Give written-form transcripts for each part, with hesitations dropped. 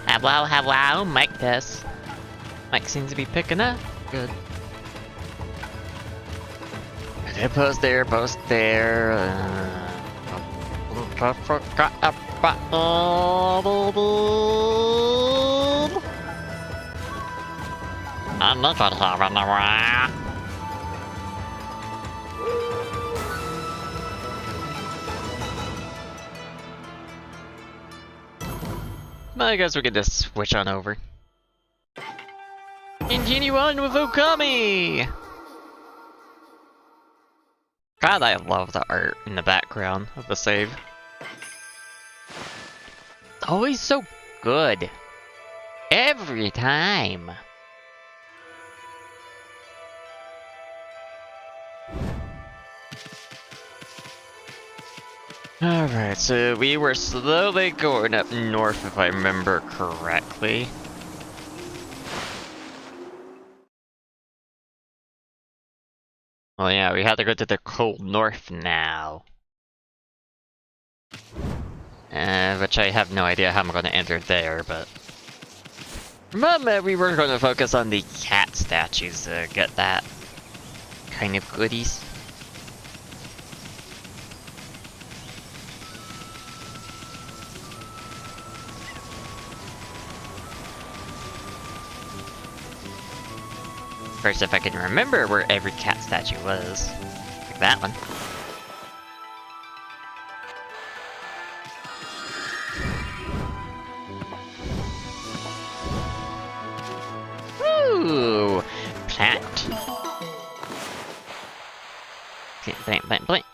Hello, hello, mic test. Mic seems to be picking up. Good. Okay, post there, post there. I'm not gonna have anywhere. I guess we could just switch on over. Continue on with Okami! God, I love the art in the background of the save. It's always so good. Every time. Alright, so we were slowly going up north if I remember correctly. Well, yeah, we have to go to the cold north now. Which I have no idea how I'm going to enter there, but... Remember, we were going to focus on the cat statues to get that kind of goodies. First, if I can remember where every cat statue was. Like that one. Ooh! Plant. Okay, blank, blank, blank.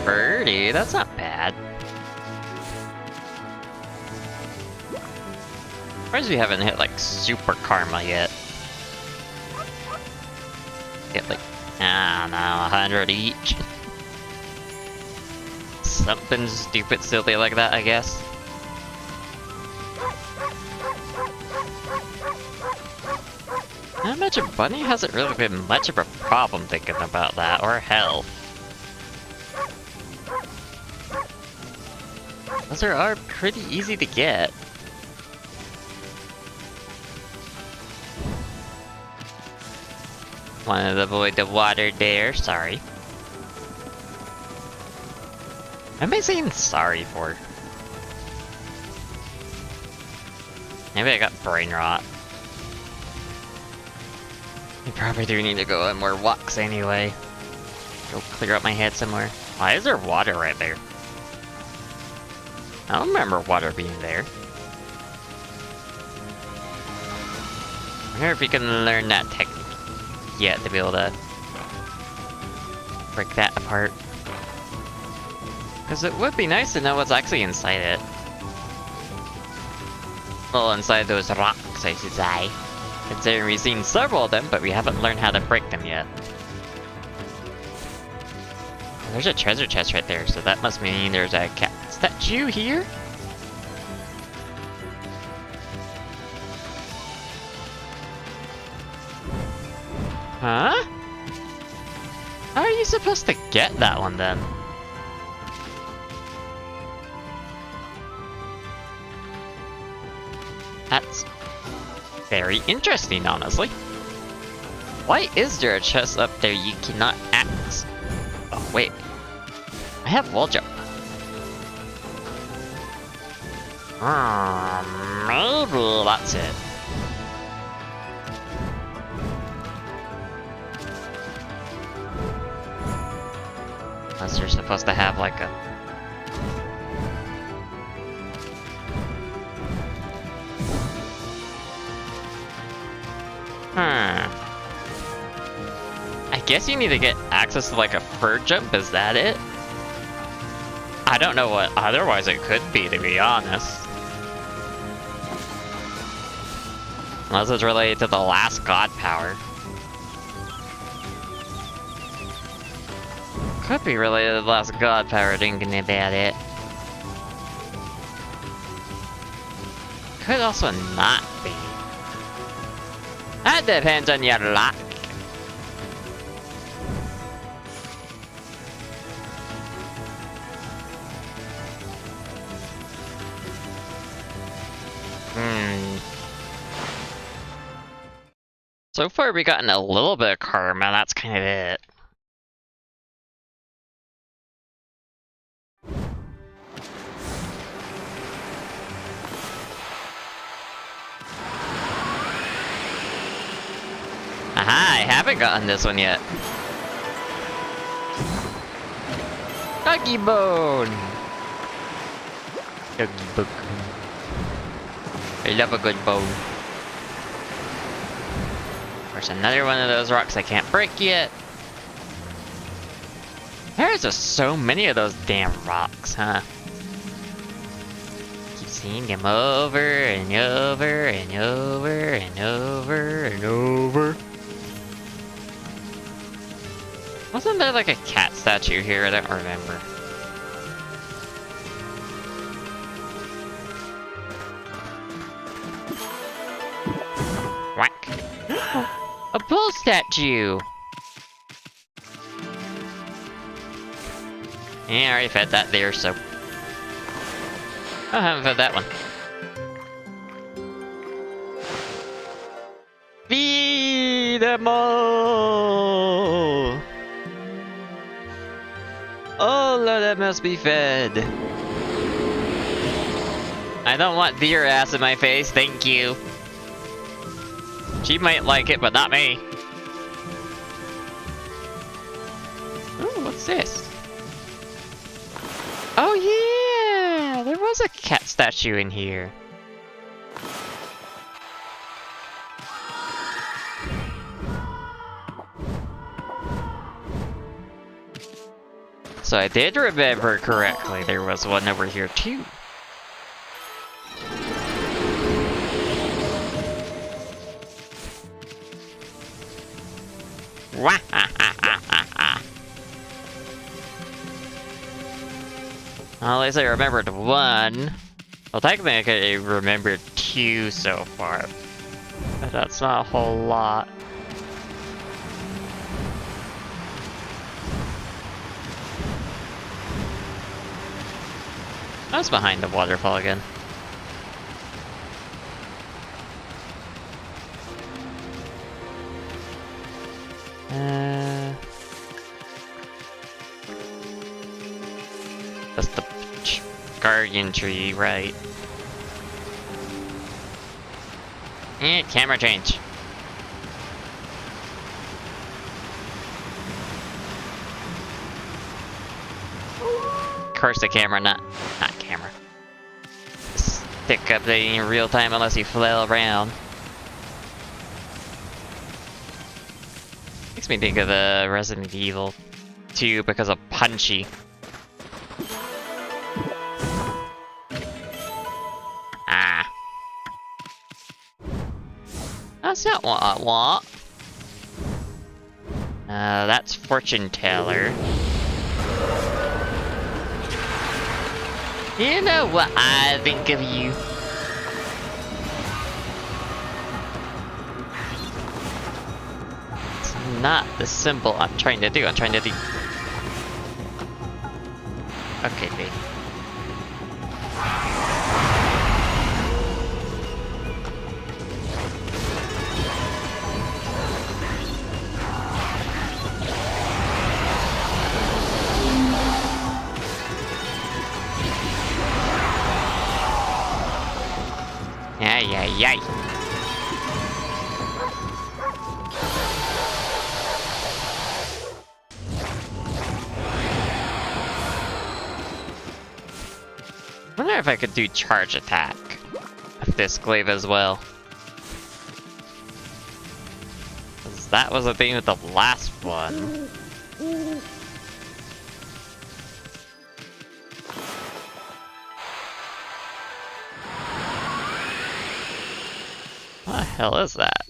Birdie, that's not bad. Surprised we haven't hit like super karma yet. Get like, I don't know, 100 each. Something stupid silly like that, I guess. I imagine Bunny hasn't really been much of a problem thinking about that, or health. Those are pretty easy to get. Wanted to avoid the water there, sorry. What am I saying sorry for? Maybe I got brain rot. I probably do need to go on more walks anyway. Go clear up my head somewhere. Why is there water right there? I don't remember water being there. I wonder if you can learn that technique yet to be able to break that apart. Because it would be nice to know what's actually inside it. Well, inside those rocks, I should say. Considering we've seen several of them, but we haven't learned how to break them yet. There's a treasure chest right there, so that must mean there's a cat statue here? Huh? How are you supposed to get that one then? That's very interesting, honestly. Why is there a chest up there you cannot access? Oh, wait. I have wall jump. Maybe that's it. Unless you're supposed to have like a... I guess you need to get access to like a fur jump, is that it? I don't know what otherwise it could be, to be honest. Unless it's related to the last god power. Could be related to the last god power, thinking about it. Could also not be. That depends on your luck. So far we've gotten a little bit of karma, that's kind of it. Aha, I haven't gotten this one yet. Doggy bone! Doggy bone. I love a good bone. There's another one of those rocks I can't break yet. There's just so many of those damn rocks, huh? Keep seeing them over and over and over and over and over. Wasn't there like a cat statue here? I don't remember. Whack. A bull statue! Yeah, I already fed that there, so... I haven't fed that one. Feed them all! All of them must be fed. I don't want deer ass in my face, thank you. She might like it, but not me. Ooh, what's this? Oh yeah! There was a cat statue in here. So I did remember correctly, there was one over here too. Well, at least I remembered one. Well, technically I remembered two so far. But that's not a whole lot. I was behind the waterfall again. That's the guardian tree, right? Camera change. Curse the camera, not camera. Stick updating in real time unless you flail around. Makes me think of the Resident Evil 2 because of Punchy. Ah. That's not what I want. That's Fortune Teller. You know what I think of you. It's not the symbol I'm trying to do. I'm trying to do... Okay, babe. Ay, ay, ay. Wonder if I could do charge attack with this glaive as well. 'Cause that was the thing with the last one. What the hell is that?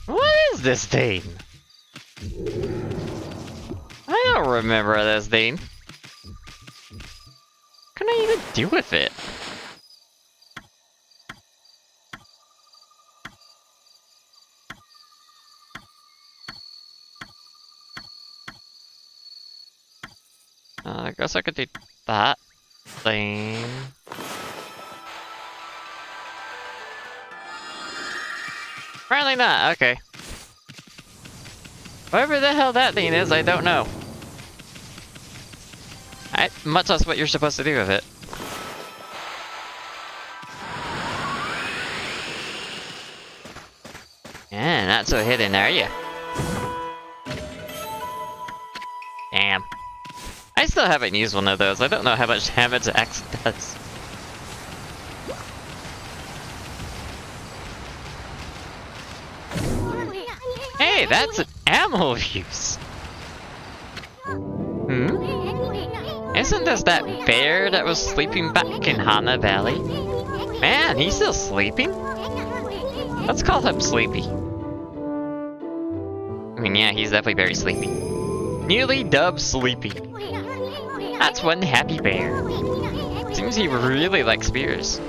What is this thing? I don't remember this thing. What can I even do with it? I guess I could do that thing. Apparently not, okay. Whatever the hell that thing is, I don't know. Much less what you're supposed to do with it. Yeah, not so hidden, are you? Damn. I still haven't used one of those. I don't know how much damage X does. Hey, that's an ammo use! Isn't this that bear that was sleeping back in Hana Valley? Man, he's still sleeping? Let's call him Sleepy. I mean, yeah, he's definitely very sleepy. Newly dubbed Sleepy. That's one happy bear. Seems he really likes spears.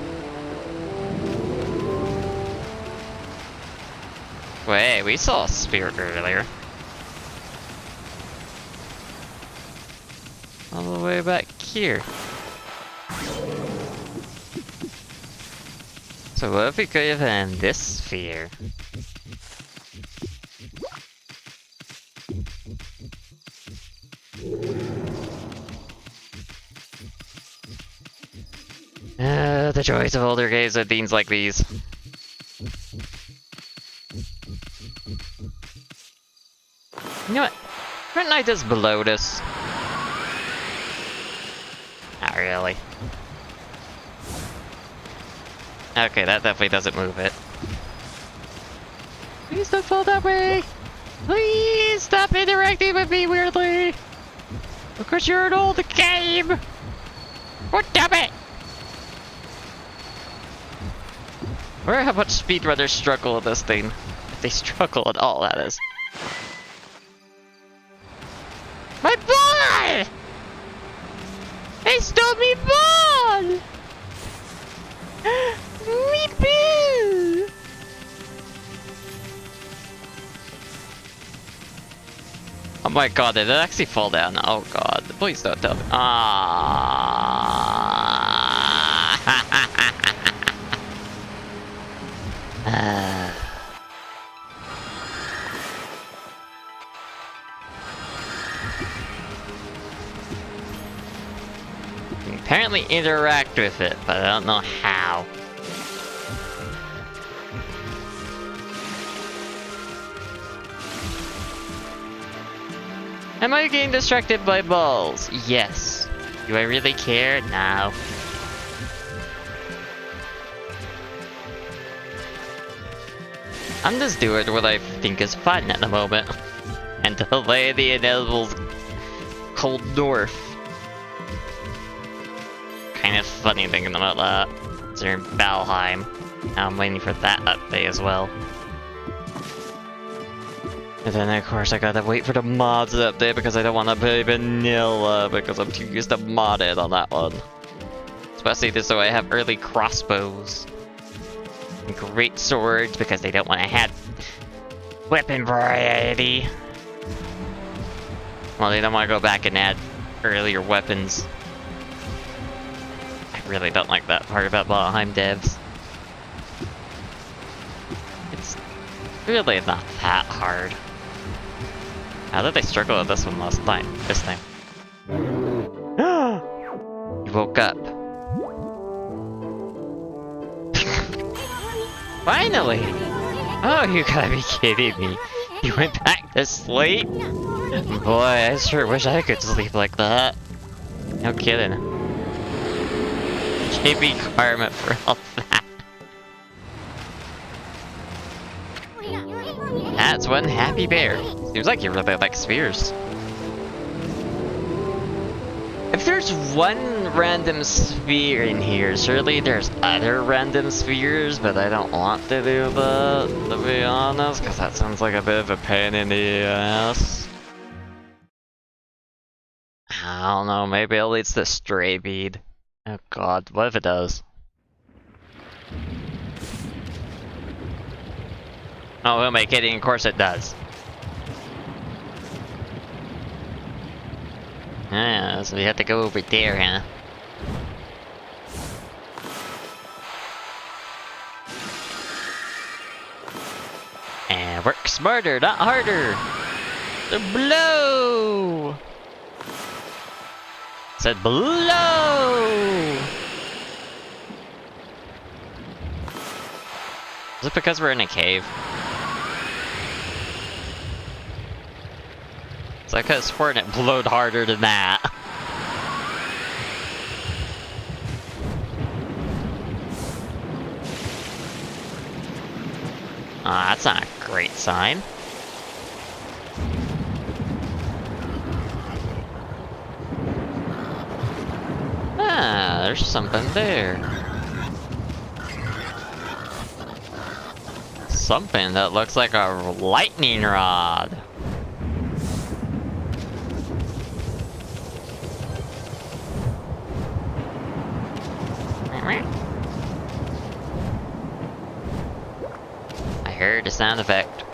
Wait, we saw a spear earlier. All the way back here. So what if we could have done this sphere? The joys of older games with things like these. You know what? Couldn't I just blow this? Not really. Okay, that definitely doesn't move it. Please don't fall that way! Please stop interacting with me weirdly! Because you're an old game! Oh, damn it! I wonder how much speedrunners struggle with this thing. If they struggle at all, that is. My ball! They stole me ball! Me boo! Oh my god, did it actually fall down? Oh god, please don't tell me. Apparently interact with it, but I don't know how. Am I getting distracted by balls? Yes. Do I really care? No. I'm just doing what I think is fun at the moment. And delay the inevitable cold north. Kind of funny thinking about that. They're in Valheim. Now I'm waiting for that update as well. And then of course I gotta wait for the mods update because I don't want to play vanilla because I'm too used to modded on that one. Especially this so I have early crossbows. And great swords because they don't want to have weapon variety. Well, they don't want to go back and add earlier weapons. I really don't like that part about Valheim devs. It's Really not that hard. How did they struggle with this one this time? You woke up. Finally! Oh, you gotta be kidding me. You went back to sleep? Boy, I sure wish I could sleep like that. No kidding. Give me karma for all that. That's one happy bear. Seems like you really like spheres. If there's one random sphere in here, surely there's other random spheres, but I don't want to do that, to be honest, because that sounds like a bit of a pain in the ass. I don't know, maybe it leads to stray bead. Oh god, what if it does? Oh, who am I kidding? Of course it does. Ah, so we have to go over there, huh? And work smarter, not harder! The blow! Said blow! Is it because we're in a cave? So I could have sworn it blowed harder than that. Ah, that's not a great sign. Ah, there's something there. Something that looks like a lightning rod. I heard a sound effect.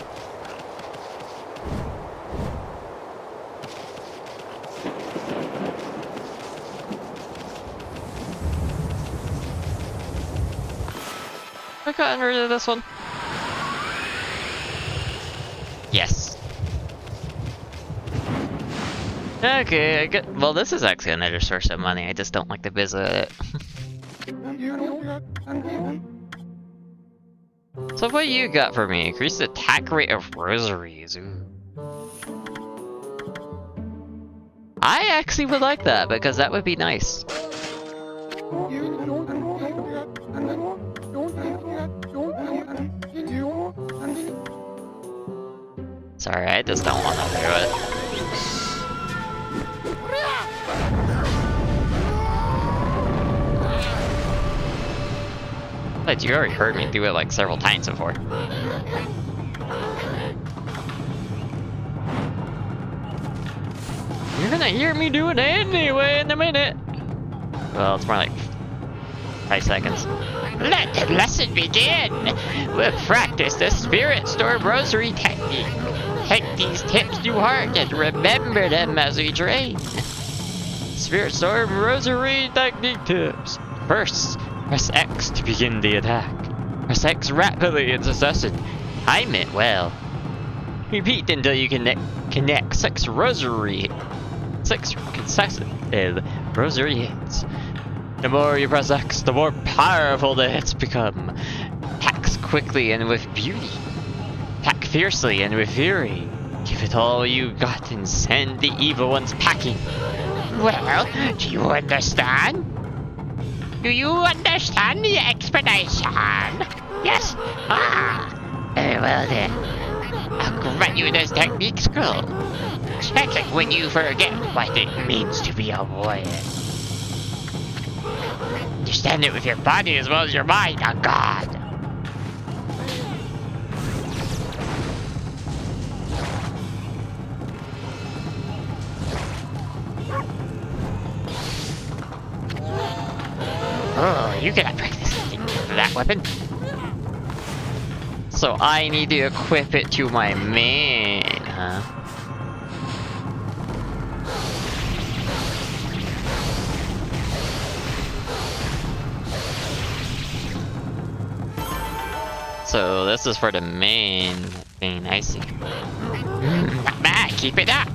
I gotten rid of this one. Yes. Okay, I get. Well, this is actually another source of money. I just don't like to visit it. So what you got for me? Increase the attack rate of rosaries. Ooh. I actually would like that because that would be nice. Sorry, I just don't want to do it. But you already heard me do it like several times before. You're gonna hear me do it anyway in a minute. Well, it's more like 5 seconds. Let the lesson begin! We'll practice the Spirit Storm Rosary technique. Take these tips to heart and remember them as we train. Spirit Storm Rosary technique tips. First, press X to begin the attack. Press X rapidly in succession. Time it well. Repeat until you connect 6 consecutive rosary hits. The more you press X, the more powerful the hits become. Attacks quickly and with beauty. Attack fiercely and with fury. Give it all you got and send the evil ones packing. Well, do you understand? Do you understand the explanation? Yes? Ah! Very well then. I'll grant you this technique scroll. Check it when you forget what it means to be a warrior. Understand it with your body as well as your mind, oh god! Oh, you cannot practice that weapon. So I need to equip it to my main, huh? So this is for the main thing, I see. Not bad, keep it up!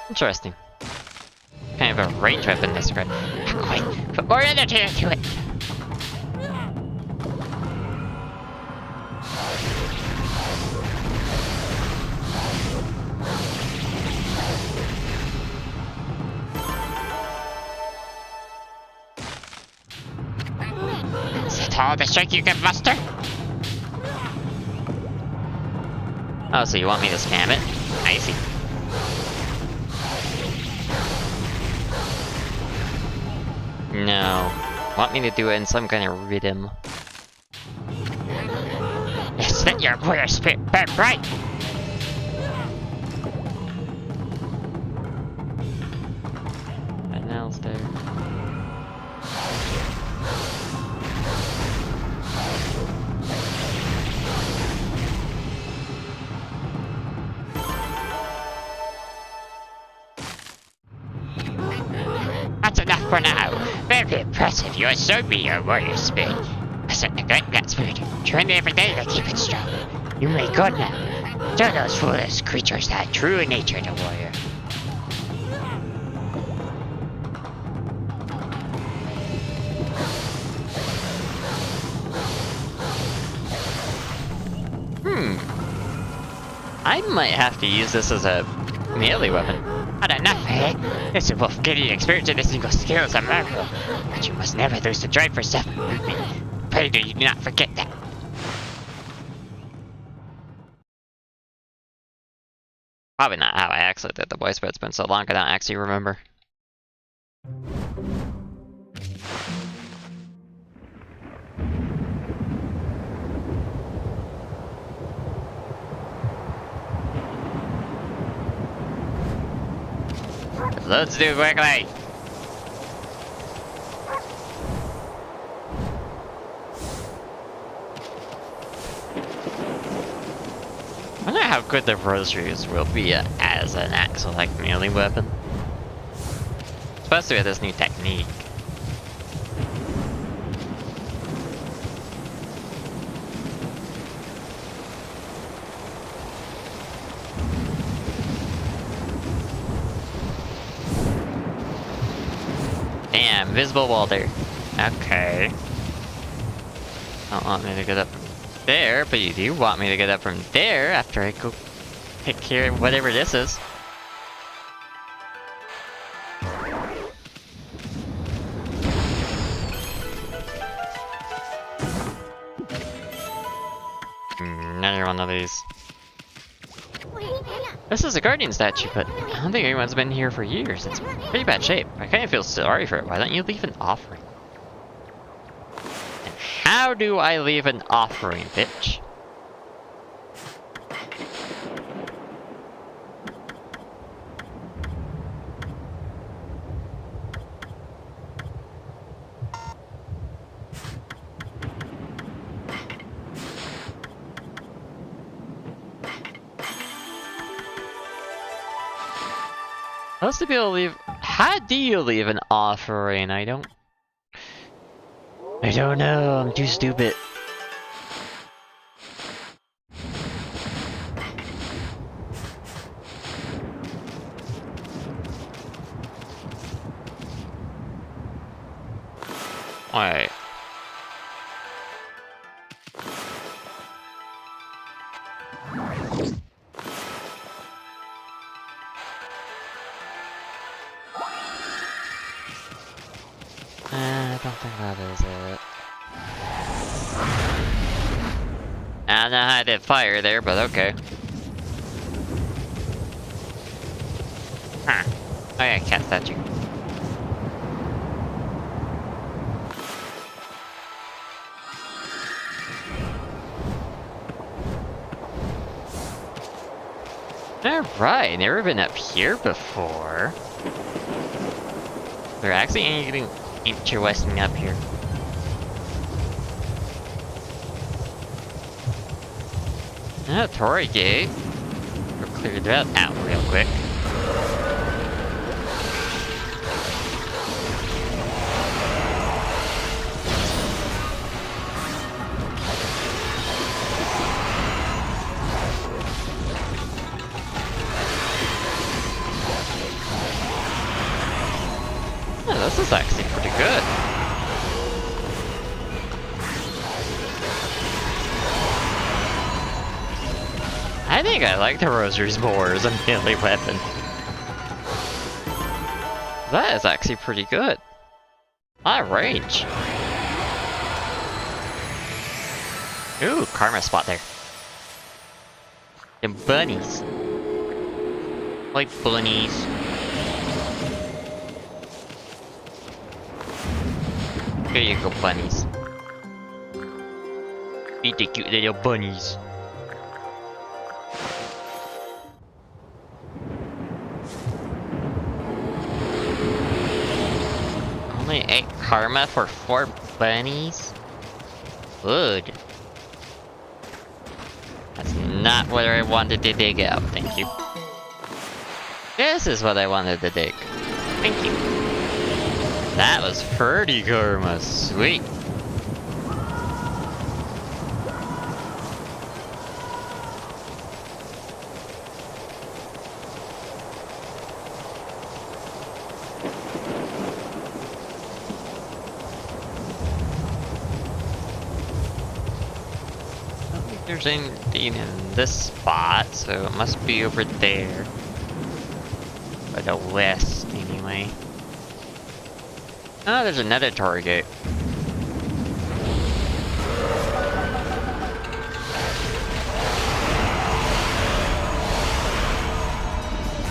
Interesting. Kind of a range weapon this regard. Quick, put more energy into it! Is it all the strength you can muster? Oh, so you want me to spam it? I see. No. Want me to do it in some kind of rhythm. Yes, let your warrior spirit burn bright! And now it's there. That's enough for now. Very impressive. You assured me your warrior spirit. Mustn't neglect that spirit. Train it every day to keep it strong. You may go now. Show those foolish creatures that true nature to warrior. I might have to use this as a melee weapon. Not enough, eh? This wolf getting experience in a single skill is a marvel. But you must never lose the drive for self-improvement. Pray do you not forget that. Probably not how I actually did the voice, but it's been so long I don't actually remember. Let's do it quickly! I wonder how good the rosaries will be as an actual like melee weapon. Especially with this new technique. Damn, invisible wall there. Okay. Don't want me to get up from there, but you do want me to get up from there after I go take care of whatever this is. Another one of these. This is a guardian statue, but I don't think anyone's been here for years. It's in pretty bad shape. I kind of feel sorry for it. Why don't you leave an offering? And how do I leave an offering, bitch? Supposed to be able to leave. How do you leave an offering? I don't know. I'm too stupid. Wait. I don't think that is it. I don't know how I did fire there, but okay. Huh. Oh yeah, cat statue. Alright, never been up here before. They're actually anything interesting up here. Torii Gate. We'll clear that out real quick. Yeah, this is actually pretty good. I think I like the rosaries more as a melee weapon. That is actually pretty good. A lot of range. Ooh, karma spot there. Them bunnies. Like bunnies. Here you go, bunnies. Eat the cute little bunnies. Only 8 karma for 4 bunnies? Good. That's not what I wanted to dig out, thank you. This is what I wanted to dig. Thank you. That was pretty karma, sweet. There's anything in this spot, so it must be over there. By the west, anyway. Oh, there's another Torii Gate.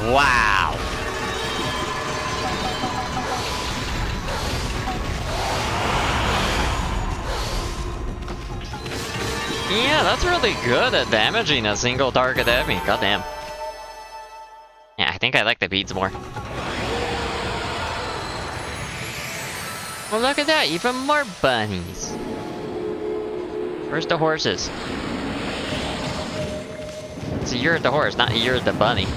Wow! Yeah, that's really good at damaging a single target enemy. Goddamn. Yeah, I think I like the beads more. Well, look at that, even more bunnies. Where's the horses? So you're the horse, not you're the bunny.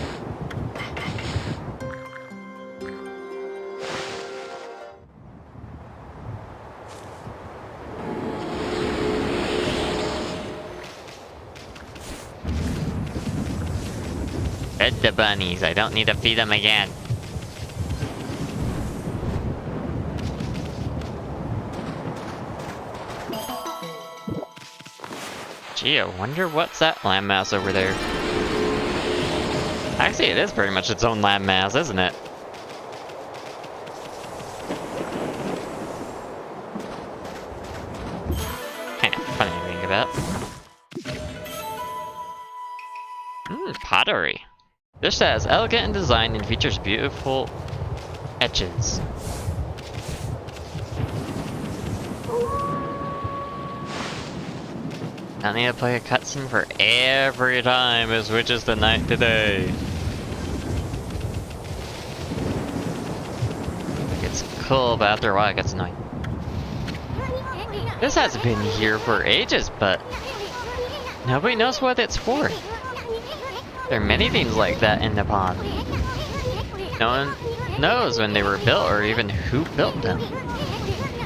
Fed the bunnies, I don't need to feed them again. Gee, I wonder what's that landmass over there. Actually, it is pretty much its own landmass, isn't it? Kinda funny to think about. Pottery. This has elegant in design and features beautiful etches. I need to play a cutscene for every time it switches to night to day. It's cool, but after a while it gets annoying. This has been here for ages, but nobody knows what it's for. There are many things like that in the pond. No one knows when they were built or even who built them.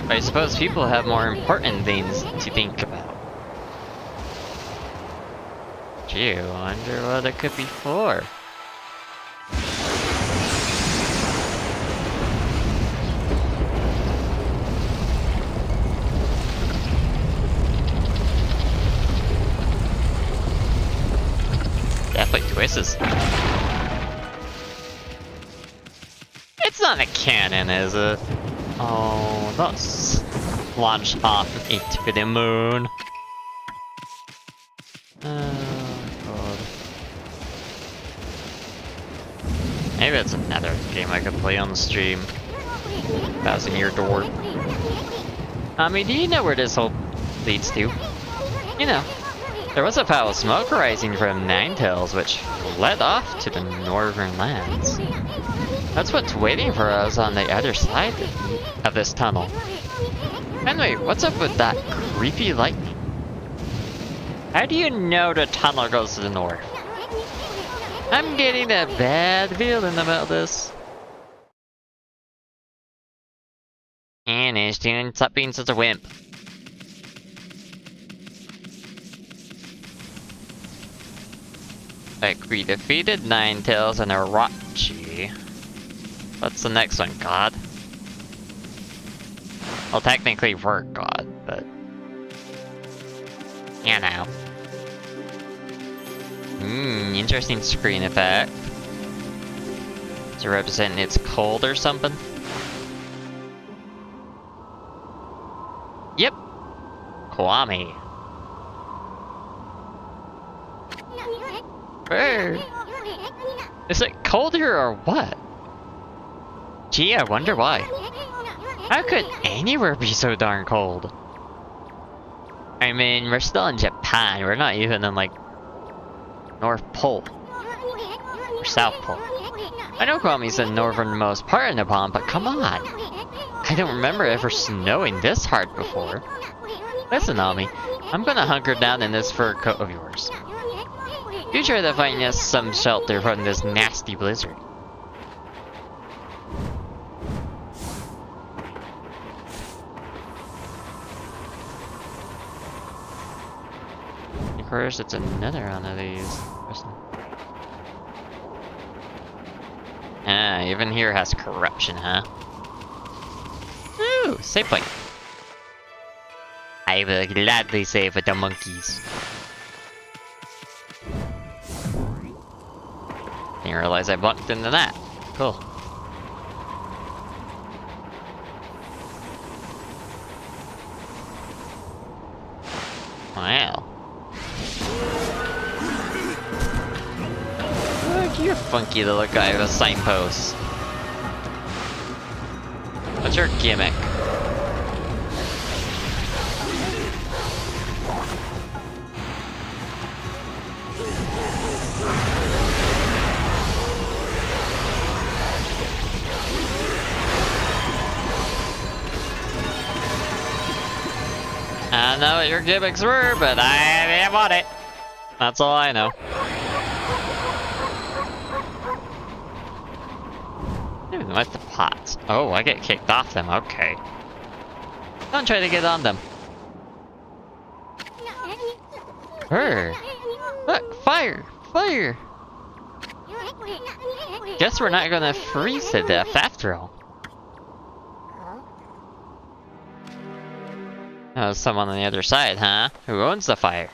But I suppose people have more important things to think about. Gee, I wonder what it could be for. Definitely twists. It's not a cannon, is it? Oh, that's launched off into the moon. Maybe it's another game I could play on the stream. Passing your door. I mean, do you know where this whole leads to? You know, there was a pile of smoke rising from Ninetales, which led off to the northern lands. That's what's waiting for us on the other side of this tunnel. Anyway, what's up with that creepy lightning? How do you know the tunnel goes to the north? I'm getting a bad feeling about this. And stop being such a wimp. Like, we defeated Ninetales and Orochi. What's the next one, God? Well, technically we're God, but... you know. Interesting screen effect. To represent it's cold or something? Yep! Okami. Where? Is it cold here or what? Gee, I wonder why. How could anywhere be so darn cold? I mean, we're still in Japan. We're not even in, like, North Pole. Or South Pole. I know Okami's the northernmost part of Nippon, but come on! I don't remember ever snowing this hard before. Listen, Ami. I'm gonna hunker down in this fur coat of yours. You try to find us some shelter from this nasty blizzard. Of course, it's another one of these. Ah, even here has corruption, huh? Ooh, save point. I will gladly save with the monkeys. Didn't realize I bumped into that. Cool. Wow. Look, you're funky little guy with a signpost. What's your gimmick? I don't know what your gimmicks were, but I want it. That's all I know. Even with the pots. Oh, I get kicked off them. Okay. Don't try to get on them. Her. Look, fire! Fire! Guess we're not gonna freeze to death after all. Oh, someone on the other side, huh? Who owns the fire?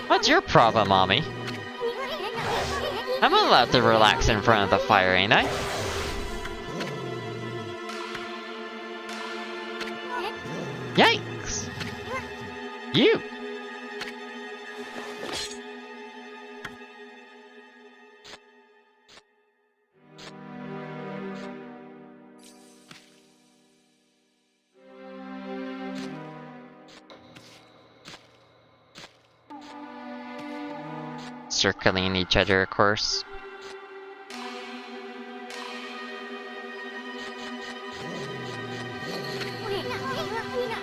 What's your problem, Mommy? I'm allowed to relax in front of the fire, ain't I? Yikes! You! Circling each other, of course.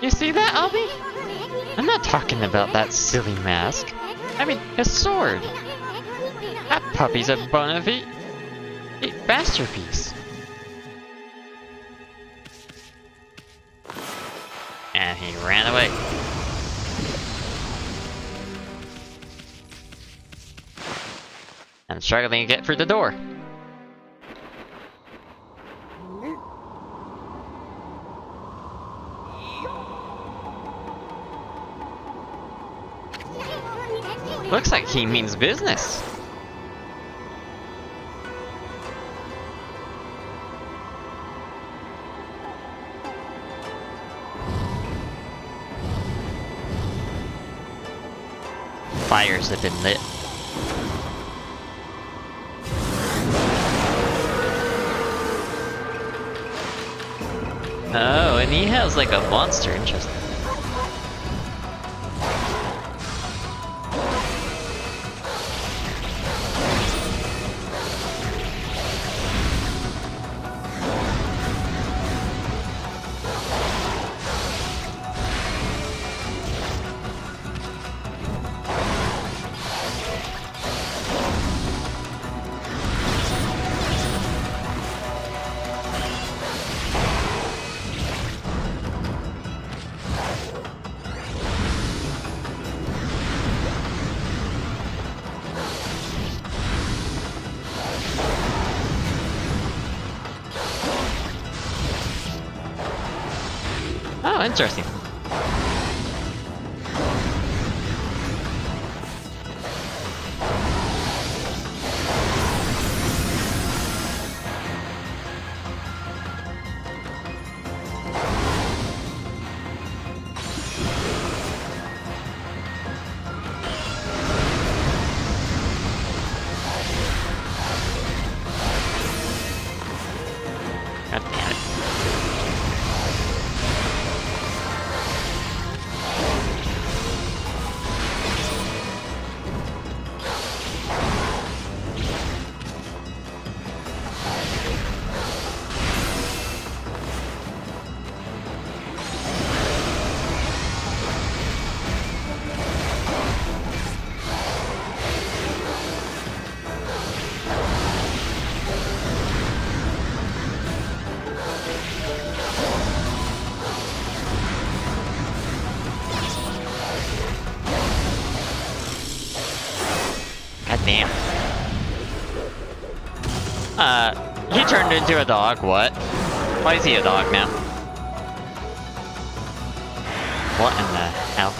You see that, Albie? I'm not talking about that silly mask. I mean, his sword. That puppy's a bona fide masterpiece. And he ran away. I'm struggling to get through the door. Looks like he means business. Fires have been lit. Oh, and he has like a monster, interesting. Oh, interesting. God damn it. God damn. He turned into a dog, what? Why is he a dog now? What in the hell?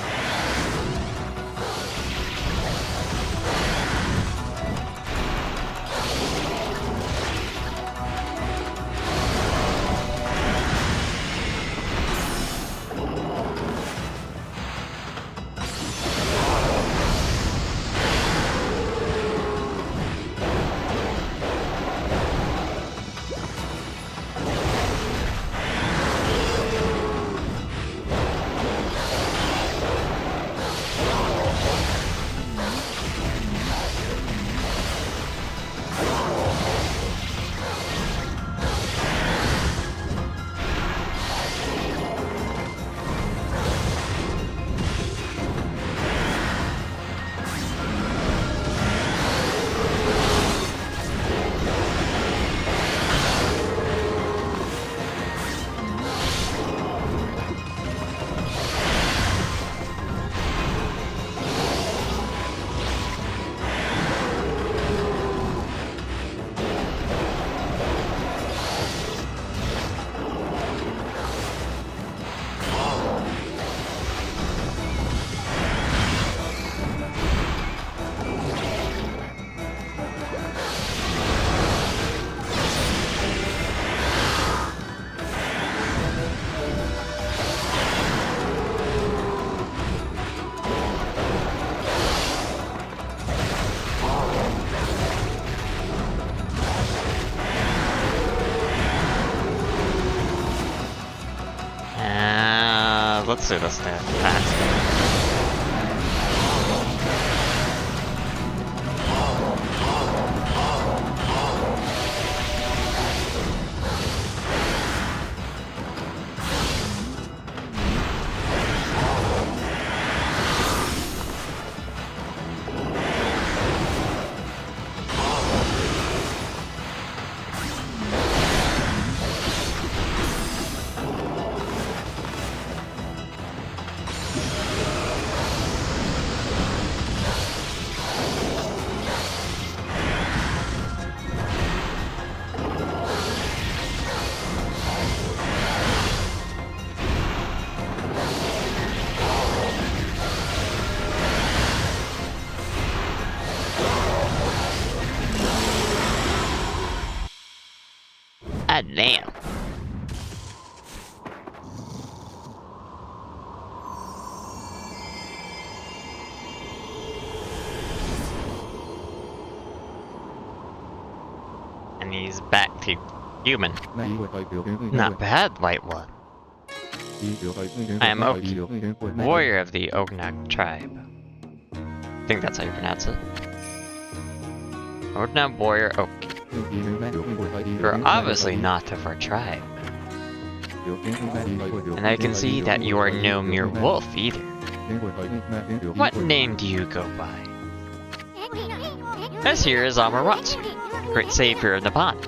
Let's do this now. God damn. And he's back to human. Not bad, White One. I am Oki, warrior of the Ognak tribe. I think that's how you pronounce it. Ognak warrior Oki. You're obviously not of our tribe. And I can see that you are no mere wolf either. What name do you go by? This here is Amaterasu, great savior of the pond.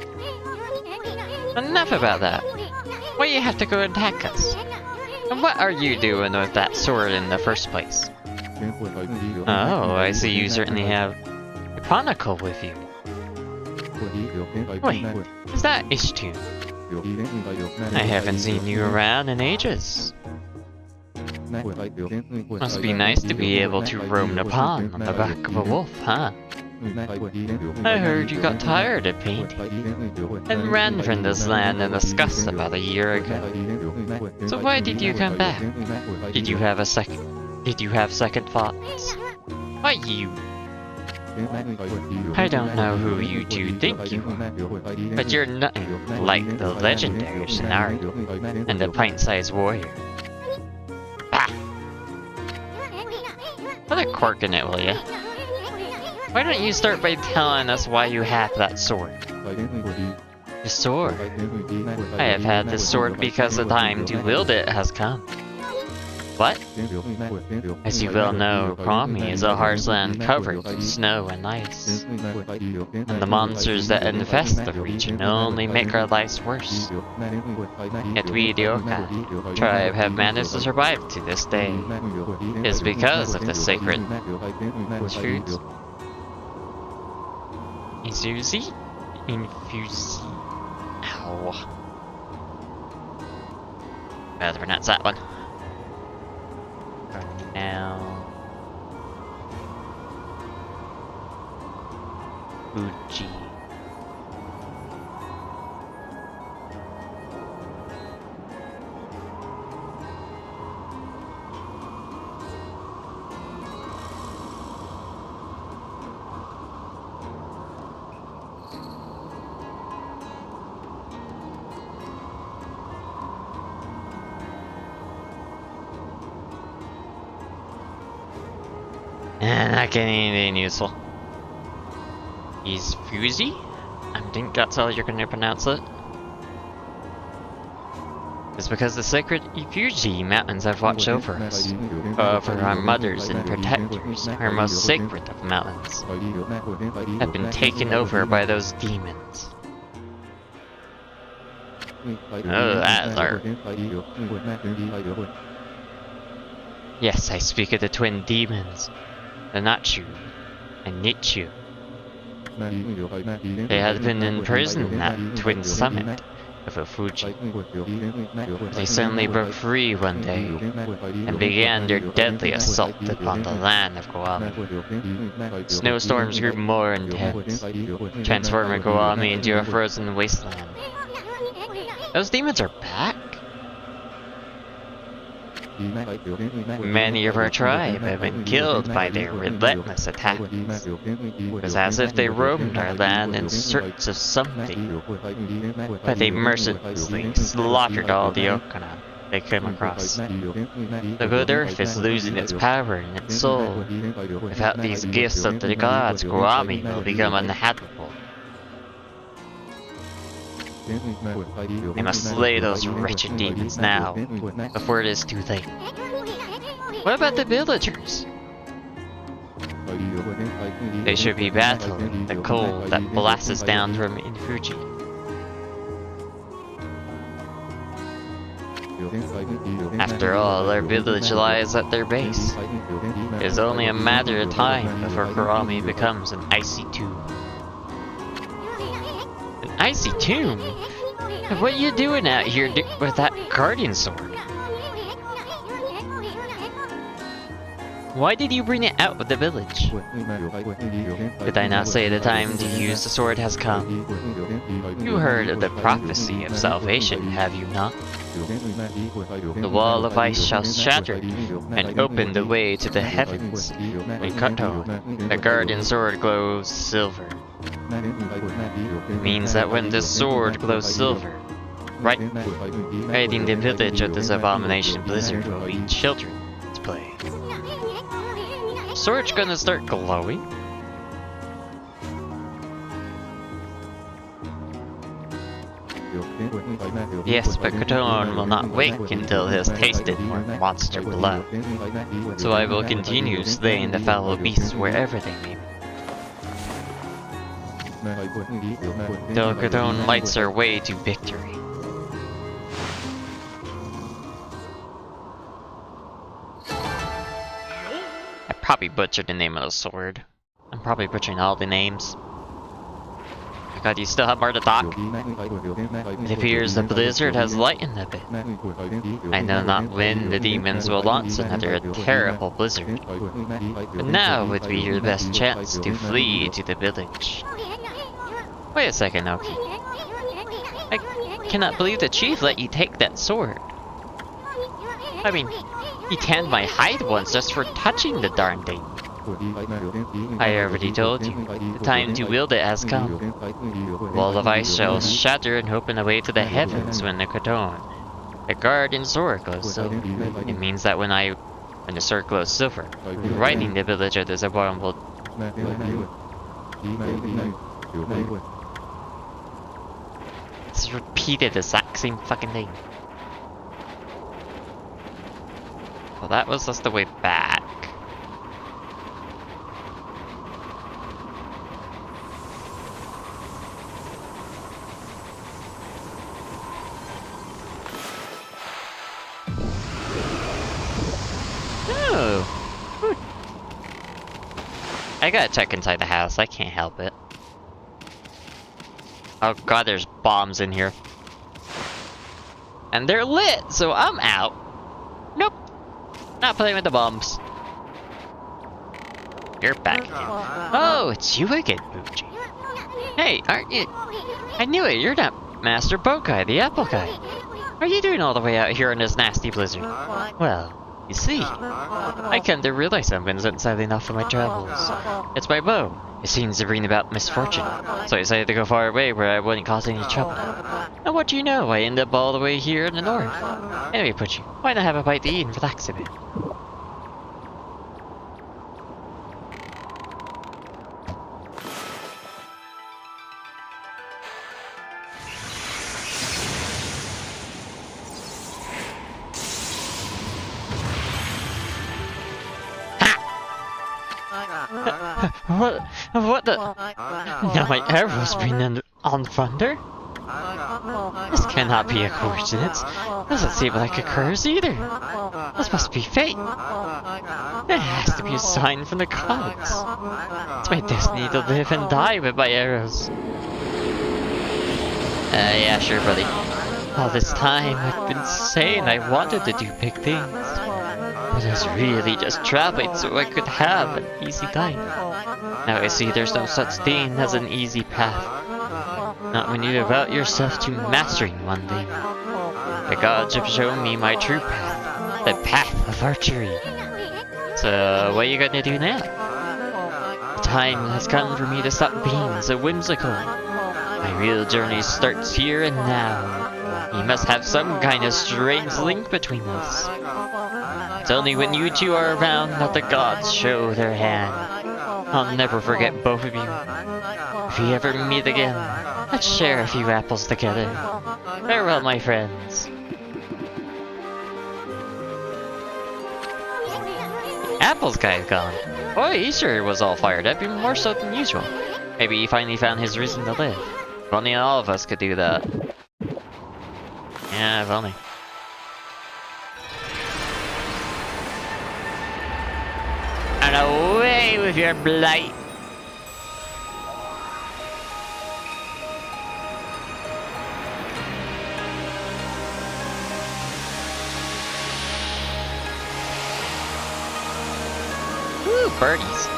Enough about that. Why you have to go attack us? And what are you doing with that sword in the first place? Oh, I see you certainly have a chronicle with you. Wait, is that Ishtun? I haven't seen you around in ages. Must be nice to be able to roam the pond on the back of a wolf, huh? I heard you got tired of painting and ran from this land in disgust about a year ago. So why did you come back? Did you have second thoughts? Why you? I don't know who you two think you are, but you're nothing like the legendary scenario and the pint-sized warrior. Bah! Put a cork in it, will ya? Why don't you start by telling us why you have that sword? The sword? I have had this sword because the time to wield it has come. What? As you well know, Okami is a harsh land covered in snow and ice. And the monsters that infest the region only make our lives worse. Yet we, the Okami tribe, have managed to survive to this day. It is because of the sacred foods. Infusi? Infusi. Ow. Better pronounce that one. Now. Fuji. Not getting anything useful. He's Fuji? I think that's how you're gonna pronounce it. It's because the sacred Fuji mountains have watched over us. For our mothers and protectors, our most sacred of mountains, have been taken over by those demons. Oh, that's our... Yes, I speak of the twin demons. The Natsu and Nichu. They had been imprisoned at Twin Summit of a Fuji. They suddenly broke free one day and began their deadly assault upon the land of Okami. Snowstorms grew more intense, transforming Okami into a frozen wasteland. Those demons are back? Many of our tribe have been killed by their relentless attacks. It was as if they roamed our land in search of something, but they mercilessly slaughtered all the Okana they came across. The good earth is losing its power and its soul. Without these gifts of the gods, Okami will become uninhabitable. They must slay those wretched demons now, before it is too late. What about the villagers? They should be battling the cold that blasts down from Fuji. After all, their village lies at their base. It is only a matter of time before Kurami becomes an icy tomb. Icy tomb? What are you doing out here with that guardian sword? Why did you bring it out of the village? Did I not say the time to use the sword has come? You heard of the prophecy of salvation, have you not? The wall of ice shall shatter and open the way to the heavens. When Kato, the guardian sword, glows silver. Means that when this sword glows silver, riding the village of this abomination blizzard will be children's play. Sword's gonna start glowing? Yes, but Katon will not wake until he has tasted more monster blood. So I will continue slaying the foul beasts wherever they may be. Till Katon lights our way to victory. I probably butchered the name of the sword. I'm probably butchering all the names. God, you still have more to talk? It appears the blizzard has lightened a bit. I know not when the demons will launch another terrible blizzard. But now would be your best chance to flee to the village. Wait a second, Oki. I cannot believe the chief let you take that sword. I mean, he tanned my hide once just for touching the darn thing. I already told you, the time to wield it has come. Wall of ice shall shatter and open a way to the heavens when the Katon, the guardian sword, glows silver. It means that when the sword glows silver, riding the village of the Zaboran will... It's repeated the exact same fucking thing. Well, that was just the way back. I gotta check inside the house, I can't help it. Oh god, there's bombs in here. And they're lit, so I'm out. Nope. Not playing with the bombs. You're back again. Oh, it's you again, Booji. Hey, aren't you? I knew it, you're not Master Boat Guy, the apple guy. What are you doing all the way out here in this nasty blizzard? Well, you see, I come to realize I've been inside enough of my travels. It's my bow. It seems to bring about misfortune, so I decided to go far away where I wouldn't cause any trouble. And what do you know, I end up all the way here in the north. Anyway, Pucci, why not have a bite to eat and relax a bit? What the? Now my arrows bring on thunder? This cannot be a coincidence. Doesn't seem like a curse either. This must be fate. It has to be a sign from the clouds. It's my destiny to live and die with my arrows. Yeah, sure, buddy. All this time I've been saying I wanted to do big things. But I was really just traveling so I could have an easy time. Now I see there's no such thing as an easy path. Not when you devote yourself to mastering one thing. The gods have shown me my true path. The path of archery. So what are you gonna do now? The time has come for me to stop being so whimsical. My real journey starts here and now. You must have some kind of strange link between us. It's only when you two are around that the gods show their hand. I'll never forget both of you. If we ever meet again, let's share a few apples together. Farewell, my friends. Apples guy's gone. Boy, he sure was all fired up, even more so than usual. Maybe he finally found his reason to live. If only all of us could do that. Yeah, if only. And away with your blight! Woo, birdies!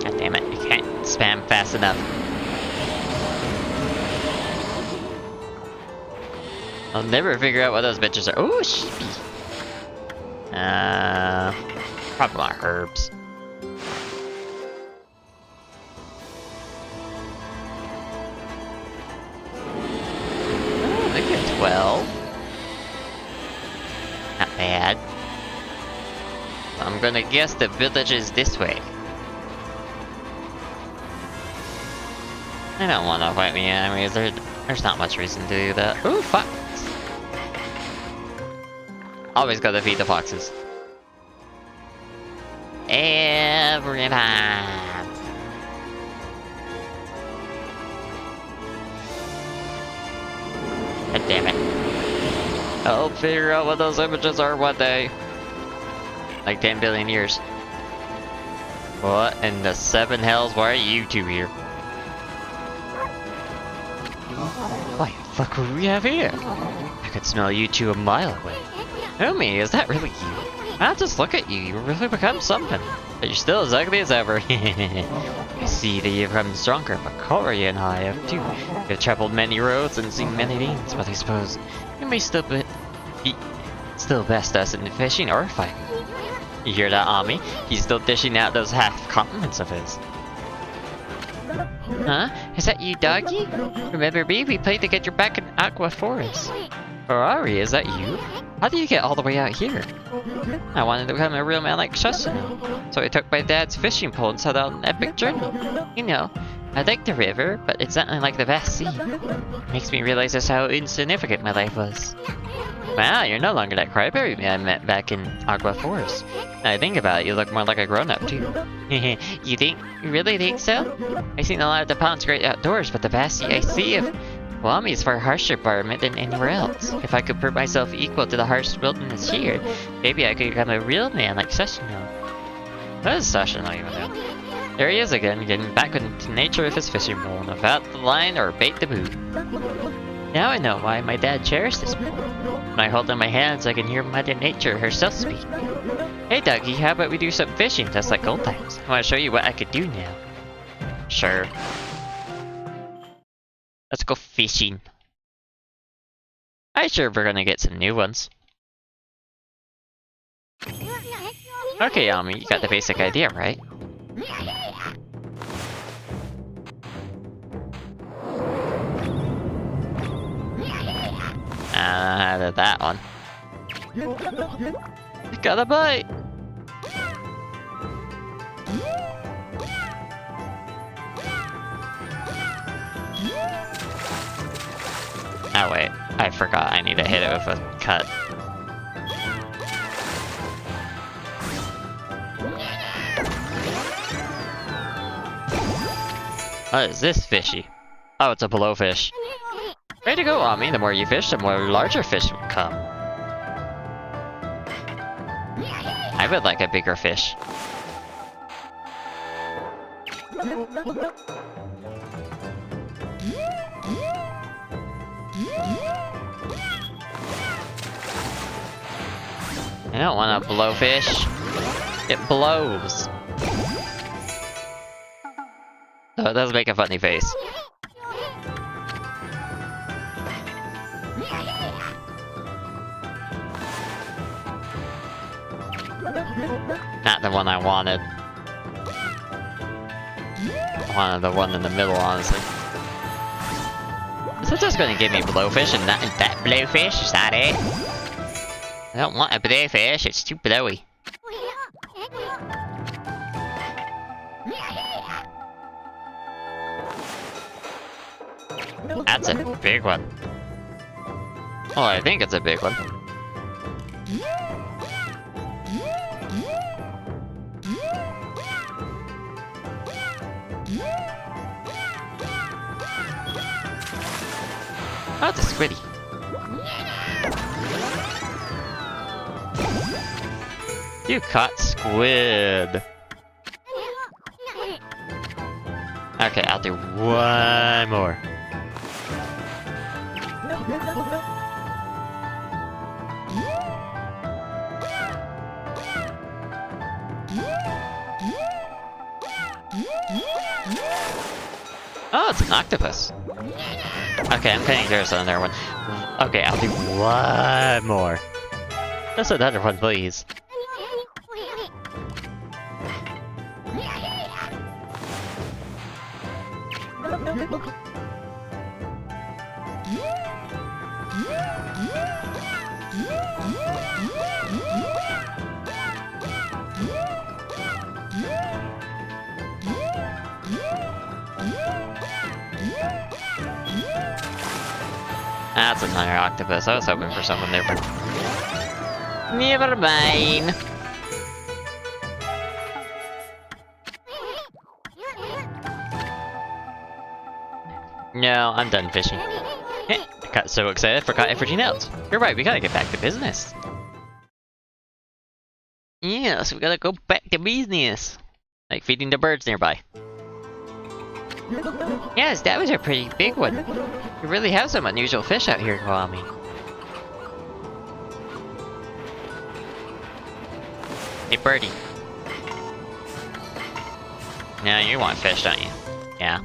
God damn it, you can't spam fast enough. I'll never figure out what those bitches are. Ooh, sheepy. Probably want herbs. Oh, they get 12. Not bad. I'm gonna guess the village is this way. I don't want to fight the enemies. There's not much reason to do that. Ooh, fox! Always gotta feed the foxes. Every time. Damn it. I'll figure out what those images are one day. Like 10 billion years. What in the seven hells? Why are you two here? What the fuck do we have here? I could smell you two a mile away. Omi, is that really you? I'll just look at you. You really become something. But you're still as ugly as ever. I see that you've become stronger, but Corey and I have too. We've traveled many roads and seen many things, but I suppose you may still be best us in fishing or fighting. You hear that, Ami? He's still dishing out those half compliments of his. Huh? Is that you, doggy? Remember me? We played to get your back in Aqua Forest. Ferrari, is that you? How did you get all the way out here? I wanted to become a real man like Shasuno, so I took my dad's fishing pole and set out on an epic journey. You know, I like the river, but it's nothing like the vast sea. It makes me realize just how insignificant my life was. Wow, you're no longer that crybaby man I met back in Aqua Forest. Now I think about it, you look more like a grown-up too. You really think so? I've seen a lot of the pond's great outdoors, but the vast sea I see of Wami is far harsher environment than anywhere else. If I could prove myself equal to the harsh wilderness here, maybe I could become a real man like Sashino. What is Sashino even doing? There he is again, getting back into nature with his fishing pole, and without the line or bait to boot. Now I know why my dad cherished this pole. When I hold it in my hands, I can hear Mother Nature herself speak. Hey Dougie, how about we do some fishing just like old times? I want to show you what I could do now. Sure. Let's go fishing. I'm sure we're gonna get some new ones. Okay, Ami, you got the basic idea, right? How did that one? Got a bite! Oh wait, I forgot I need to hit it with a cut. What is this fishy? Oh, it's a blowfish. Way to go, Ami. The more you fish, the more larger fish will come. I would like a bigger fish. I don't want a blowfish. It blows. So it does make a funny face. Not the one I wanted. I wanted the one in the middle, honestly. Is it just gonna give me blowfish and not that blowfish? Is that it? I don't want a blowfish, it's too blowy. That's a big one. Oh, I think it's a big one. Oh, it's a squiddy. You caught squid. Okay, I'll do one more. Oh, it's an octopus. Okay, I'm kind of curious on another one. Okay, I'll do one more. Just another one, please. That's another octopus. I was hoping for something different. Never mind. No, I'm done fishing. Got so excited, I forgot everything else. You're right, we gotta get back to business. Yes, we gotta go back to business. Like feeding the birds nearby. Yes, that was a pretty big one. You really have some unusual fish out here, Okami. Hey, birdie. Now you want fish, don't you? Yeah.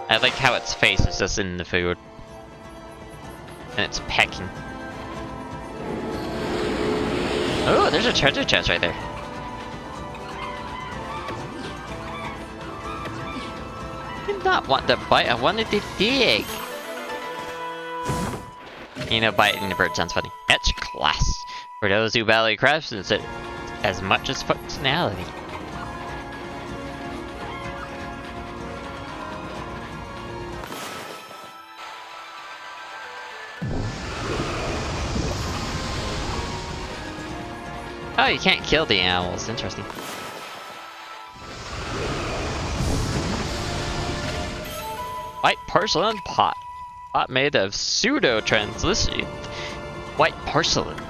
I like how its face is just in the food. And it's pecking. Oh, there's a treasure chest right there. I did not want to bite, I wanted to dig. You know, biting the bird sounds funny. Etch class. For those who value craftsmanship as much as functionality. Oh, you can't kill the animals. Interesting. White porcelain pot. Pot made of pseudo-translucent white porcelain.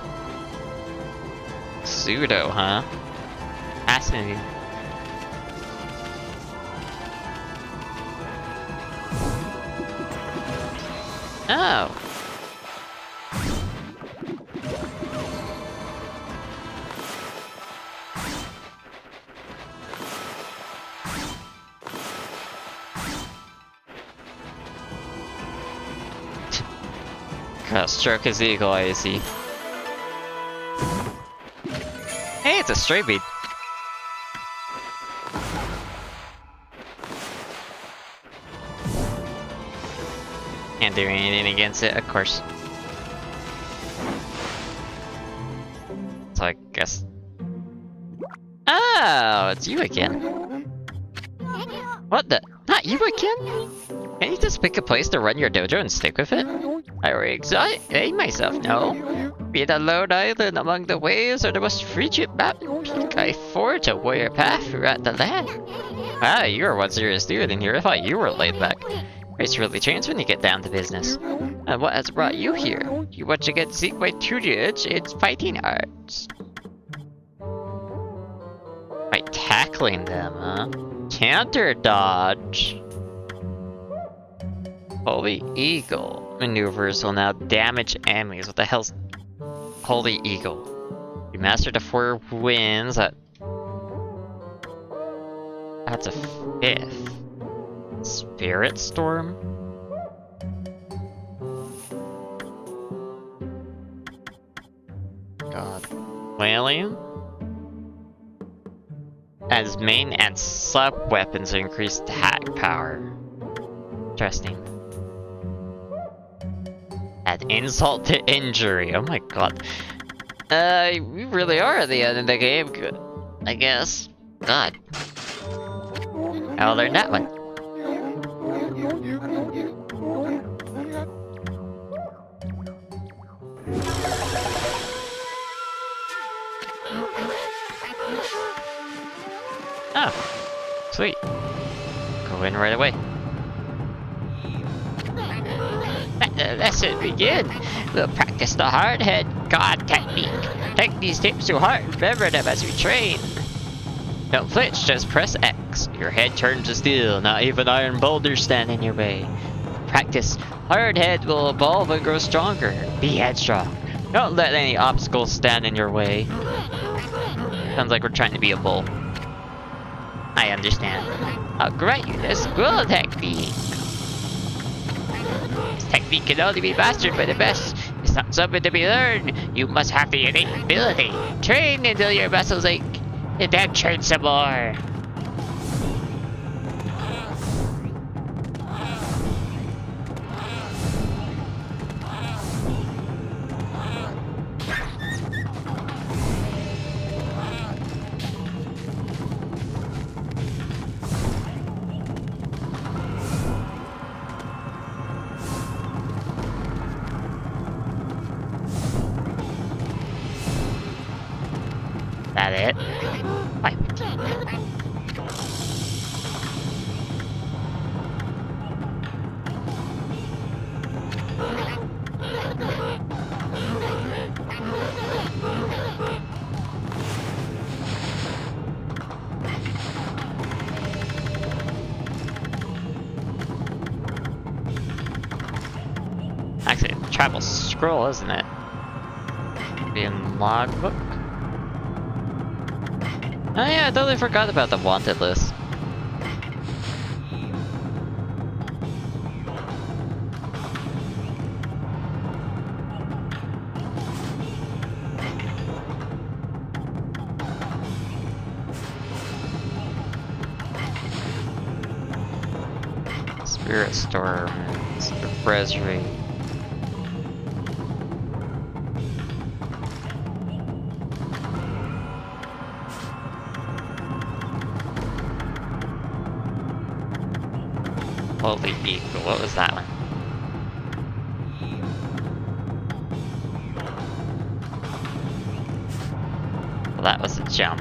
Pseudo, huh? Fascinating. Oh. Gotta stroke his eagle eye, you see. Hey, it's a stray bead. Can't do anything against it, of course. So I guess... Oh, it's you again. What the? Not you again? Can you just pick a place to run your dojo and stick with it? I already excited myself, no? Be it a lone island among the waves or the most frigid mountain peak, I forge a warrior path throughout the land. Ah, you are one serious dude in here. I thought you were laid back. It's really changed when you get down to business. And what has brought you here? You want to get seek by tutelage in fighting arts. By tackling them, huh? Counter dodge. Holy Eagle maneuvers will now damage enemies. What the hell's Holy Eagle? You mastered the 4 winds. That's a 5th. Spirit Storm? God. Wailing? As main and sub weapons increase attack power. Interesting. Add insult to injury. Oh my god. We really are at the end of the game. Good. I guess. God. I'll learn that one. Oh. Sweet. Go in right away. Lesson begin. We'll practice the hard head god technique. Take these tips to heart. Remember them as we train. Don't flinch, just press X. Your head turns to steel. Not even iron boulders stand in your way. Practice. Hard head will evolve and grow stronger. Be headstrong. Don't let any obstacles stand in your way. Sounds like we're trying to be a bull. I understand. I'll grant you the school technique. This technique can only be mastered by the best. It's not something to be learned. You must have the innate ability. Train until your muscles ache, and then train some more. That it? Bye. travel scroll, isn't it? In logbook? Oh yeah, I totally forgot about the wanted list. Spirit Storm, the Brasserie. Holy eagle, what was that one? Well, that was a jump.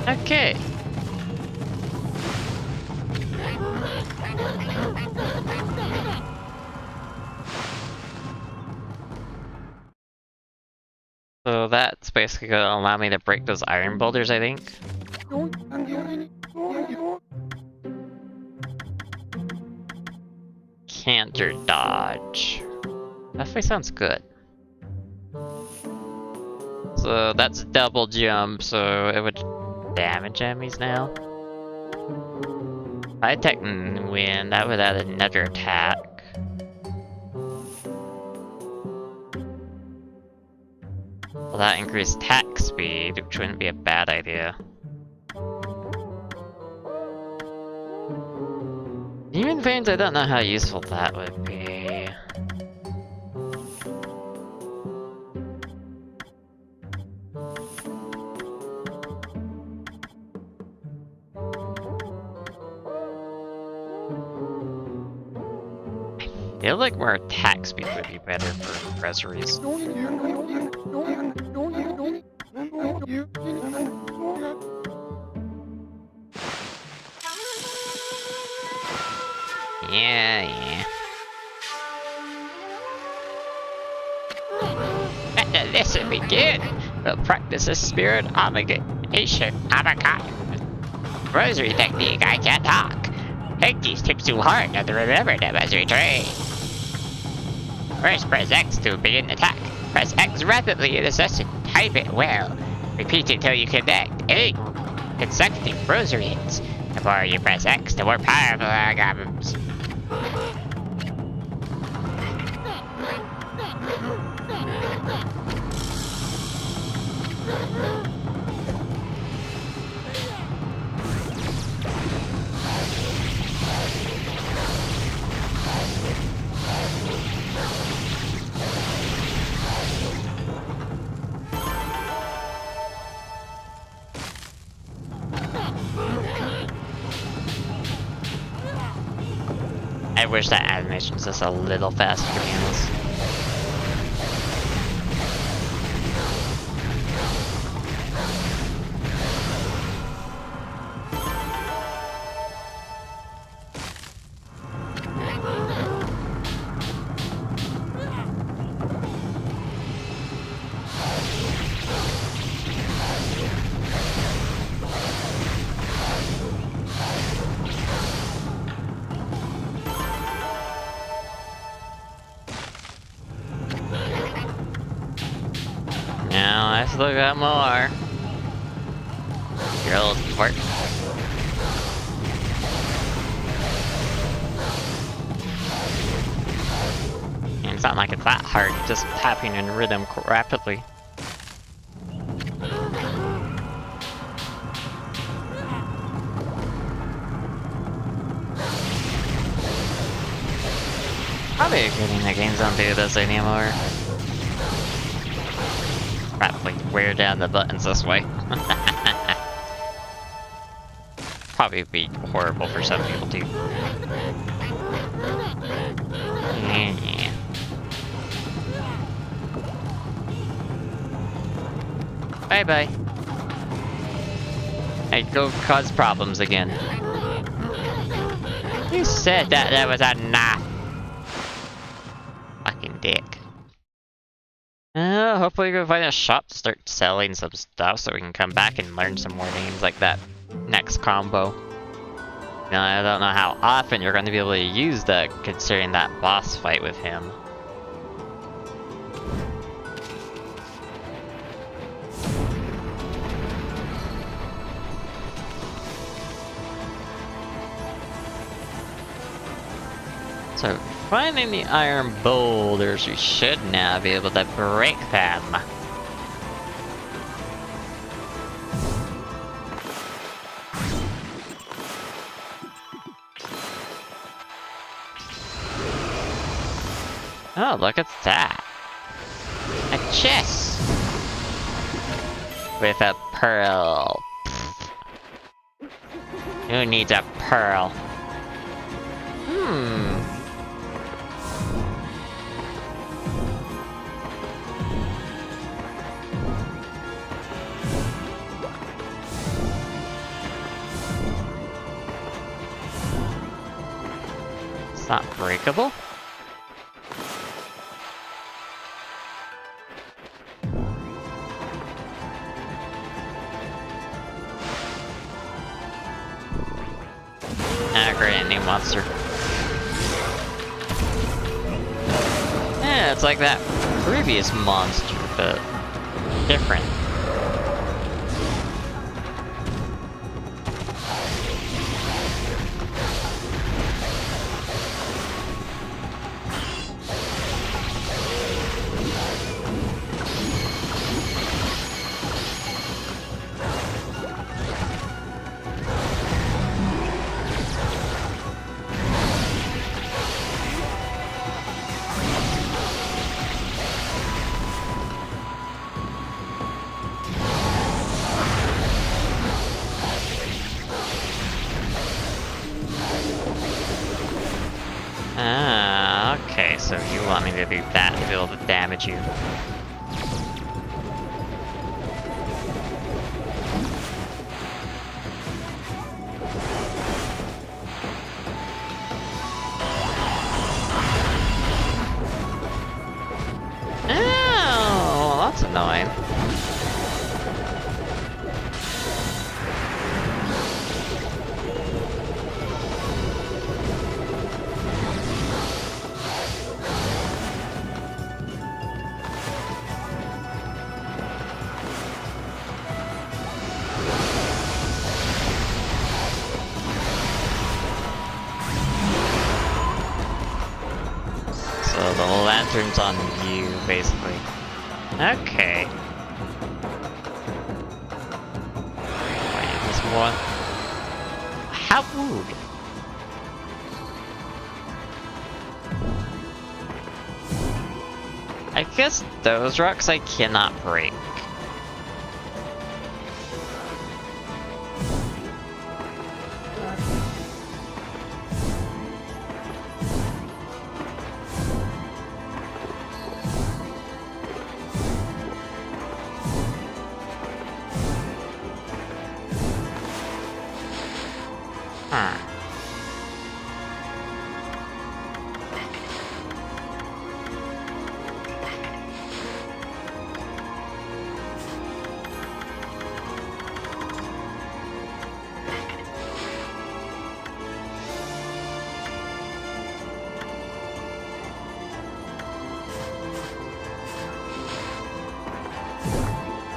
Okay. So that's basically gonna allow me to break those iron boulders, I think. Canter dodge. Definitely sounds good. So that's double jump, so it would damage enemies now. High tech wind, that would add another attack. Well, that increased attack speed, which wouldn't be a bad idea. Demon Veins, I don't know how useful that would be. I feel like more attack speed would be better for brasseries. Yeah. Let the lesson begin. We'll practice a spirit obligation. Rosary technique, I can't talk. Take these tips to heart and remember them as we train. First, press X to begin attack. Press X rapidly in the session. Type it well. Repeat until you connect 8 consecutive rosary hits. The more you press X, the more powerful algorithms. I wish that animation was just a little faster, to be honest. Now I still got more. Your old fart. And it's not like it's that hard, just tapping in rhythm rapidly. Probably a good thing that games don't do this anymore. Rapidly wear down the buttons this way. Probably be horrible for some people too. Yeah. Bye bye. I'd go cause problems again. You said that was enough. Fucking dick. hopefully we can find a shop to start selling some stuff so we can come back and learn some more names like that next combo. Now, I don't know how often you're going to be able to use that, considering that boss fight with him. So, finding the iron boulders, we should now be able to break them. Oh, look at that. A chest! With a pearl. Who needs a pearl? It's not breakable? Ah, great, a new monster. Yeah, it's like that previous monster, but different. Ah, okay, so you want me to do that to be able to damage you. Oh, that's annoying. So the lantern's on you, basically. Okay. Wait, this one. How rude. I guess those rocks I cannot break.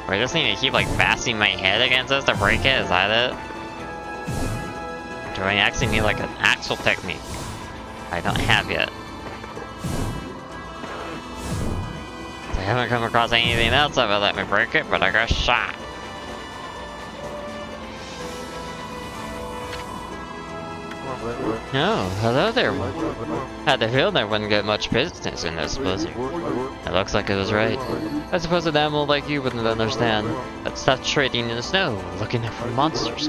Or I just need to keep like bashing my head against this to break it, is that it? Do I actually need like an actual technique I don't have yet? I haven't come across anything else that will let me break it, but I got shot. Oh, hello there. Had the feeling I wouldn't get much business in this blizzard. It looks like it was right. I suppose an animal like you wouldn't understand. But stop trading in the snow, looking for monsters.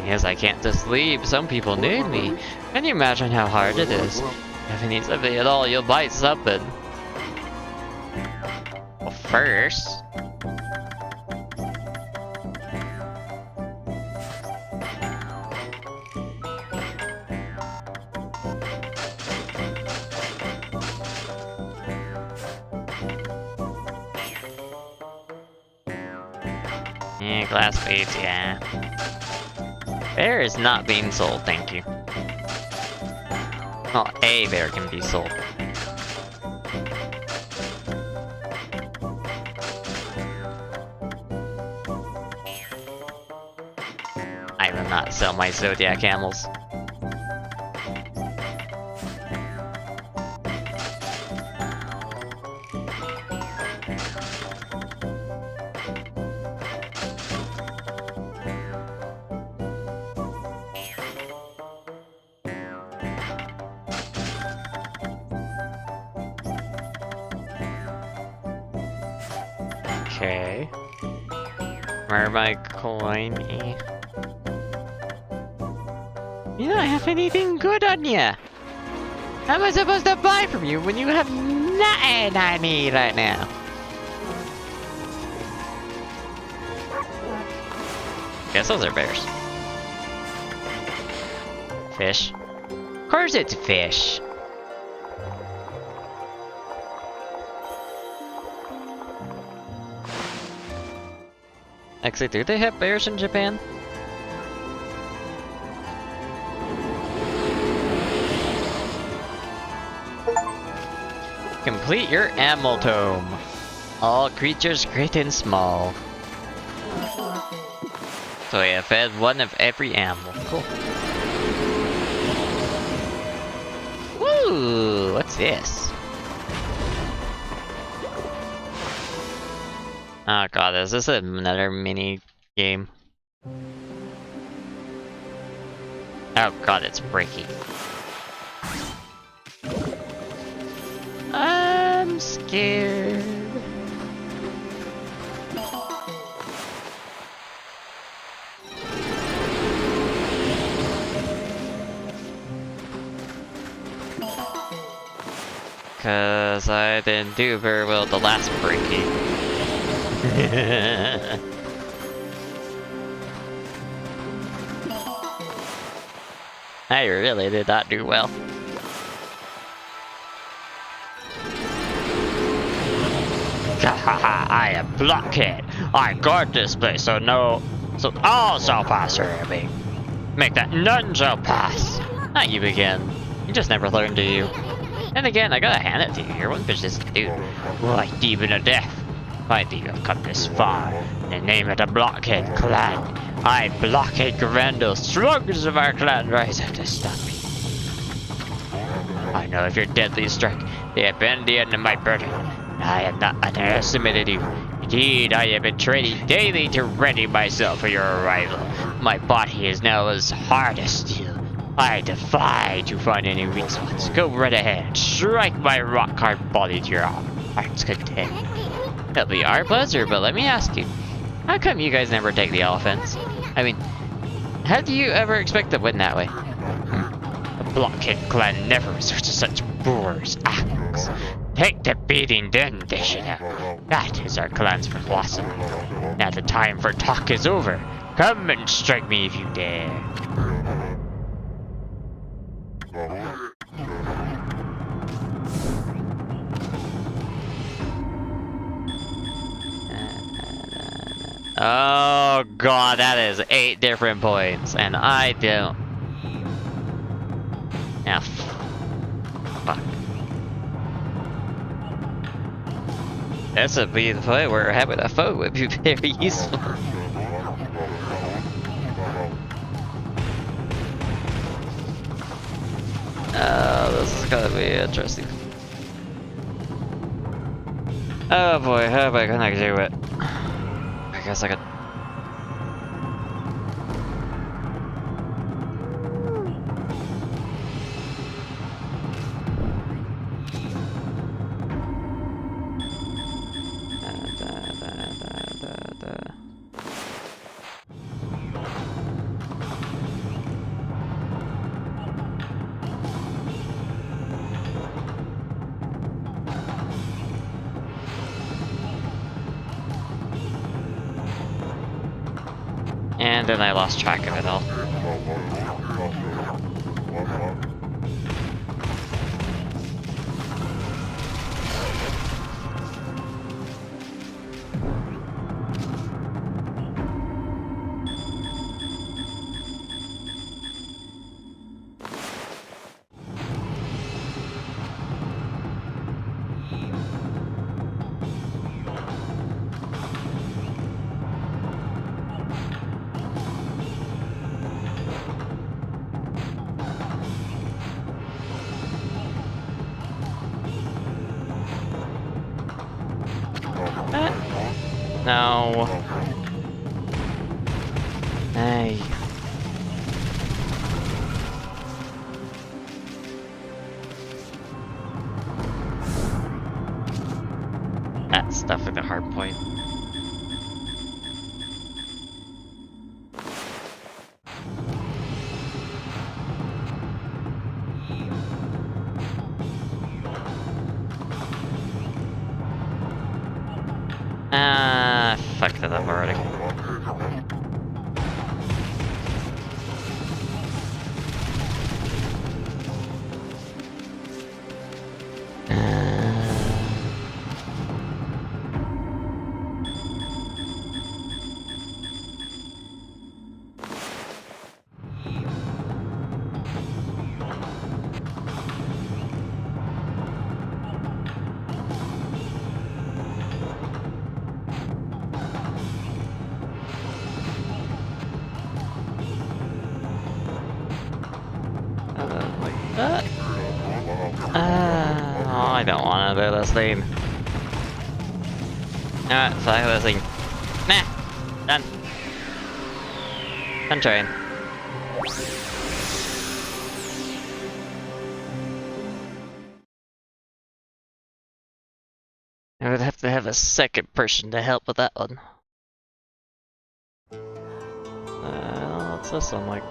Yes, I can't just leave. Some people need me. Can you imagine how hard it is? If you need something at all, you'll bite something. Well, first... Yeah, glass plates, yeah. Bear is not being sold, thank you. Oh, a bear can be sold. I will not sell my zodiac camels. Okay. Where my coin? You don't have anything good on ya. How am I supposed to buy from you when you have nothing I need right now? Guess those are bears. Fish. Of course it's fish. Actually, do they have bears in Japan? Complete your animal tome. All creatures great and small. So yeah, fed one of every animal. Cool. Woo! What's this? Oh god, is this another mini game? Oh god, it's breaking. I'm scared. Cause I didn't do very well the last breaking. I really did not do well. I am Blockhead. I guard this place so all shall pass through me. Make that none shall pass. Now you begin. You just never learn, do you? And again, I gotta hand it to you. Your one fish is dude. Why, demon of death. Why do you have come this far? In the name of the Blockhead clan, I, Blockhead Grando, slugs of our clan, rise up to stop me. I know of your deadly strike. They have been the end of my burden. I have not underestimated you. Indeed, I have been training daily to ready myself for your arrival. My body is now as hard as steel. I defy to find any weak spots. Go right ahead. Strike my rock-hard body to your heart's content. It'll be our pleasure, but let me ask you. How come you guys never take the offense? I mean, how do you ever expect to win that way? The Blockhead clan never resorts to such boors acts. Take the beating, then dish it out. That is our clan's philosophy. Now the time for talk is over. Come and strike me if you dare. Oh god, that is 8 different points, and I don't. Now, fuck. This would be the point where having a foe would be very useful. Oh, this is gonna be interesting. Oh boy, how am I gonna do it? I guess I could. And then I lost track of it all. No. Hey. That's definitely the hard point. Ah, fucked it up already. Like that. Oh, I don't want to do this thing. Alright, fuck this thing. Nah, done. Done trying. I would have to have a second person to help with that one. What's this one like?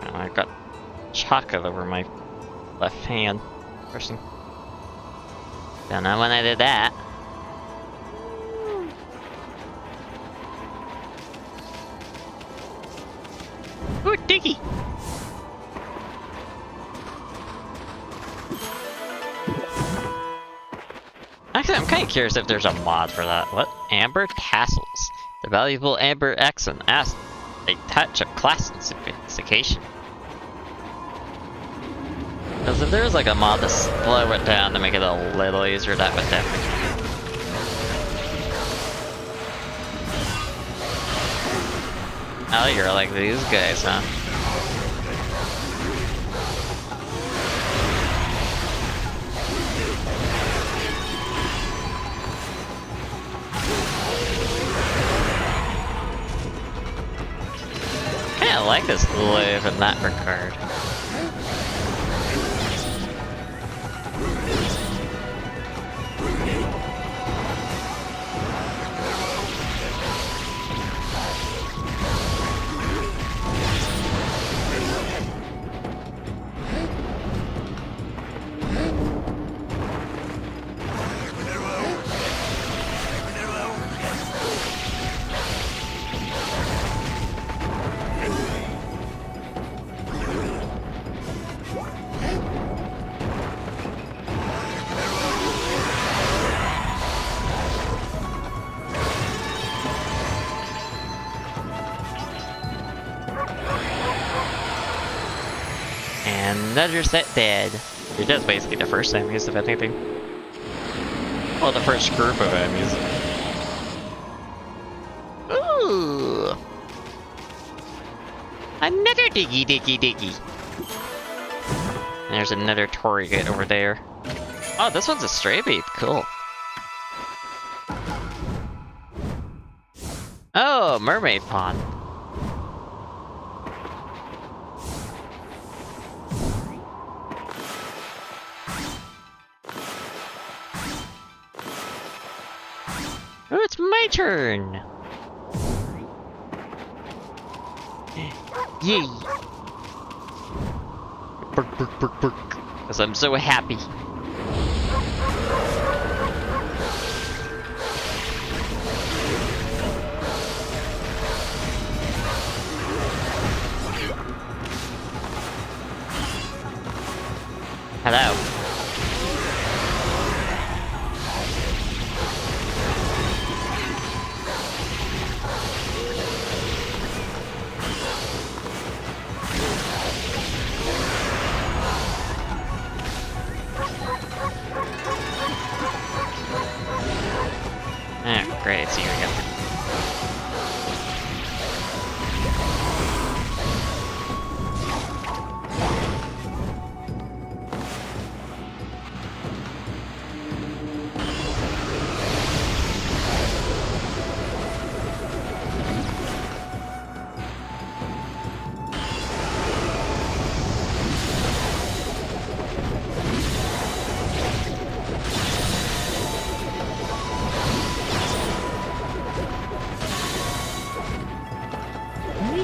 Oh, I got chocolate over my left hand. Person. Don't know when I did that. Ooh, Diggy! Actually, I'm kind of curious if there's a mod for that. What? Amber tassels. The valuable amber accent adds a touch of class and sophistication. Because if there's like a mod to slow it down to make it a little easier, that would definitely. Oh, you're like these guys, huh? I like this live in that regard. Another set dead. It does basically the first enemies, if anything. Well, the first group of enemies. Ooh! Another diggy. There's another Torrigate over there. Oh, this one's a stray beat. Cool. Oh, mermaid pond. Oh, it's my turn! Yay! Burk, burk, burk, burk. Because I'm so happy. Hello. Great, it's you again.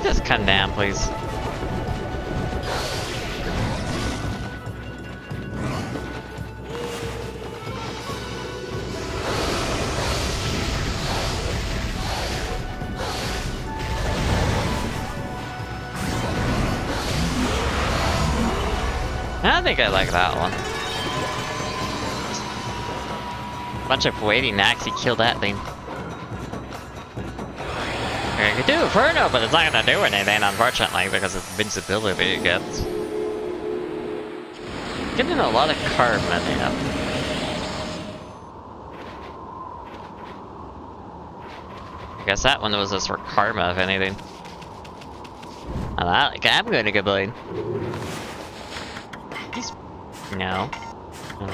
just come down, please? I think I like that one. Bunch of waiting to actually kill that thing. I could do Inferno, but it's not gonna do anything, unfortunately, because of the invincibility it gets. Getting a lot of karma now. I guess that one was just for karma, if anything. And I'm gonna complain. These... No. No.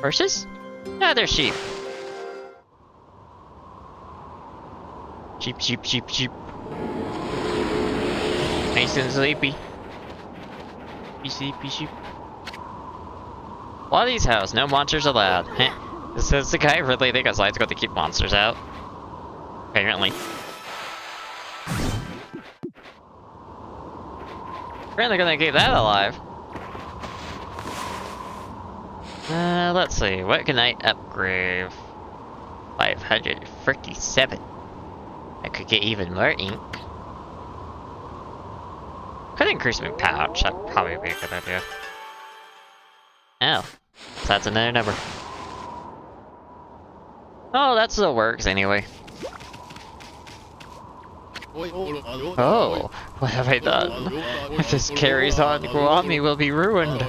Horses? No, they're sheep. Sheep, sheep, sheep, sheep. Nice and sleepy. Sleepy sheep. Waddy's house, no monsters allowed. Does the guy really think his light's going to keep monsters out? Apparently. Apparently gonna keep that alive. Let's see, what can I upgrade? 537. I could get even more ink. Could increase my pouch, that'd probably be a good idea. Oh, so that's another number. Oh, that still works anyway. Oh, what have I done? If this carries on, Okami will be ruined.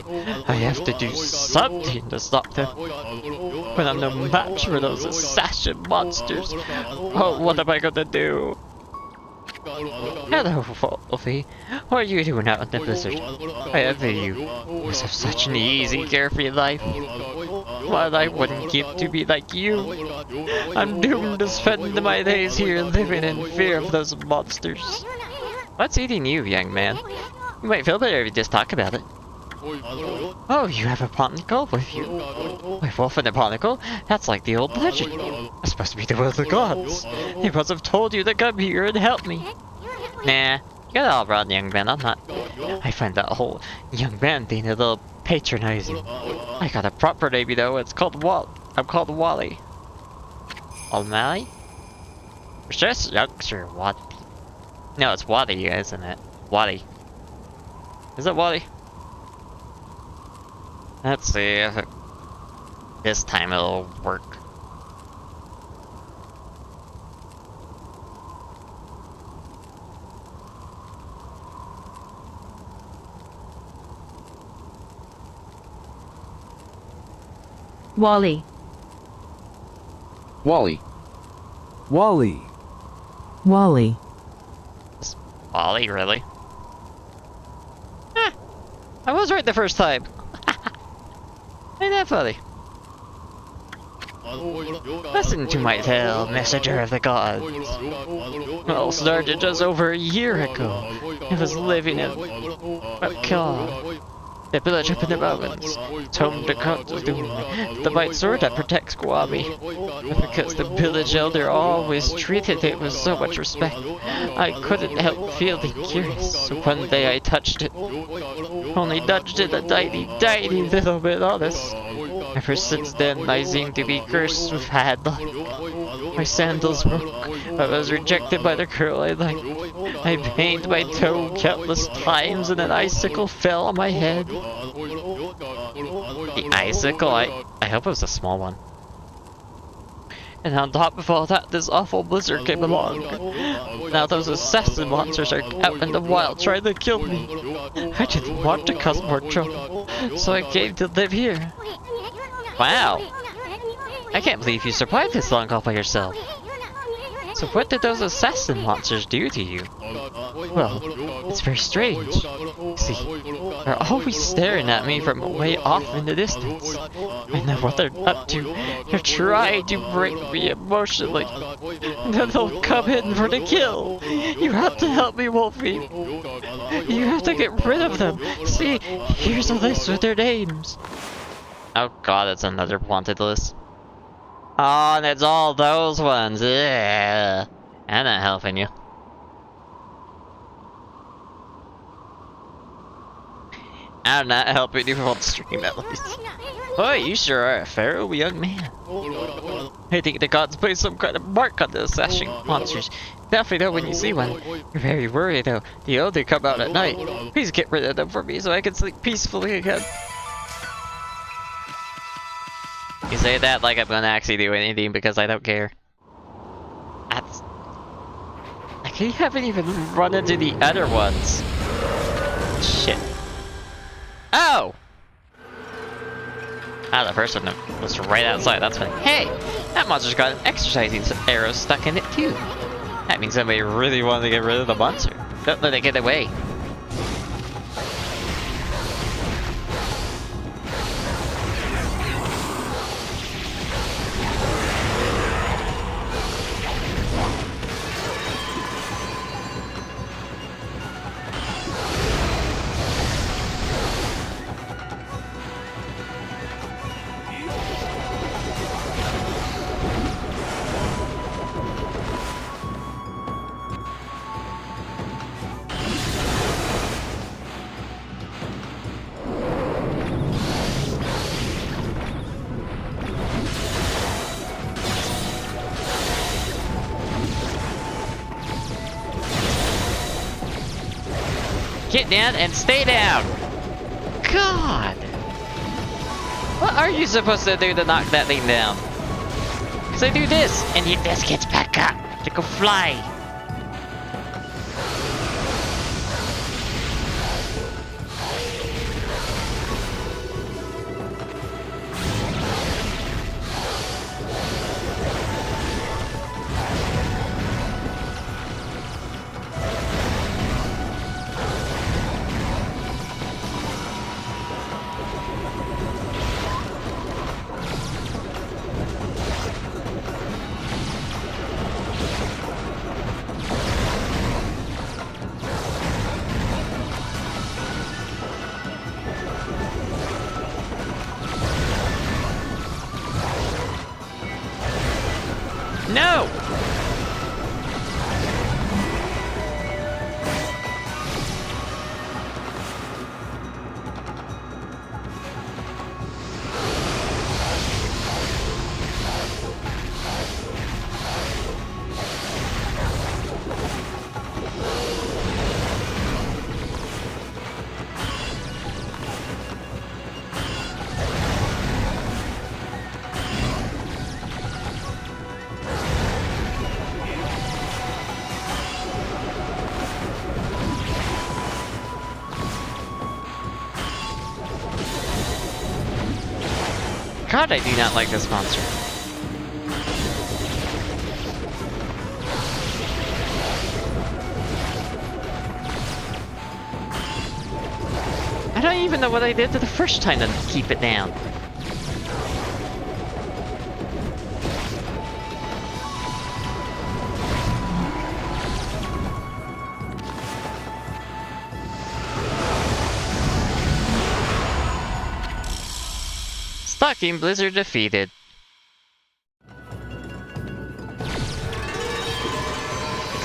I have to do something to stop them. But I'm no match for those assassin monsters. Oh, what am I gonna do? Hello, Wolfie. What are you doing out in the blizzard? I envy you. You must have such an easy, carefree life. What I wouldn't give to be like you. I'm doomed to spend my days here living in fear of those monsters. What's eating you, young man? You might feel better if you just talk about it. Oh, you have a barnacle with you. A wolf and a barnacle? That's like the old legend. It's supposed to be the will of the gods. They must have told you to come here and help me. Nah, you're all wrong, young man. I'm not. I find that whole young man thing a little patronizing. I got a proper name, you know. It's called I'm called Wally. O'Malley? It's just youngster Waddy. No, it's Waddy, isn't it? Waddy. Is it Waddy? Let's see if this time it'll work. Wally. Wally. Wally. Wally. Wally, really? Huh. I was right the first time. Ain't that funny? Listen to my tale, messenger of the gods. All started just over a year ago. I was living in Okami, the village up in the mountains. It's home to the white sword that protects Okami. Because the village elder always treated it with so much respect, I couldn't help feeling curious. So one day I touched it. Only nudged it a tiny, tiny little bit, honest. Ever since then, I seem to be cursed with bad luck. My sandals broke. I was rejected by the girl I liked. I banged my toe countless times and an icicle fell on my head. The icicle? I hope it was a small one. And on top of all that, this awful blizzard came along. Now those assassin monsters are out in the wild trying to kill me. I didn't want to cause more trouble, so I came to live here. Wow. I can't believe you survived this long all by yourself. So what did those assassin monsters do to you? Well, it's very strange. See, they're always staring at me from way off in the distance. I know what they're up to. They're trying to break me emotionally. And then they'll come in for the kill. You have to help me, Wolfie. You have to get rid of them. See, here's a list with their names. Oh god, it's another wanted list. Oh, and it's all those ones. Ugh. I'm not helping you. I'm not helping you on stream at least. Boy, you sure are a feral young man. I think the gods put some kind of mark on the assassin monsters. Definitely know when you see one. You're very worried though. They only come out at night. Please get rid of them for me so I can sleep peacefully again. You say that like I'm gonna actually do anything because I don't care. That's... Like, you haven't even run into the other ones. Shit. Oh! Ah, the first one was right outside, that's funny. Hey! That monster's got an exercising arrow stuck in it too. That means somebody really wanted to get rid of the monster. Don't let it get away. Get down and stay down! God! What are you supposed to do to knock that thing down? Cause I do this, and it just gets back up to go fly. No! God, I do not like this monster. I don't even know what I did to the first time to keep it down. Stalking Blizzard defeated.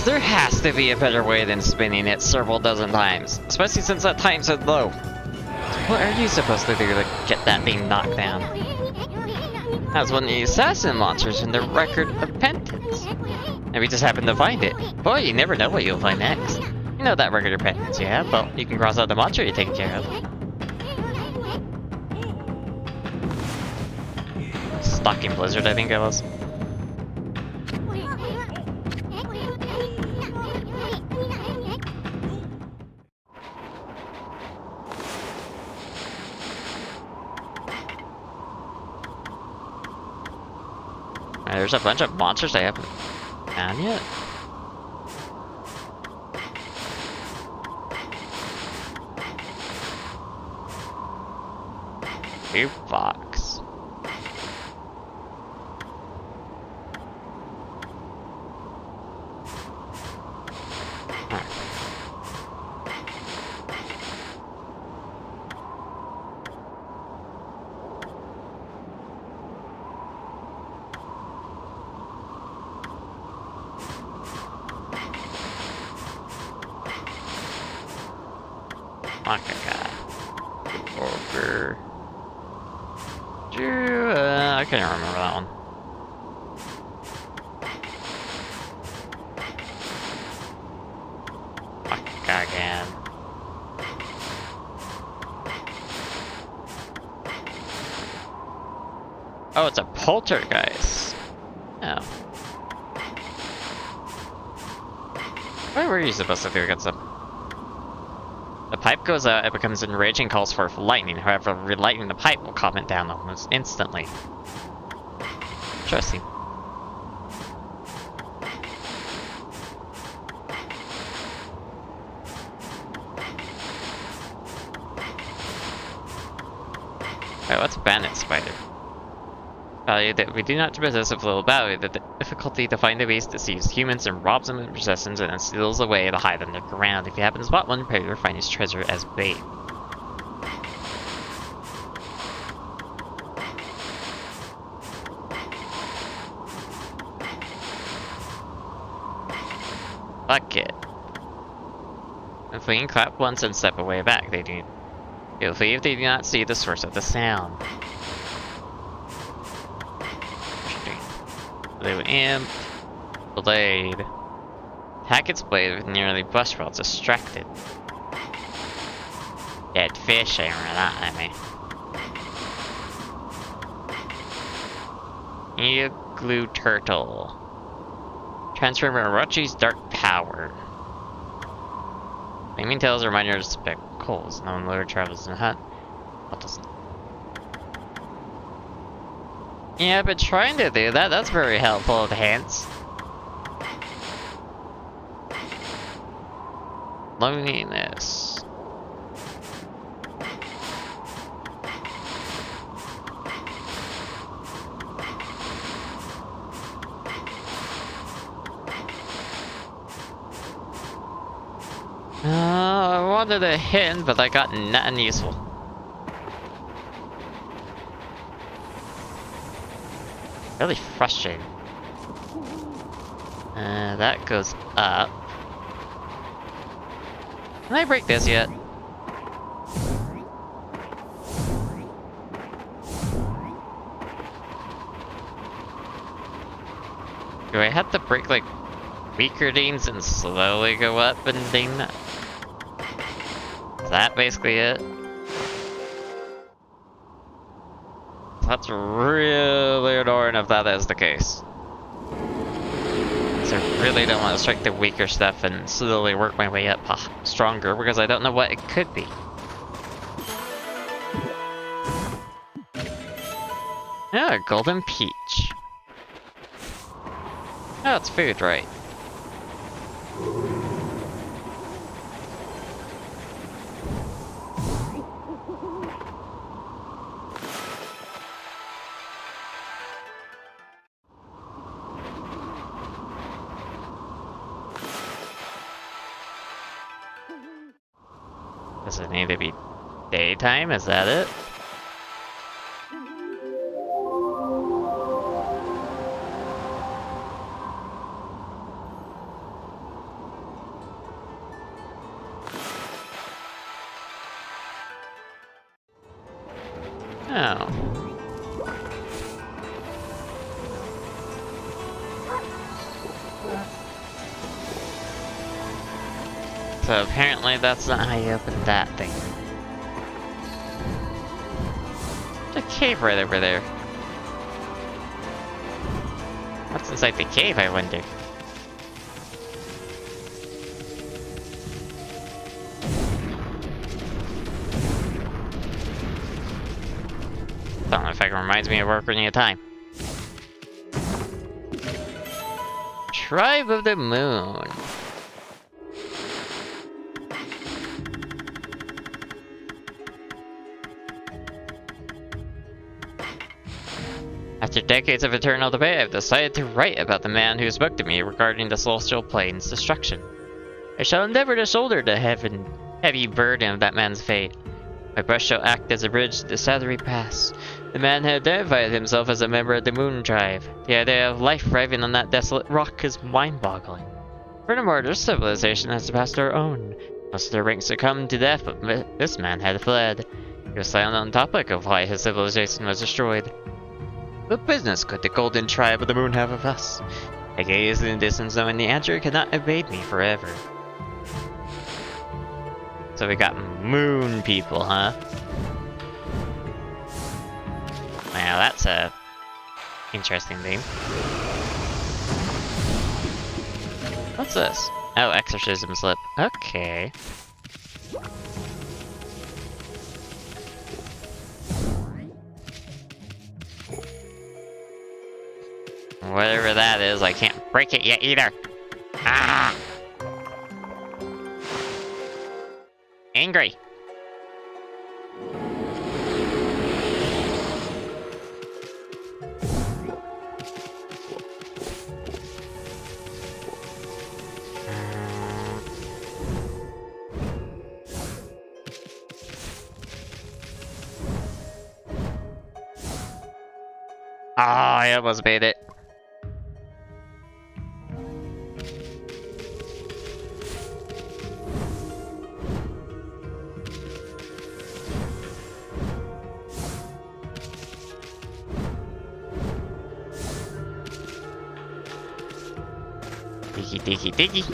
There has to be a better way than spinning it several dozen times, especially since that time's so low. What are you supposed to do to get that thing knocked down? That's one of the assassin monsters in the Record of Penance. And we just happened to find it. Boy, you never know what you'll find next. You know that Record of Penance you have? Well, you can cross out the monster you're taking care of. Stalking Blizzard, I think it was. There's a bunch of monsters I haven't found yet. Fox. Reaper. I can't remember that one. Fuck again. Oh, it's a poltergeist. Oh. What were you supposed to do against them? The pipe goes out, it becomes enraged and calls for lightning. However, relighting the pipe will calm it down almost instantly. Interesting. Alright, what's Bandit Spider? Value that we do not possess of little value, the difficulty to find a beast deceives humans and robs them of possessions and then steals away to hide underground. If you happen to spot one, predator find his treasure as bait. Fuck it. When fleeing, clap once and step away back. They'll flee if they do not see the source of the sound. Blue Imp. Blade. Attack its blade with nearly bust while distracted. Dead fish, I remember that, I mean. Need glue turtle. Transfer Orochi's dark power. Flaming tails remind you of spectacles. No one lure travels in a hut. What doesn't? Yeah, I've been trying to do that. That's very helpful with hints. Loneliness. I wanted a hint, but I got nothing useful. Really frustrating. That goes up. Can I break this yet? Do I have to break like weaker things and slowly go up and ding that? Is that basically it? That's really annoying if that is the case. So I really don't want to strike the weaker stuff and slowly work my way up stronger because I don't know what it could be. Oh, a golden peach. Oh, it's food, right? Does it need to be daytime? Is that it? Oh. So apparently that's not how you open that thing. There's a cave right over there. What's inside the cave, I wonder? Don't know if it reminds me of Ocarina of Time. Tribe of the Moon. After decades of eternal debate, I've decided to write about the man who spoke to me regarding the celestial plane's destruction. I shall endeavor to shoulder the heavy burden of that man's fate. My brush shall act as a bridge to the Sathari Pass. The man had identified himself as a member of the Moon Tribe. The idea of life thriving on that desolate rock is mind-boggling. Furthermore, their civilization has surpassed our own. Most of their ranks succumbed to death, but this man had fled. He was silent on the topic of why his civilization was destroyed. What business could the golden tribe of the moon have of us? I gazed in the distance, knowing the answer could not evade me forever. So we got moon people, huh? Wow, that's a interesting name. What's this? Oh, exorcism slip. Okay. Whatever that is, I can't break it yet either. Ah! Angry. Ah, I almost made it. Diggy diggy diggy.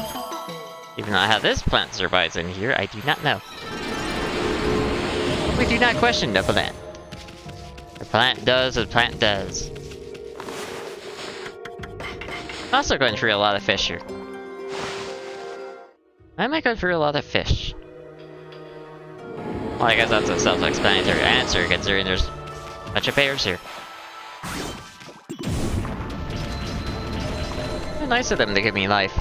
Even though how this plant survives in here, I do not know. We do not question the plant. The plant does what the plant does. Also going through a lot of fish here. Why am I going through a lot of fish? Well, I guess that's a self-explanatory answer considering there's a bunch of bears here. Nice of them to give me life.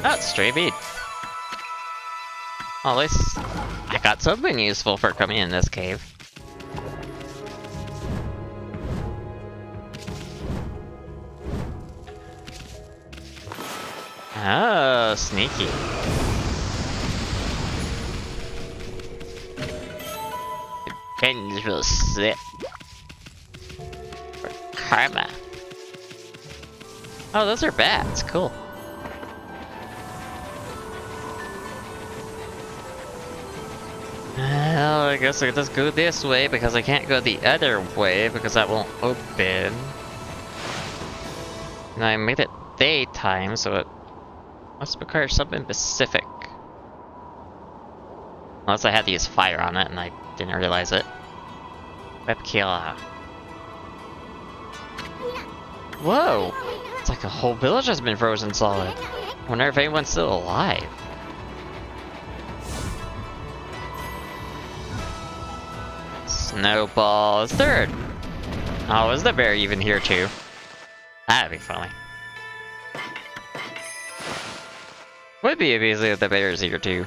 Oh, it's stray bead. Well, at least I got something useful for coming in this cave. Oh, sneaky. Vengeful slip for karma. Oh, those are bats. Cool. Well, I guess I just go this way because I can't go the other way because that won't open. And I made it daytime, so it must require something specific. Unless I had to use fire on it and I didn't realize it. Web killer. Whoa! It's like a whole village has been frozen solid. I wonder if anyone's still alive. Snowball. Is there... Oh, is the bear even here too? That'd be funny. Would be amazing if the bear is here too.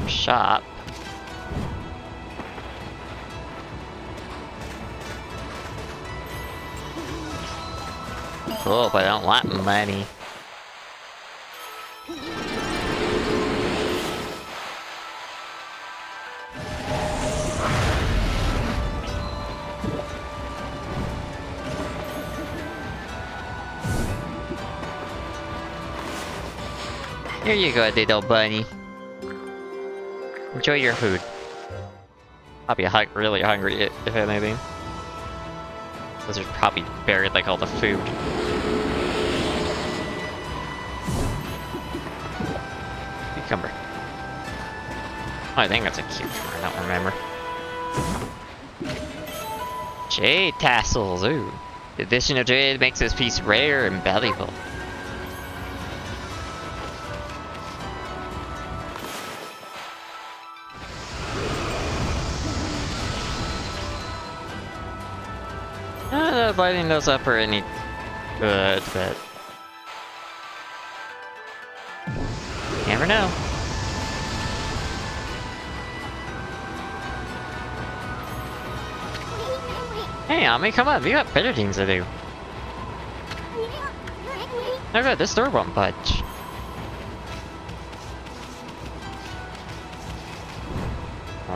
Shop. Cool, but I don't want money. Here you go, little bunny. Enjoy your food. I'll be really hungry if anything. Those are probably buried like all the food. Cucumber. Oh, I think that's a cucumber, I don't remember. Jade tassels, ooh. The addition of jade makes this piece rare and valuable. I don't know if lighting those up are any good, but... never know. Hey, Ami, come on, we got better things to do. Oh god, this door won't budge.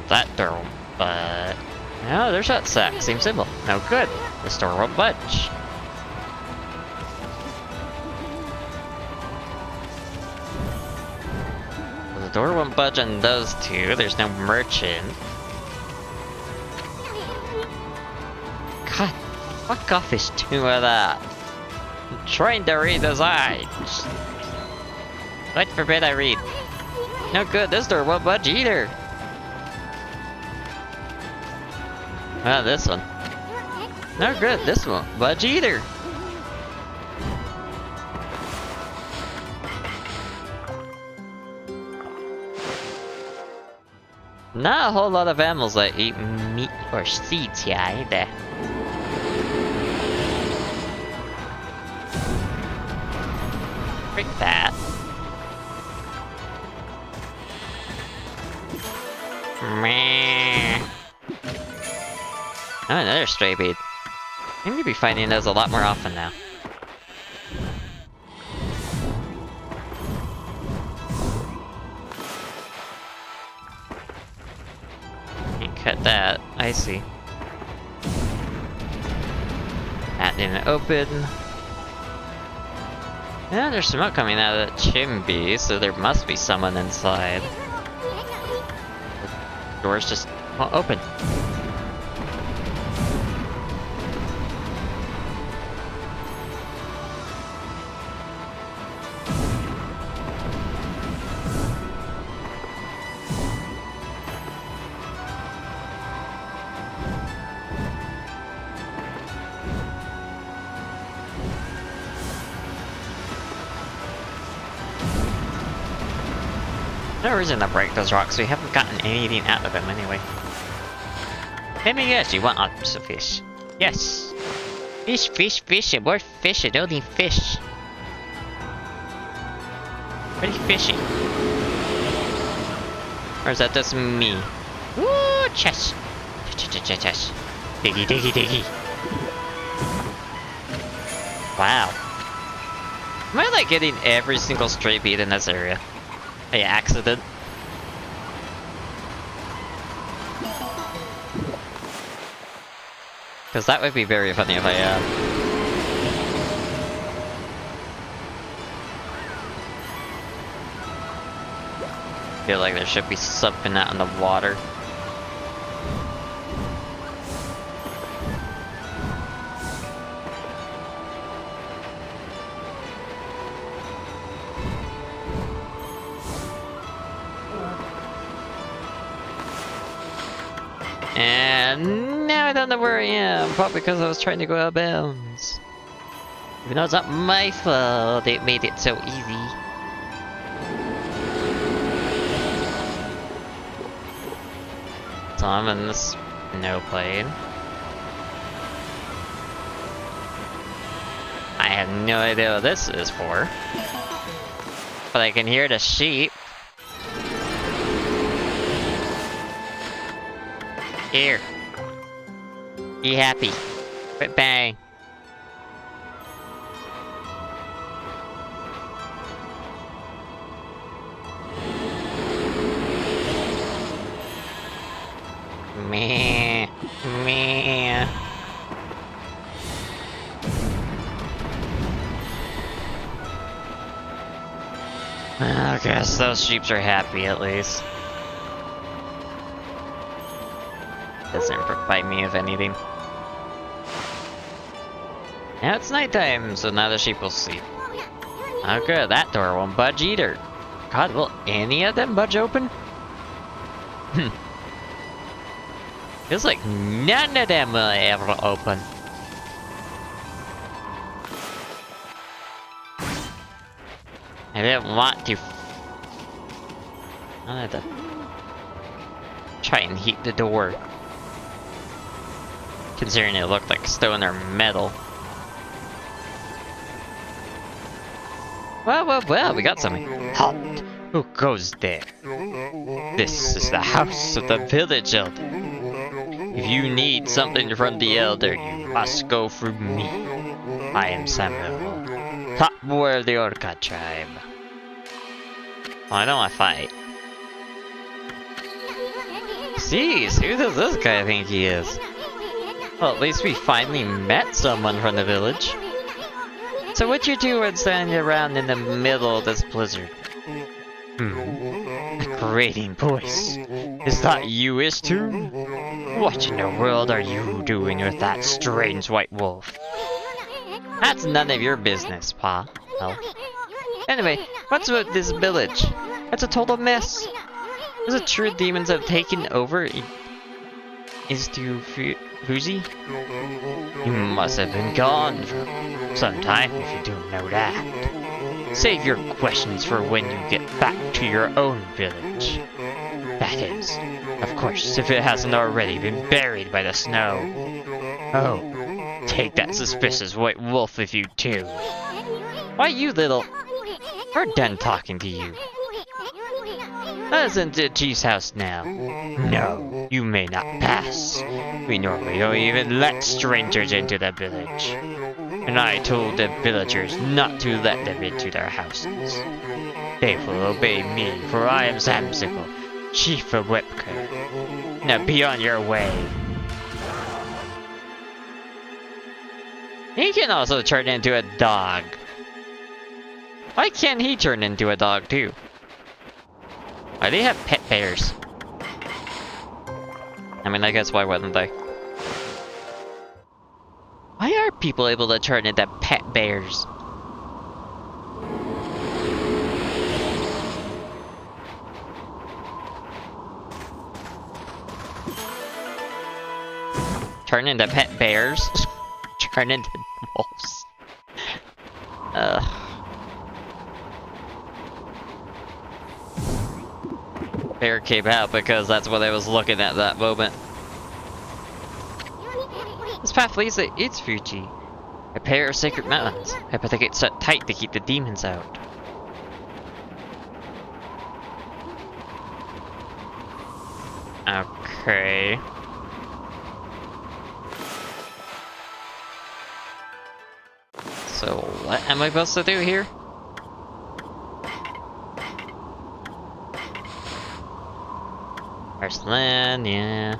that door, but... No, there's that sack. Same symbol. No good. This door won't budge. Well, the door won't budge on those two. There's no merchant. God, fuck off is two of that. I'm trying to read the signs. God forbid I read. No good, this door won't budge either. Ah, this one. No good, this won't budge either. Not a whole lot of animals that eat meat or seeds here either. Break that. Meh. Oh, another stray bead. I'm gonna be finding those a lot more often now. Can't cut that. I see. That didn't open. Yeah, there's smoke coming out of that chimney, so there must be someone inside. The door's just won't open. No reason to break those rocks, we haven't gotten anything out of them anyway. Let me guess, you want lots of fish. Yes! Fish, fish, fish, and more fish, and only fish. What are you fishing? Or is that just me? Ooh, chest! Chest. Diggy, diggy, diggy. Wow. Am I like getting every single stray bead in this area? By accident. Because that would be very funny if I feel like there should be something out in the water. And now I don't know where I am, probably because I was trying to go out of bounds. Even though it's not my fault, it made it so easy. So I'm in this snow plane. I have no idea what this is for. But I can hear the sheep. Here. Be happy. Quit bang. Meh. Meh. I guess those sheeps are happy at least. Doesn't bite me of anything. Now it's nighttime, so now the sheep will sleep. Oh good, that door won't budge either. God, will any of them budge open? Feels like none of them will ever open. I didn't want to. I had to try and heat the door. Considering it looked like stone or metal. Well, we got something. Halt! Who goes there? This is the house of the village elder. If you need something from the elder, you must go through me. I am Samuel, top boy of the Orca tribe. Well, I don't want to fight. Jeez, who does this guy think he is? Well, at least we finally met someone from the village. So what you doing standing around in the middle of this blizzard? A grating voice. Is that you-ish too? What in the world are you doing with that strange white wolf? That's none of your business, Pa. Oh. Anyway, what's with this village? It's a total mess. Is it true demons have taken over? Is to Fuji? You must have been gone for some time if you don't know that. Save your questions for when you get back to your own village. That is, of course, if it hasn't already been buried by the snow. Oh, take that suspicious white wolf with you too. Why you little... We're done talking to you. Isn't it G's house now? No, you may not pass. We normally don't even let strangers into the village. And I told the villagers not to let them into their houses. They will obey me, for I am Samsicle, Chief of Whipker. Now be on your way. He can also turn into a dog. Why can't he turn into a dog too? Why do they have pet bears? I mean, I guess why wouldn't they? Why are people able to turn into pet bears? Turn into pet bears? Turn into wolves. Bear came out because that's what I was looking at that moment. This path leads to its Fuji, a pair of sacred mountains. I bet they get set tight to keep the demons out. Okay. So what am I supposed to do here? First land, yeah.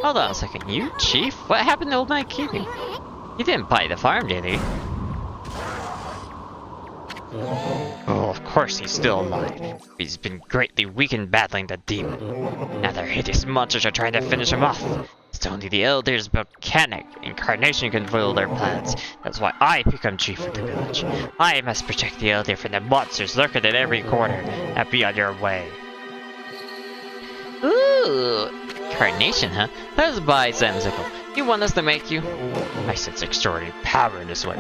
Hold on a second, you chief? What happened to old man Kimi? He didn't buy the farm, did he? Oh, of course he's still alive. He's been greatly weakened battling the demon. Now their hideous monsters are trying to finish him off. It's only the elders' volcanic incarnation can foil their plans. That's why I become chief of the village. I must protect the elder from the monsters lurking in every corner. Now be on your way. Ooh, incarnation, huh? Let's buy Samsicle. You want us to make you? I sense extraordinary power in this one.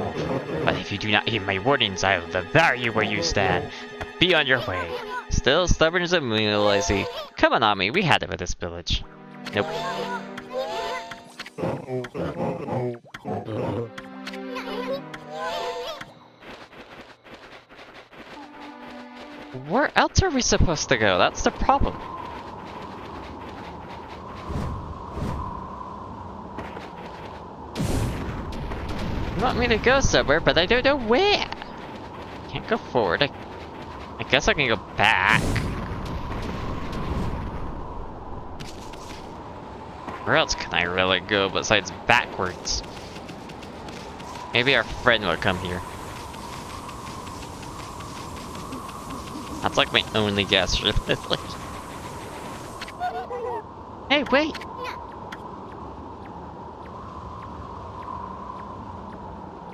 But if you do not heed my warnings, I will devour you where you stand. Now be on your way. Still stubborn as a mule, I see. Come on, Ami, we had it with this village. Nope. Where else are we supposed to go? That's the problem. You want me to go somewhere, but I don't know where. Can't go forward. I guess I can go back. Where else can I really go besides backwards? Maybe our friend will come here. That's like my only guess, really. Hey, wait!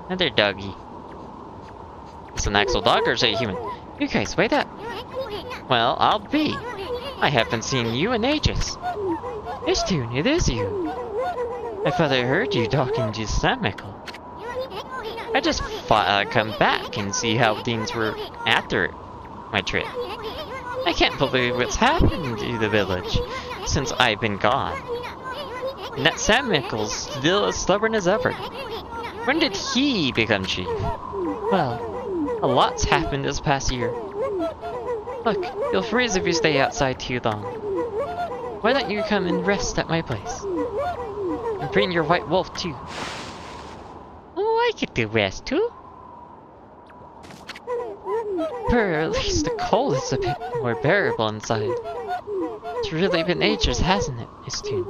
Another doggy. Is it an actual dog or is it a human? You guys, wait up! Well, I'll be. I haven't seen you in ages. Ishtun, it is you. I thought I heard you talking to Sammicle. I just thought I'd come back and see how things were after my trip. I can't believe what's happened to the village since I've been gone. And that Sammicle's still as stubborn as ever. When did he become chief? Well, a lot's happened this past year. Look, you'll freeze if you stay outside too long. Why don't you come and rest at my place? And bring your white wolf too. Oh, I get to rest too. Or at least the cold is a bit more bearable inside. It's really been ages, hasn't it, Miss Toon?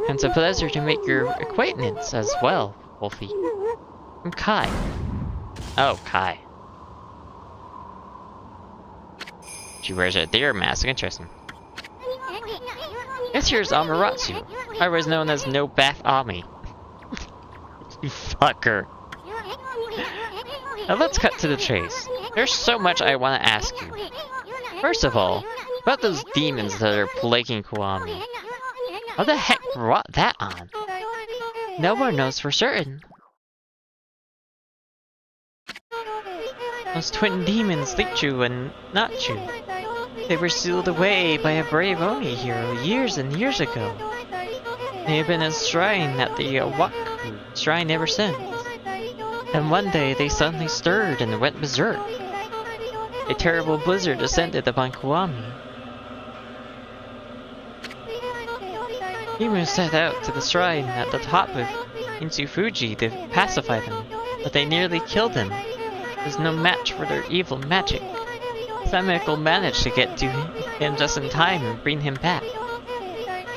And it's a pleasure to make your acquaintance as well, Wolfie. I'm Kai. Oh, Kai. She wears a deer mask, interesting. This here's Amaterasu, otherwise known as No Bath Ami. You fucker. Now let's cut to the chase. There's so much I want to ask you. First of all, about those demons that are plaguing Okami. What the heck brought that on? No one knows for certain. Those twin demons, Lichu and Nachu. They were sealed away by a brave Oni hero years and years ago. They have been enshrined at the Waku shrine ever since. And one day they suddenly stirred and went berserk. A terrible blizzard descended upon Okami. Himu set out to the shrine at the top of Insu-Fuji to pacify them, but they nearly killed him. There's no match for their evil magic. Samiko managed to get to him just in time and bring him back.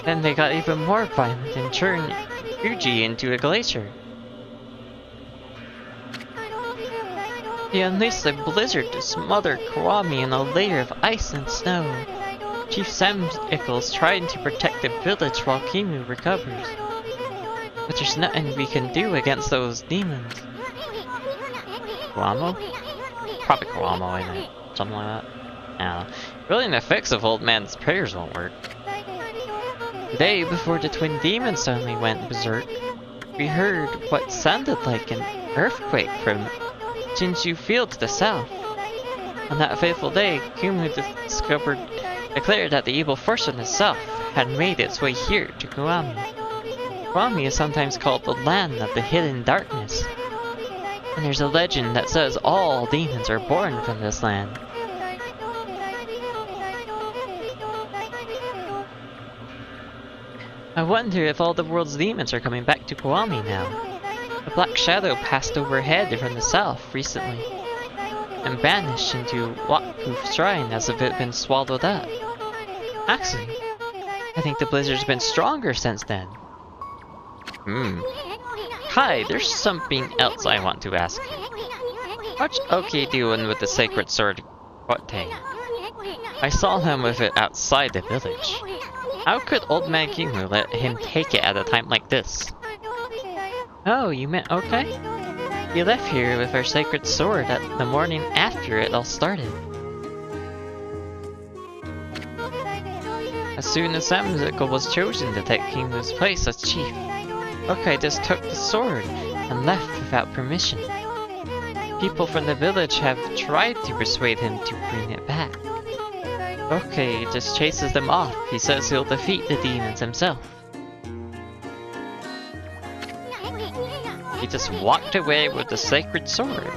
Then they got even more violent and turned Fuji into a glacier. He unleashed a blizzard to smother Okami in a layer of ice and snow. Chief Samiko's trying to protect the village while Kimu recovers. But there's nothing we can do against those demons. Kuramo? Probably Kuramo, I think. Something like that. I don't know. Really, an fix if old man's prayers won't work. The day before the twin demons suddenly went berserk, we heard what sounded like an earthquake from Jinshu Field to the south. On that fateful day, Kumu declared that the evil force in itself had made its way here to Okami. Okami is sometimes called the land of the hidden darkness. And there's a legend that says all demons are born from this land. I wonder if all the world's demons are coming back to Okami now. A black shadow passed overhead from the south recently, and vanished into Waku Shrine as if it had been swallowed up. Actually, I think the blizzard's been stronger since then. Hi, there's something else I want to ask you. What's Oki doing with the sacred sword Kote? I saw him with it outside the village. How could old man Kimu let him take it at a time like this? Oh, you meant okay? He left here with our sacred sword at the morning after it all started. As soon as Samiko was chosen to take Kimu's place as chief, Okay just took the sword and left without permission. People from the village have tried to persuade him to bring it back. Okay just chases them off. He says he'll defeat the demons himself. He just walked away with the sacred sword.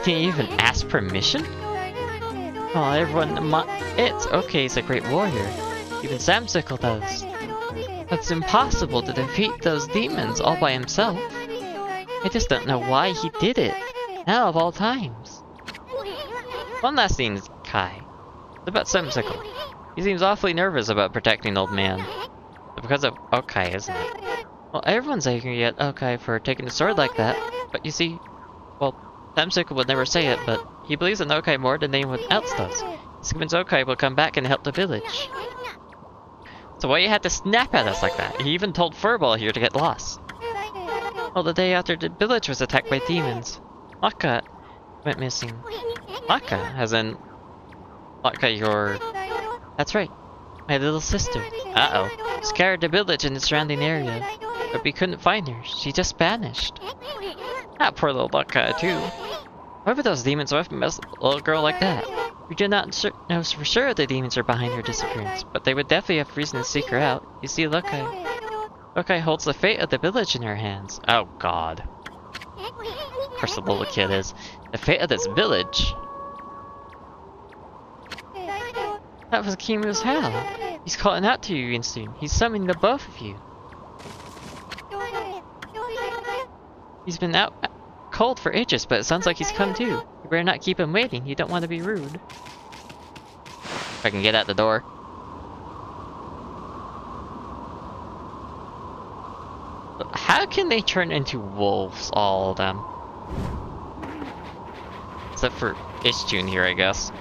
Didn't he even ask permission? Oh, everyone, it's okay, he's a great warrior. Even Samsicle does. It's impossible to defeat those demons all by himself. I just don't know why he did it. Now of all times. One last thing, Kai. What about Samsicle? He seems awfully nervous about protecting old man. Because of Okai, isn't it? Well, everyone's angry at Okai for taking the sword like that, but you see, well, Samsicle would never say it, but he believes in Okai more than anyone else does. He's convinced Okai will come back and help the village. So why you had to snap at us like that? He even told Furball here to get lost. Well, the day after the village was attacked by demons, Laka went missing. Laka, as in Laka, your... That's right, my little sister. Uh-oh. Scoured the village and the surrounding area, but we couldn't find her. She just vanished. That poor little Laka, too. Why would those demons with a little girl like that? We do not know for sure if the demons are behind her disappearance, but they would definitely have reason to seek her out. You see, Lokai holds the fate of the village in her hands. Oh god. Of course the little kid is. The fate of this village? That was Kimu's Hal. He's calling out to you, Instinct. He's summoning the both of you. He's been out cold for ages, but it sounds like he's come too. You better not keep him waiting. You don't want to be rude. If I can get out the door. How can they turn into wolves, all of them? Except for Ishtun here, I guess.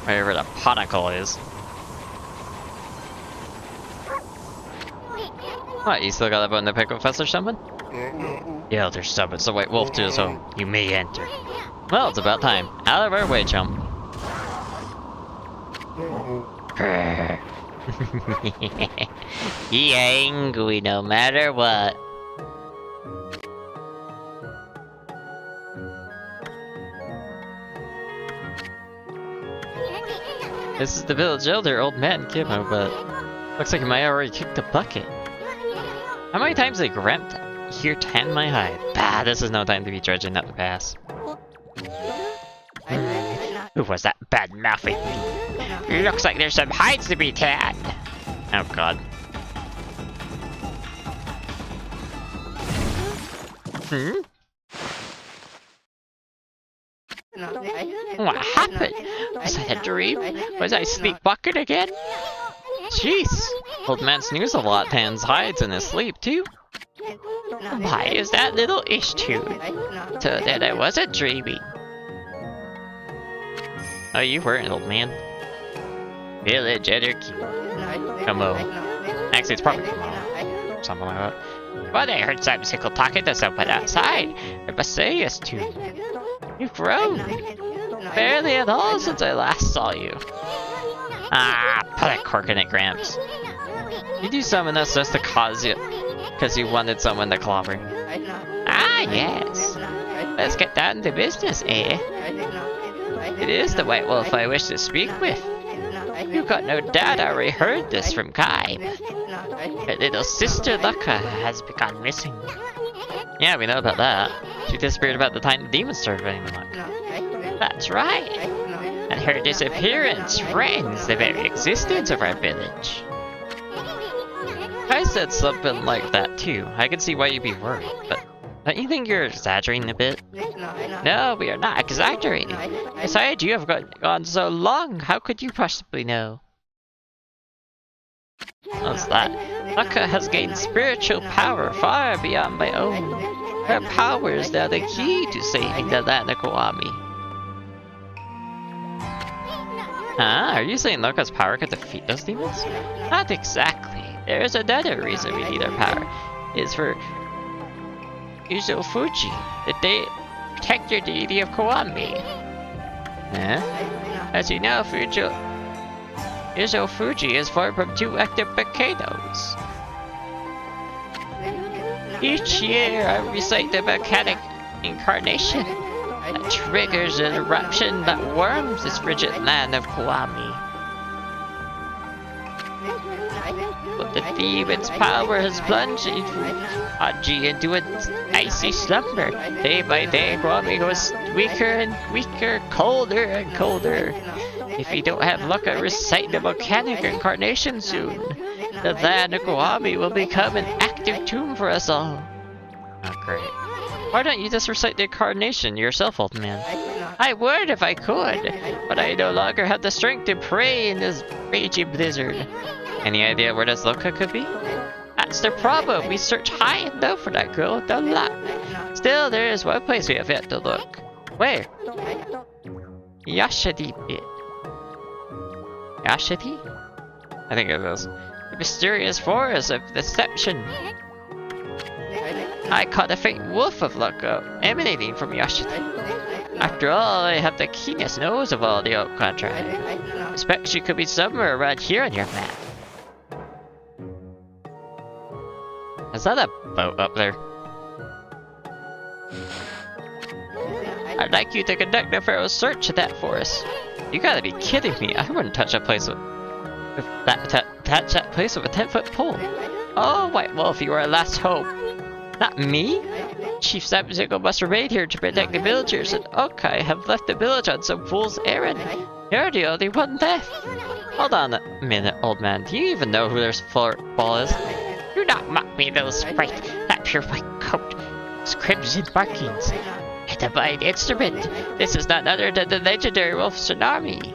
Wherever the Ponicle is. What, you still got a bone to pick with us or something? Yeah, there's something, so White Wolf to his home. You may enter. Well, it's about time. Out of our way, chump. He angry no matter what. This is the village elder, old man Kimo, but looks like he might already kicked the bucket. How many times they dreamt here tan my hide? Bah, this is no time to be dredging up the past. Who was that bad mouthy? Looks like there's some hides to be tanned. Oh god. What happened? Was that a dream? Was I sleepwalking again? Jeez, old man snoozes a lot, tans hides in his sleep too. Why is that little Ishtun? So that I wasn't dreaming. Oh, you weren't, old man. Village anarchy. Come on. Actually, it's probably come on. Something like that. But I heard some sickle talking to someone outside. I must say, Ishtun. You've grown. Barely at all since I last saw you. Ah, put a cork in it, Gramps. You do summon us just to cause you, because you wanted someone to clobber. Ah, yes. Let's get down to business, eh? It is the White Wolf I wish to speak with. You got no doubt I already heard this from Kai. Her little sister Lucca has become missing. Yeah, we know about that. She disappeared about the time the demons started running amok. That's right. And her disappearance threatens the very existence of our village. I said something like that too. I can see why you'd be worried, but don't you think you're exaggerating a bit? No, we are not exaggerating. Besides, you have gone so long. How could you possibly know? What's that? Lucca has gained spiritual power far beyond my own. Her power is now the key to saving the land of Okami. Huh? Are you saying Lucca's power could defeat those demons? Not exactly. There is another reason we need her power. It's for Uzo Fuji, the protector deity of Okami. Huh? As you know, Uzo Fuji is formed from two active volcanoes. Each year I recite the volcanic incarnation that triggers an eruption that warms this frigid land of Okami. But the demon's power has plunged Haji into an icy slumber. Day by day, Okami goes weaker and weaker, colder and colder. If we don't have luck at reciting the volcanic incarnation soon, the land of Okami will become an active tomb for us all. Oh, great. Why don't you just recite the incarnation yourself, old man? I would if I could, but I no longer have the strength to pray in this raging blizzard. Any idea where this Lucca could be? That's the problem. We search high and low for that girl with no luck. Still, there is one place we have yet to look. Where? Yashadi pit. Yashadi? I think it is. The mysterious forest of deception. I caught a faint whiff of Lucca emanating from Yashadi. After all, I have the keenest nose of all the old contract. I expect she could be somewhere around here on your map. Is that a boat up there? I'd like you to conduct a thorough search of that forest. You gotta be kidding me! I wouldn't touch a place with that place with a 10-foot pole. Oh, White Wolf, you are our last hope. Not me? Chief Samsigo must remain here to protect the villagers, and Okai have left the village on some fool's errand. You're the only one left. Hold on a minute, old man. Do you even know who their ball is? Do not mock me, little sprite. That pure white coat, its crimson markings, a divine instrument. This is none other than the legendary wolf Tsunami.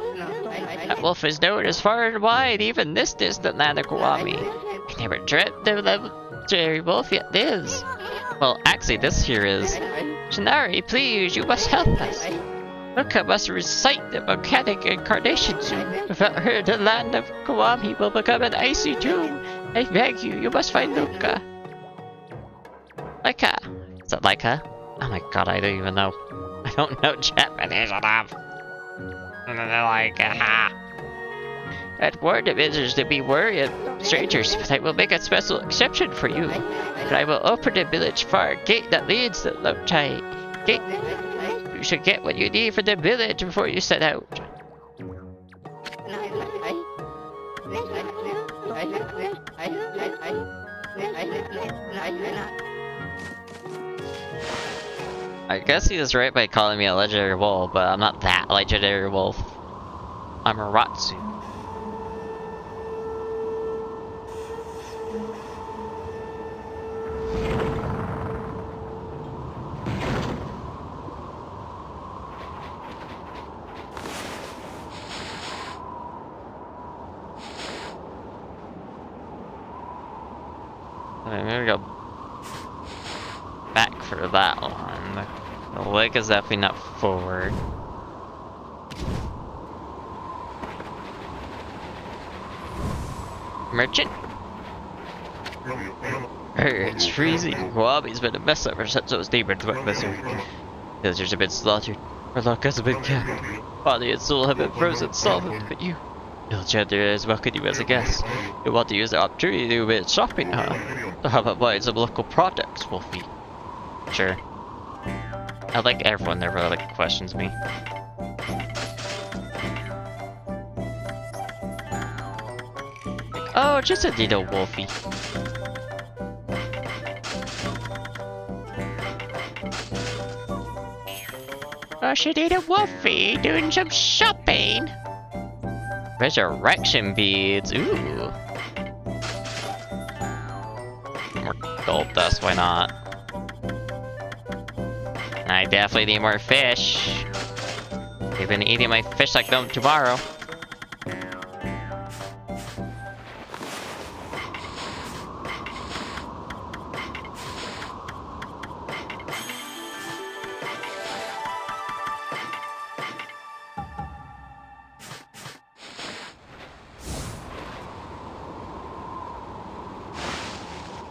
That wolf is known as far and wide, even this distant land of Okami. I never dreamt the legendary wolf yet lives. Well, actually, this here is. Shinari, please, you must help us. Luka must recite the volcanic incarnation soon. Without her, the land of Okami will become an icy tomb. I beg you, you must find Luka. Laika. Is that Laika? Oh my god, I don't even know. I don't know Japanese enough. Laika. I'd warn the visitors to be wary of strangers, but I will make a special exception for you. But I will open the village far gate that leads to the Lochai Gate. You should get what you need for the village before you set out. I guess he was right by calling me a legendary wolf, but I'm not that legendary wolf. I'm a Ratsu. I'm gonna go back for that one. The leg is definitely not forward. Merchant? It's freezing. Okami's been a mess ever since those demons went missing. Villagers have been slaughtered. Our luck hasn't been kept. Body and soul have been frozen solid, but you... No gender is welcome you as a guest. You want to use the opportunity to do a bit of shopping, huh? So how about buying some local products, Wolfie? Sure. I like everyone that really questions me. Oh, just a little Wolfie. Oh, should eat a Wolfie doing some shopping. Resurrection beads, ooh. More gold dust, why not? I definitely need more fish. They've been eating my fish like no tomorrow.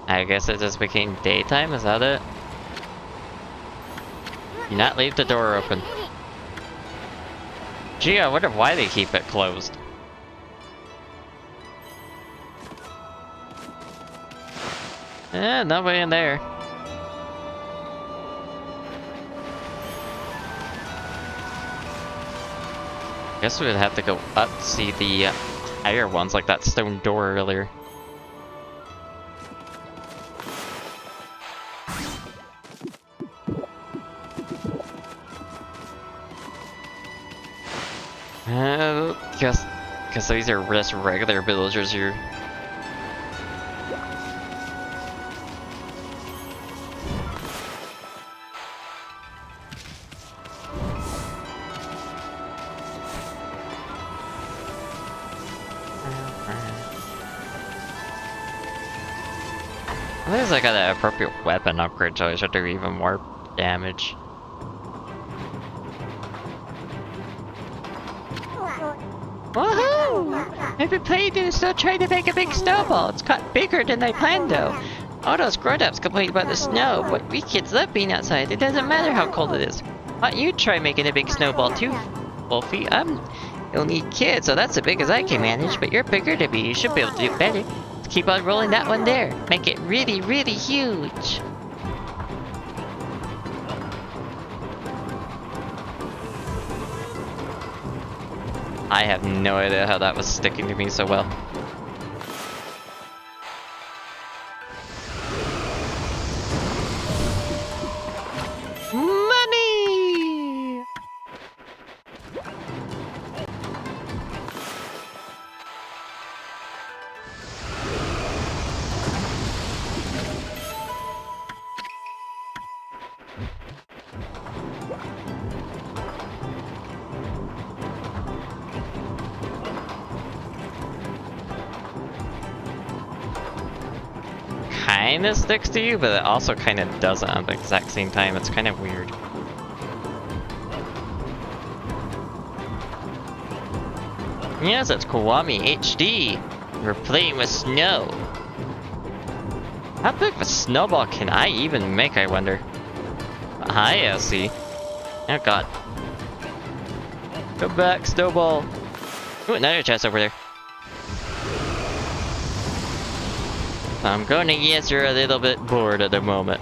I guess it just became daytime, is that it? Do not leave the door open. Gee, I wonder why they keep it closed. Nobody in there. Guess we would have to go up to see the higher ones, like that stone door earlier. Guess these are just regular villagers here. At least I got an appropriate weapon upgrade, so I should do even more damage. Woohoo! I've been playing and still trying to make a big snowball. It's got bigger than I planned though. All those grown-ups complain about the snow, but we kids love being outside. It doesn't matter how cold it is. Why don't you try making a big snowball too, Wolfie? I'm the only kid, so that's as big as I can manage, but you're bigger than me. You should be able to do better. Let's keep on rolling that one there. Make it really, really huge. I have no idea how that was sticking to me so well. kinda sticks to you, but it also kinda doesn't at the exact same time. It's kind of weird. Yes, it's Okami HD. We're playing with snow. How big of a snowball can I even make, I wonder? Hi, Elsie. Oh god. Come back, snowball. Ooh, another chest over there. I'm gonna guess you're a little bit bored at the moment.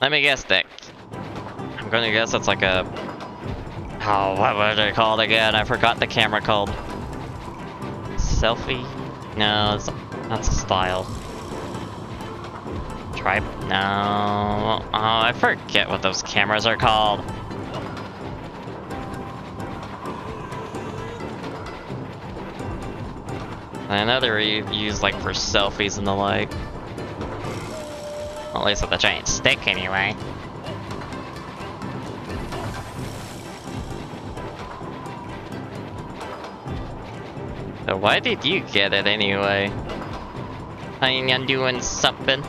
Let me guess, Dick. I'm gonna guess it's like a... Oh, what was it called again? I forgot the camera called. Selfie? No, that's a style. Tribe? No. Oh, I forget what those cameras are called. I know they're used like for selfies and the like. Well, at least with the giant stick anyway. So why did you get it anyway? I'm doing something.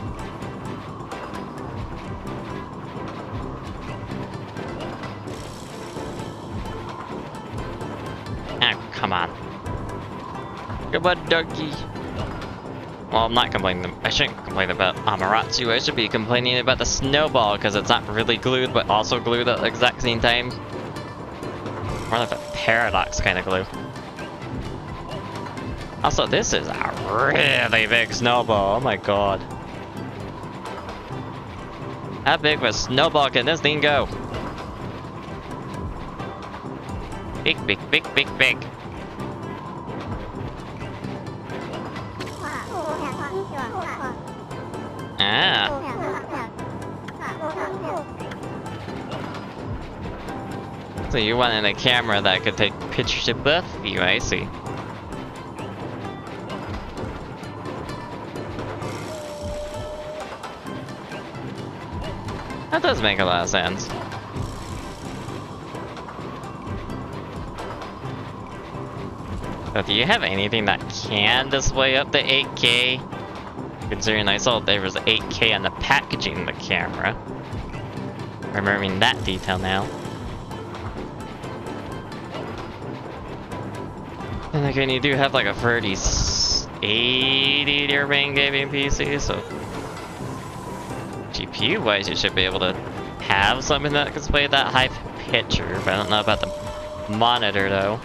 Ah, come on. Come on, donkey. Well, I'm not complaining. I shouldn't complain about Amaterasu. I should be complaining about the snowball because it's not really glued, but also glued at the exact same time. More like a paradox kind of glue. Also, this is a really big snowball. Oh my god. How big of a snowball can this thing go? Big, big, big, big, big. Ah. So you wanted a camera that could take pictures of both of you, I see. That does make a lot of sense. But do you have anything that can display up to 8K? Considering I saw there was 8K on the packaging of the camera. Remembering that detail now. And again, you do have like a 3080 to your main gaming PC, so GPU wise you should be able to have something that can display that high picture, but I don't know about the monitor though.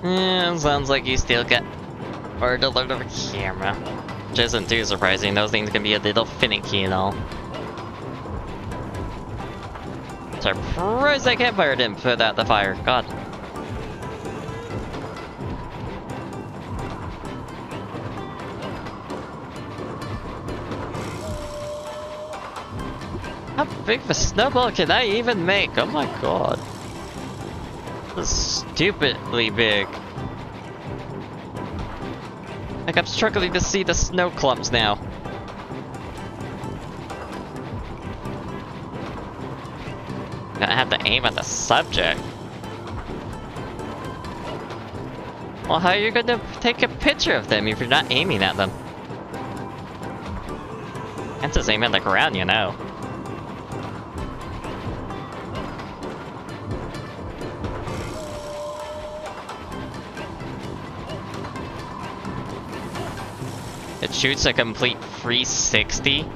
Yeah, sounds like you still got or to load of a camera. Which isn't too surprising, those things can be a little finicky and all. Surprised that campfire didn't put out the fire, god. How big of a snowball can I even make? Oh my god. This is stupidly big. Like, I'm struggling to see the snow clumps now. Gonna have to aim at the subject. Well, how are you gonna take a picture of them if you're not aiming at them? Can't just aim at the ground, you know. It shoots a complete 360.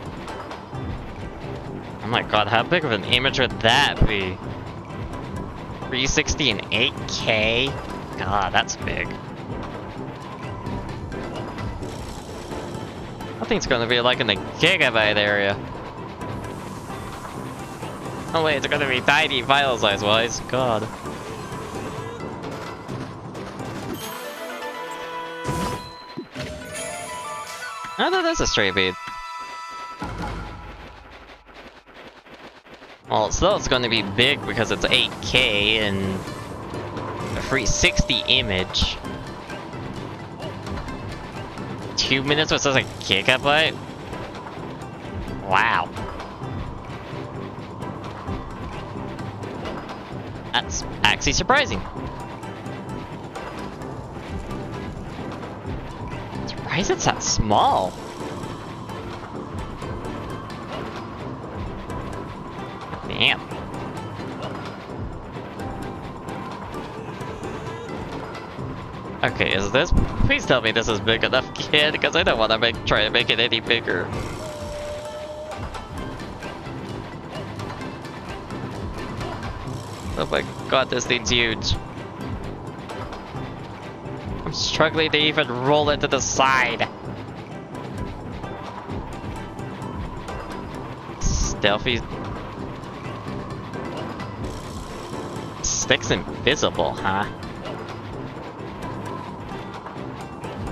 Oh my god, how big of an image would that be? 360 and 8K? God, that's big. I think it's gonna be like in the gigabyte area. Oh wait, it's gonna be tiny file size wise. God. Oh no, that's a stray bead. Well, still it's going to be big because it's 8K and a 360 image. 2 minutes was just a gigabyte? Wow. That's actually surprising. Surprised it's that small. Damn. Okay, is this? Please tell me this is big enough, kid, because I don't want to try to make it any bigger. Oh my god, this thing's huge. I'm struggling to even roll it to the side. Stealthy. Stick's invisible, huh?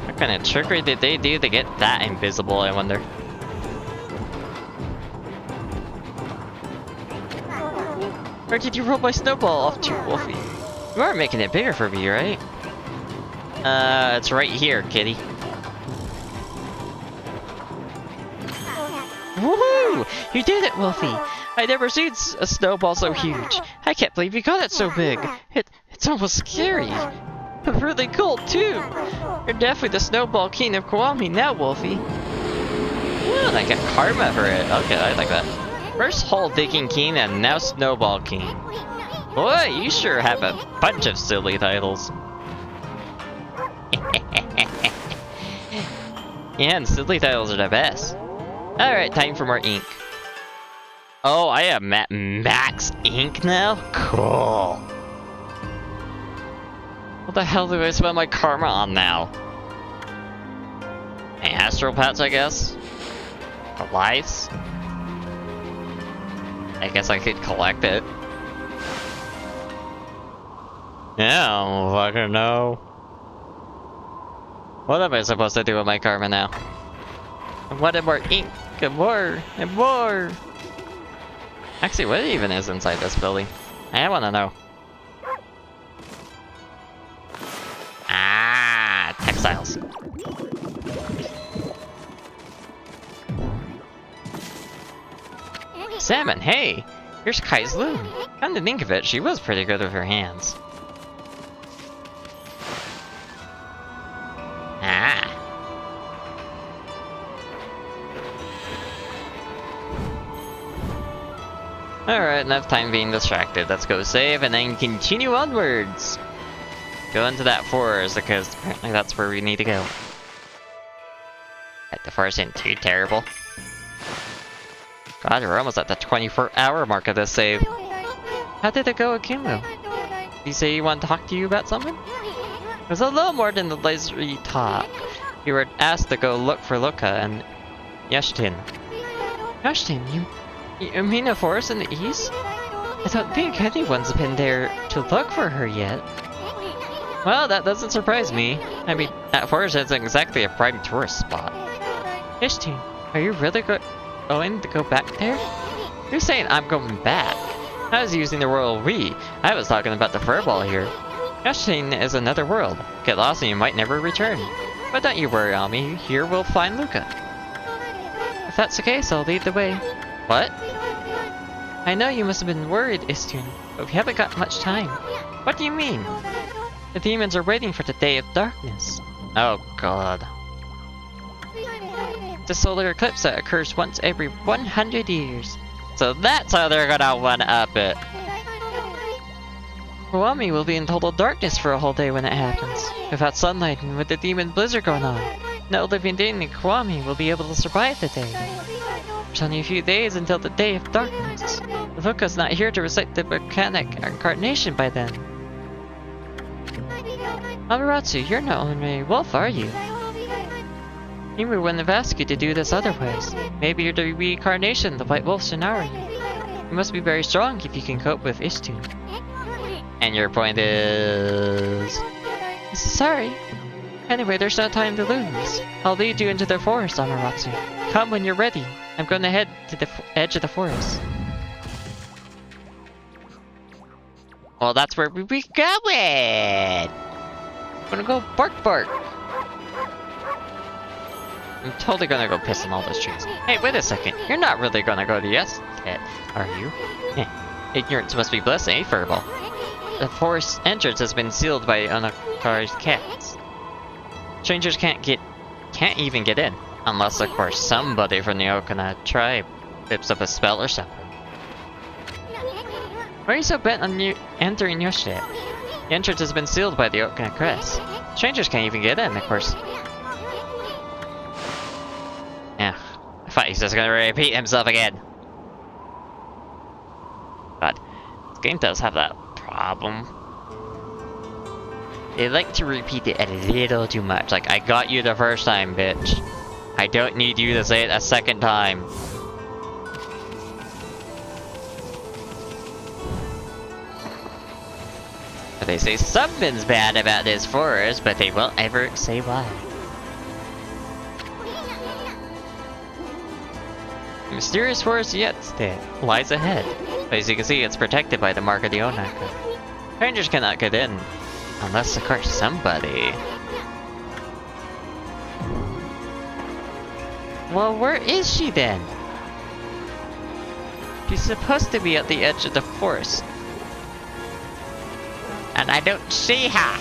What kind of trickery did they do to get that invisible, I wonder? Where did you roll my snowball off to, Wolfie? You are making it bigger for me, right? It's right here, kitty. Woohoo! You did it, Wolfie! I never seen a snowball so huge. I can't believe you got it so big. It's almost scary. But really cool, too. You're definitely the snowball king of Okami now, Wolfie. Ooh, I get karma for it. Okay, I like that. First hole digging king and now snowball king. Boy, you sure have a bunch of silly titles. Yeah, and silly titles are the best. Alright, time for more ink. Oh, I have max ink now? Cool. What the hell do I spend my karma on now? My astral pets, I guess? Or lives? I guess I could collect it. Yeah, I don't fucking know. What am I supposed to do with my karma now? I wanted more ink, and more, and more! Actually, what even is inside this building? I wanna know. Ah, textiles. Salmon, hey! Here's Kai's loom. Come to think of it, she was pretty good with her hands. Ah. Alright, enough time being distracted. Let's go save and then continue onwards. Go into that forest because apparently that's where we need to go. The forest isn't too terrible. God, we're almost at the 24-hour mark of this save. How did it go, Akimo? Did he say he wanted to talk to you about something? It was a little more than the lazy talk. You were asked to go look for Luca and Yashtin. Yashtin, you mean a forest in the east? I don't think anyone's been there to look for her yet. Well, that doesn't surprise me. I mean, that forest isn't exactly a prime tourist spot. Yashtin, are you really going to go back there? You're saying I'm going back. I was using the royal we. I was talking about the furball here. Yashtin is another world. Get lost and you might never return. But don't you worry, Ami. Here we'll find Luca. If that's the case, I'll lead the way. What? I know you must have been worried, Istun, but we haven't got much time. What do you mean? The demons are waiting for the day of darkness. Oh god. The solar eclipse that occurs once every 100 years. So that's how they're gonna one-up it. Okami will be in total darkness for a whole day when it happens. Without sunlight and with the demon blizzard going on, no living being in Okami will be able to survive the day. There's only a few days until the day of darkness. Luca's not here to recite the mechanic incarnation by then. Amaterasu, you're not only a wolf, are you? Mimu wouldn't have asked you to do this otherwise. Maybe you're the reincarnation of the White Wolf Shinari. You must be very strong if you can cope with Istun. And your point is... Sorry. Anyway, there's no time to lose. I'll lead you into the forest, Amaterasu. Come when you're ready. I'm going to head to the edge of the forest. Well, that's where we be going! I'm gonna go bark bark. I'm totally gonna go piss on all those trees. Hey, wait a second. You're not really gonna go to yes, are you? Ignorance must be blessed, eh, Furball? The forest entrance has been sealed by unauthorized cats. Strangers can't even get in. Unless, of course, somebody from the Okana tribe whips up a spell or something. Why are you so bent on entering your ship? The entrance has been sealed by the Okana crest. Strangers can't even get in, of course. Yeah, I thought he's just gonna repeat himself again. But this game does have that problem. They like to repeat it a little too much. Like, I got you the first time, bitch. I don't need you to say it a second time. They say something's bad about this forest, but they won't ever say why. The mysterious forest yet lies ahead. But as you can see, it's protected by the mark of the Onaka. Strangers cannot get in, unless of course somebody. Well, where is she then? She's supposed to be at the edge of the forest. And I don't see her.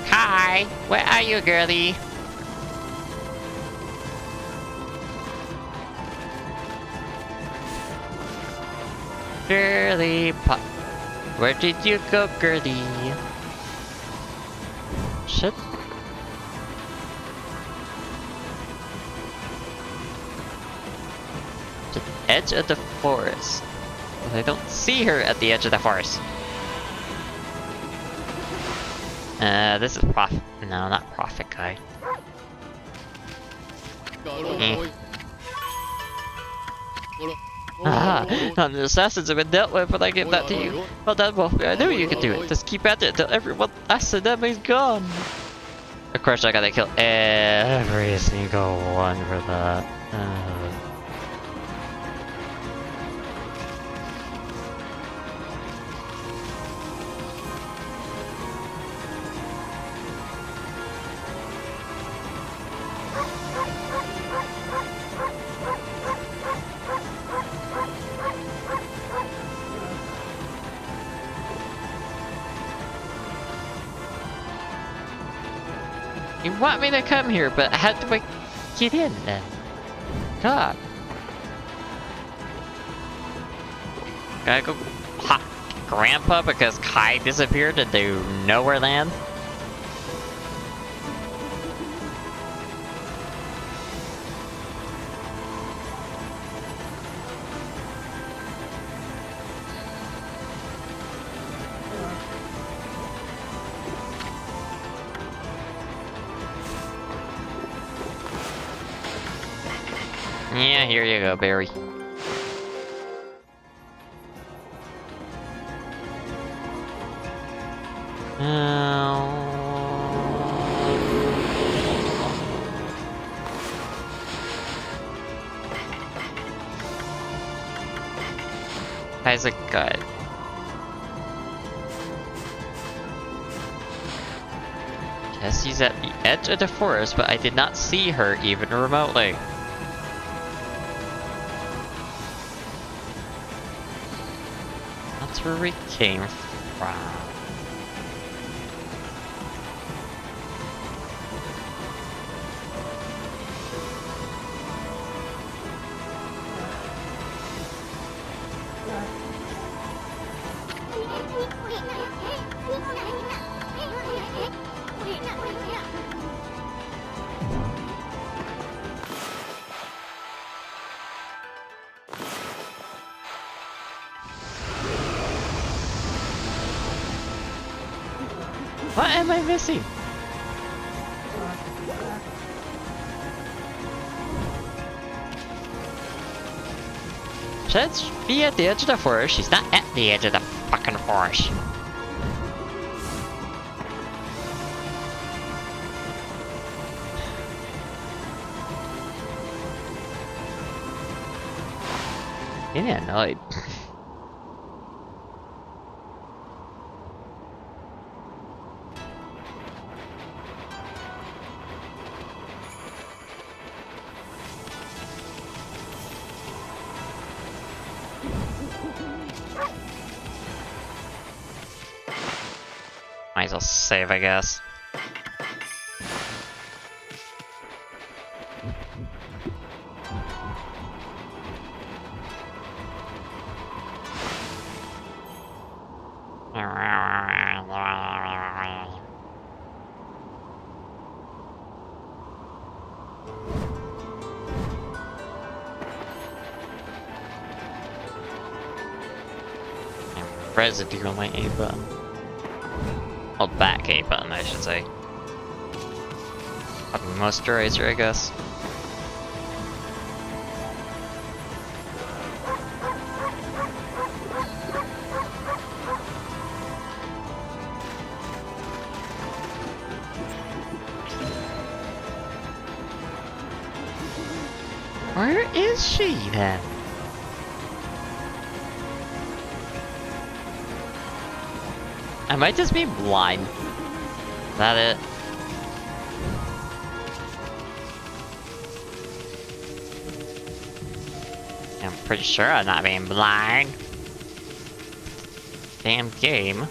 Hi, where are you, girlie? Girlie pop. Where did you go, girlie? Shit. The edge of the forest. But I don't see her at the edge of the forest. This is Prophet. No, not Prophet guy. Ah, none of the assassins have been dealt with, but I give that to you. Well done, Wolfie. I knew you could do it. Just keep at it until everyone accidentally is gone. Of course, I gotta kill every single one for that. You want me to come here, but how do I get in then? God. Gotta go hot Grandpa because Kai disappeared into nowhere land? Yeah, here you go, Barry. Guy's a gut. Jessie's at the edge of the forest, but I did not see her even remotely. That's where we came from. What am I missing? Should be at the edge of the forest. She's not at the edge of the fucking forest. Getting annoyed. as well save, I guess. Residue on my A button. Oh, back A button, I should say. Moisturizer, I guess. Where is she then? I might just be blind. Is that it? I'm pretty sure I'm not being blind. Damn game.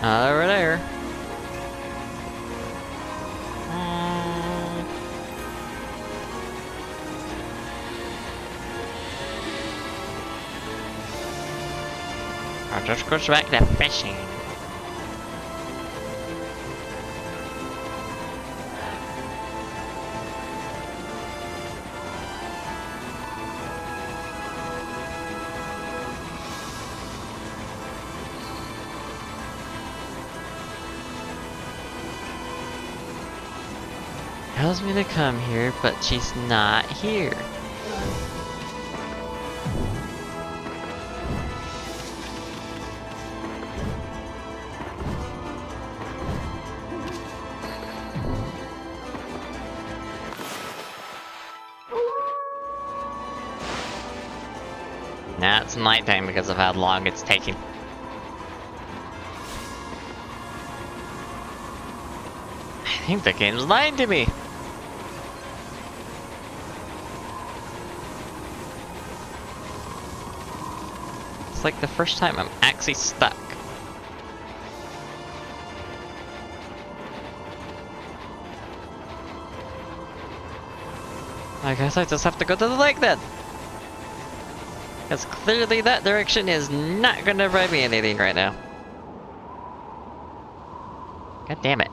Over there. I'll just go back to fishing. Tells me to come here, but she's not here. Now it's nighttime because of how long it's taking. I think the game's lying to me. It's like the first time I'm actually stuck. I guess I just have to go to the lake then. Because clearly that direction is not gonna provide me anything right now. God damn it.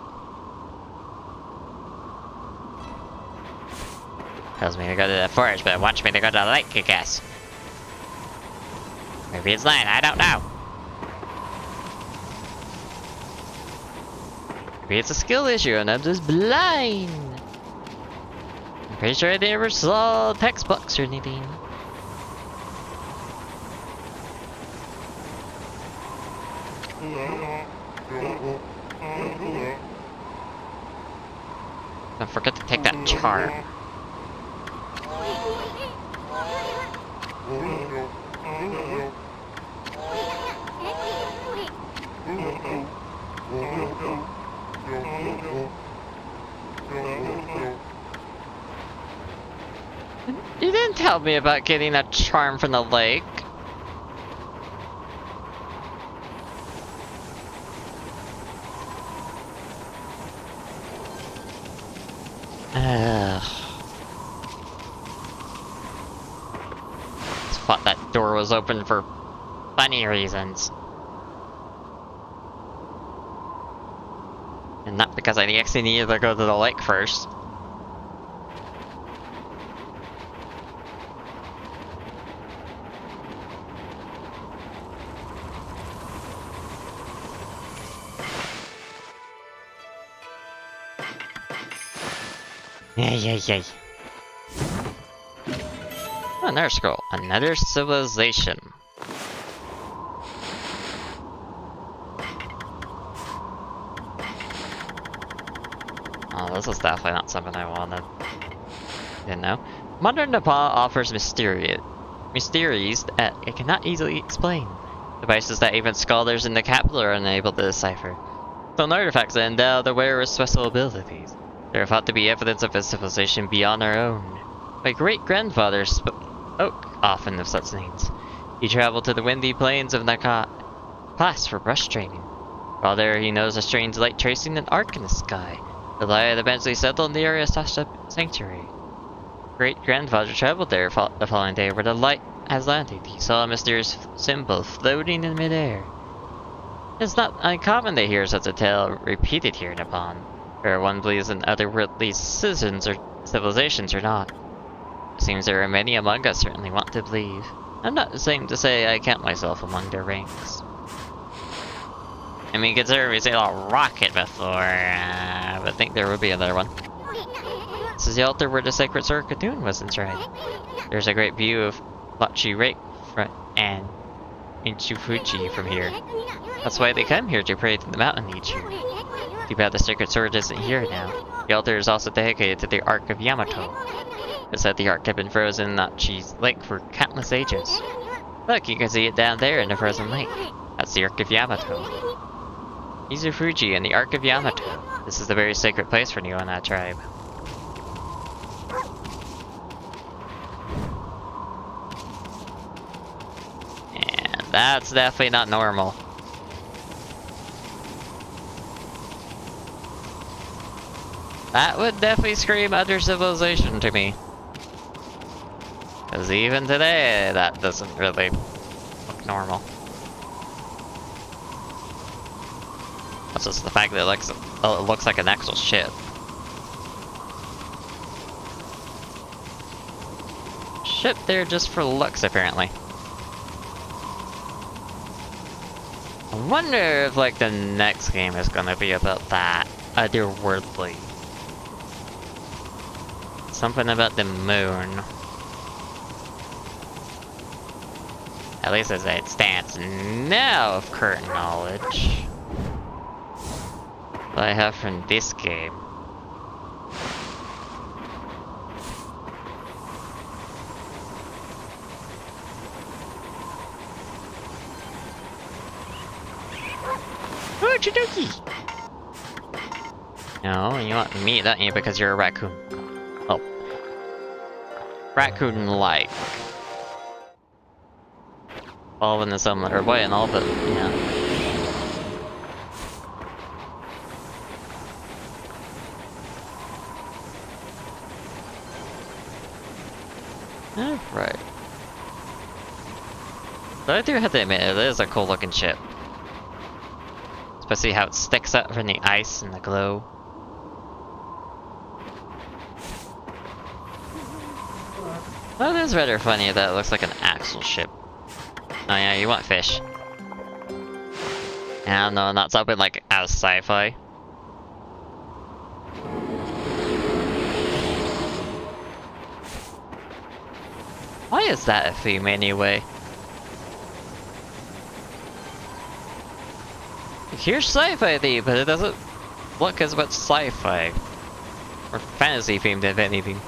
Tells me to go to the forest, but it wants me to go to the lake, I guess. Maybe it's lying, I don't know. Maybe it's a skill issue and I'm just blind. I'm pretty sure I never saw textbooks or anything. Don't forget to take that charm. You didn't tell me about getting a charm from the lake. Just thought that door was open for funny reasons. And not because I actually needed to go to the lake first. Yay. Oh, another scroll. Another civilization. Oh, this is definitely not something I wanted. Didn't know. Modern Nepal offers mysteries that it cannot easily explain. Devices that even scholars in the capital are unable to decipher. Some artifacts that endow the wearer's special abilities. They are thought to be evidence of a civilization beyond our own. My great-grandfather spoke often of such names. He traveled to the windy plains of Nakat Pass for brush training. While there, he knows a strange light tracing an arc in the sky. The light eventually settled in the area slash sanctuary. Great-grandfather traveled there the following day where the light has landed. He saw a mysterious symbol floating in midair. It's not uncommon to hear such a tale repeated here in Nepal, where one believes in otherworldly citizens or civilizations or not. It seems there are many among us certainly want to believe. I'm not ashamed to say I count myself among their ranks. I mean, considering we said a rocket before, I think there would be another one. This is the altar where the sacred sword Khadun was enshrined. There's a great view of Lachi Lake and Inchu Fuji from here. That's why they come here to pray to the mountain each year. Too bad the sacred sword isn't here now. The altar is also dedicated to the Ark of Yamato. It said the Ark had been frozen in Lachi's lake for countless ages. Look, you can see it down there in the frozen lake. That's the Ark of Yamato. Izu Fuji and the Ark of Yamato. This is the very sacred place for Nihona tribe. And that's definitely not normal. That would definitely scream other civilization to me. Because even today, that doesn't really look normal. That's just the fact that it looks like an actual ship. Ship there just for looks, apparently. I wonder if, like, the next game is gonna be about that. Otherworldly. Something about the moon. At least as it stands now of current knowledge. What I have from this game. Oh, Chidoki! No, you want me, don't you? Because you're a raccoon. Oh. Raccoon-like. All in a similar way and all, but, yeah. Right. But I do have to admit, it is a cool looking ship. Especially how it sticks out from the ice and the glow. Well, it is rather funny that it looks like an actual ship. Oh yeah, you want fish. I don't know, not something like as sci-fi. Why is that a theme anyway? Here's sci-fi theme, but it doesn't look as much sci-fi. Or fantasy themed if anything.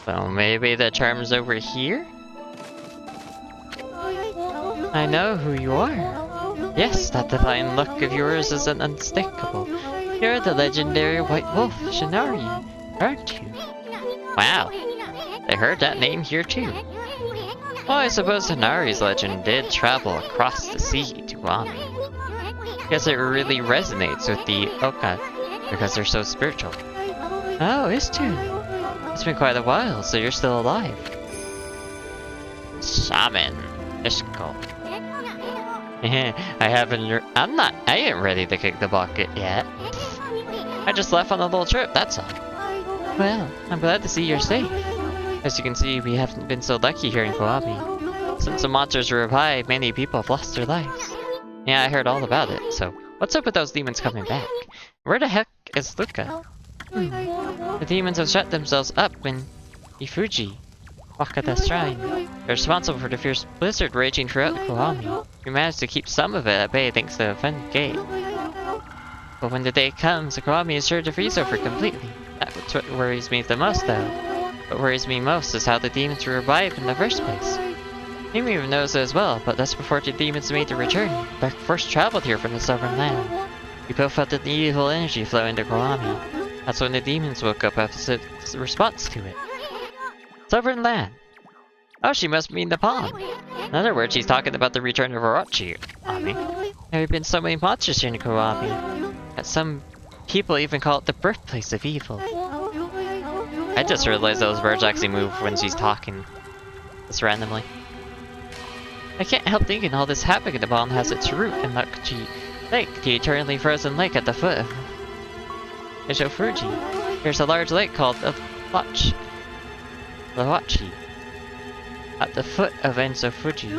So maybe the charm's over here? I know who you are. Yes, that divine look of yours is unmistakable. You're the legendary White Wolf, Shinari, aren't you? Wow, I heard that name here too. Well, I suppose Hinari's legend did travel across the sea to Okami. Guess it really resonates with the Oka, because they're so spiritual. Oh, it's true. It's been quite a while, so you're still alive. Shaman. Ishko. I ain't ready to kick the bucket yet. I just left on a little trip, that's all. Well, I'm glad to see you're safe. As you can see, we haven't been so lucky here in Koami. Since the monsters were revived, many people have lost their lives. Yeah, I heard all about it, so what's up with those demons coming back? Where the heck is Luca? The demons have shut themselves up when Ifuji, Wakata Shrine. They're responsible for the fierce blizzard raging throughout Okami. We managed to keep some of it at bay thanks to the Fen Gate. But when the day comes, Okami is sure to freeze over completely. That's what worries me the most, though. What worries me most is how the demons were revived in the first place. Mimi even knows it as well, but that's before the demons made their return. Back first traveled here from the Southern Land. We both felt the evil energy flow into Okami. That's when the demons woke up as a response to it. Southern Land. Oh, she must mean the pond. In other words, she's talking about the return of Orochi. There have been so many monsters here in Okami that some people even call it the birthplace of evil. I just realized those birds actually move when she's talking. Just randomly. I can't help thinking all this havoc in the pond has its root in Makuchi Lake, the eternally frozen lake at the foot of Ishofuji. There's a large lake called the Lawachi at the foot of Enso-Fuji.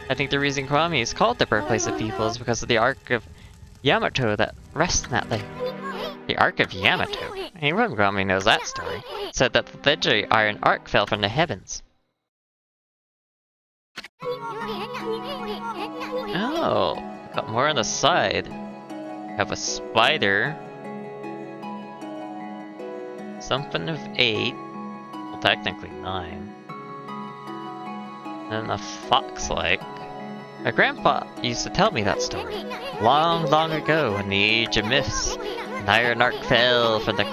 I think the reason Kwami is called the birthplace of evil is because of the Ark of Yamato that rests in that lake. The Ark of Yamato? Anyone Kwami knows that story. It said that the legendary iron ark fell from the heavens. Oh, got more on the side. Have a spider. Something of 8. Well, technically 9. And a fox-like. My grandpa used to tell me that story. Long, long ago, in the age of myths, an iron ark fell from the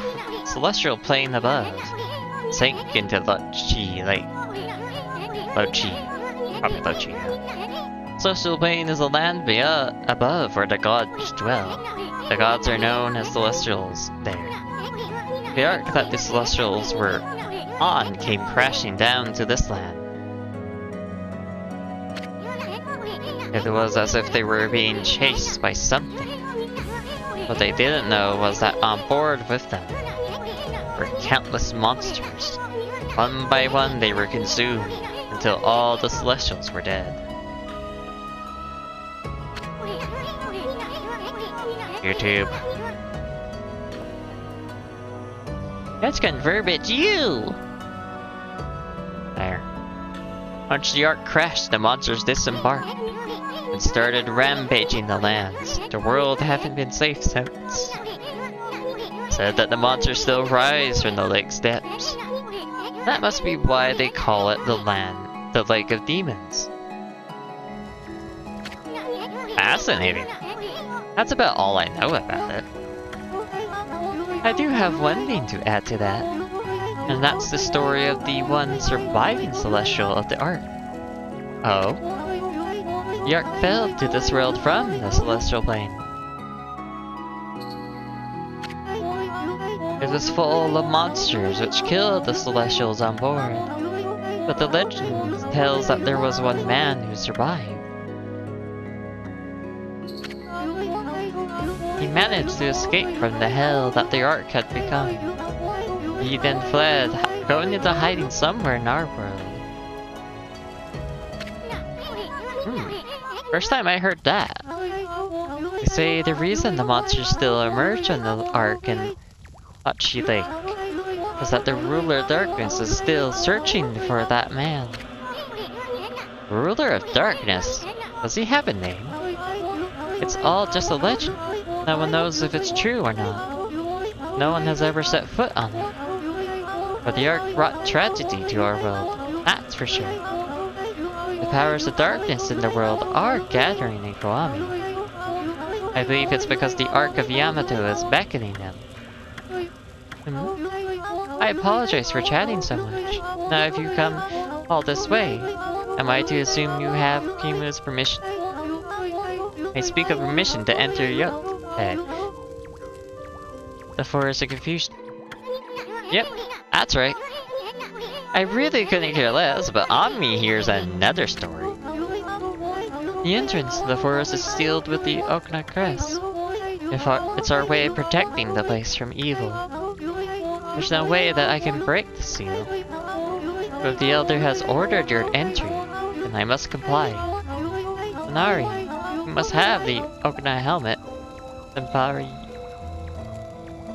celestial plane above, sank into Lochi Lake. Lochi. Probably Lochi, yeah. Celestial plane is a land above where the gods dwell. The gods are known as celestials there. The ark that the celestials were on came crashing down to this land. It was as if they were being chased by something. What they didn't know was that on board with them were countless monsters. One by one they were consumed until all the celestials were dead. YouTube. Let's confirm it's you! There. Once the ark crashed, the monsters disembarked and started rampaging the lands. The world haven't been safe since. Said that the monsters still rise from the lake's depths. That must be why they call it the Lake of Demons. Fascinating. That's about all I know about it. I do have one thing to add to that, and that's the story of the one surviving Celestial of the Ark. Oh? The Ark fell to this world from the Celestial Plane. It was full of monsters which killed the Celestials on board, but the legend tells that there was one man who survived. He managed to escape from the hell that the Ark had become. He then fled, going into hiding somewhere in our world. First time I heard that. They say the reason the monsters still emerge on the Ark in Hachi Lake is that the ruler of darkness is still searching for that man. Ruler of darkness? Does he have a name? It's all just a legend. No one knows if it's true or not. No one has ever set foot on it. But the Ark brought tragedy to our world, that's for sure. The powers of darkness in the world are gathering in Okami. I believe it's because the Ark of Yamato is beckoning them. I apologize for chatting so much. Now if you come all this way, am I to assume you have Kimu's permission? I speak of permission to enter the Forest of Confusion. Yep, that's right. I really couldn't care less, but on me here's another story. The entrance to the forest is sealed with the Okina crest. It's our way of protecting the place from evil. There's no way that I can break the seal. But if the Elder has ordered your entry, then I must comply. Sonari, you must have the Okina helmet. Senpari.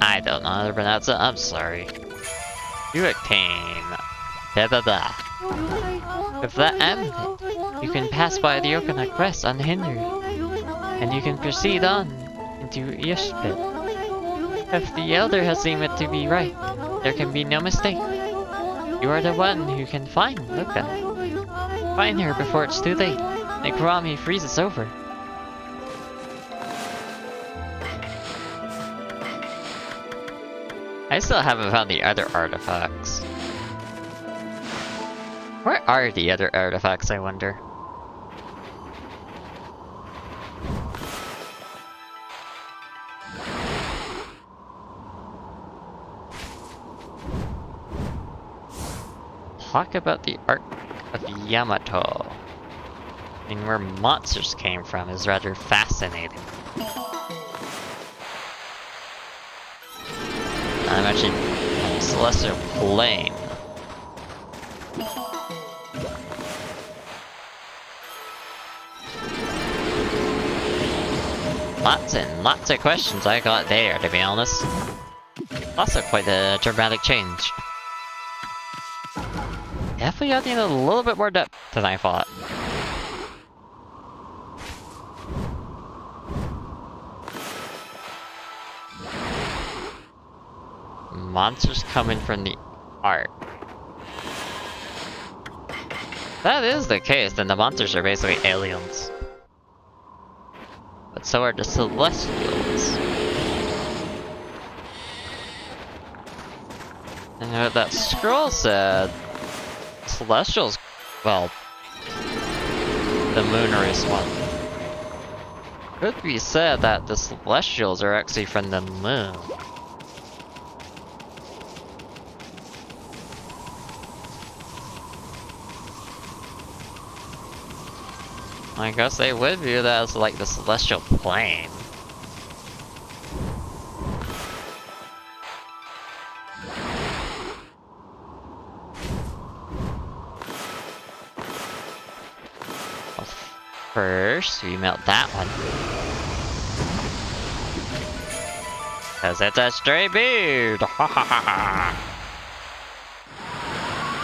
I don't know how to pronounce it, I'm sorry. You attain Da da da. With that ended, you can pass by the Okami Crest unhindered, and you can proceed on into Ishpit. If the Elder has seen it to be right, there can be no mistake. You are the one who can find Luca. Find her before it's too late, and Kurami freezes over. I still haven't found the other artifacts. Where are the other artifacts, I wonder? Talk about the Ark of Yamato. I mean, where monsters came from is rather fascinating. I'm actually on a celestial plane. Lots and lots of questions I got there, to be honest. Also quite a dramatic change. Definitely got a little bit more depth than I thought. Monsters coming from the Ark. If that is the case, then the monsters are basically aliens. But so are the Celestials. And what that scroll said, Celestials, well, the Moonris one. Could be said that the Celestials are actually from the moon. I guess they would view that as like the celestial plane. Well, first, we melt that one. Cause it's a stray beard! Ha ha ha ha!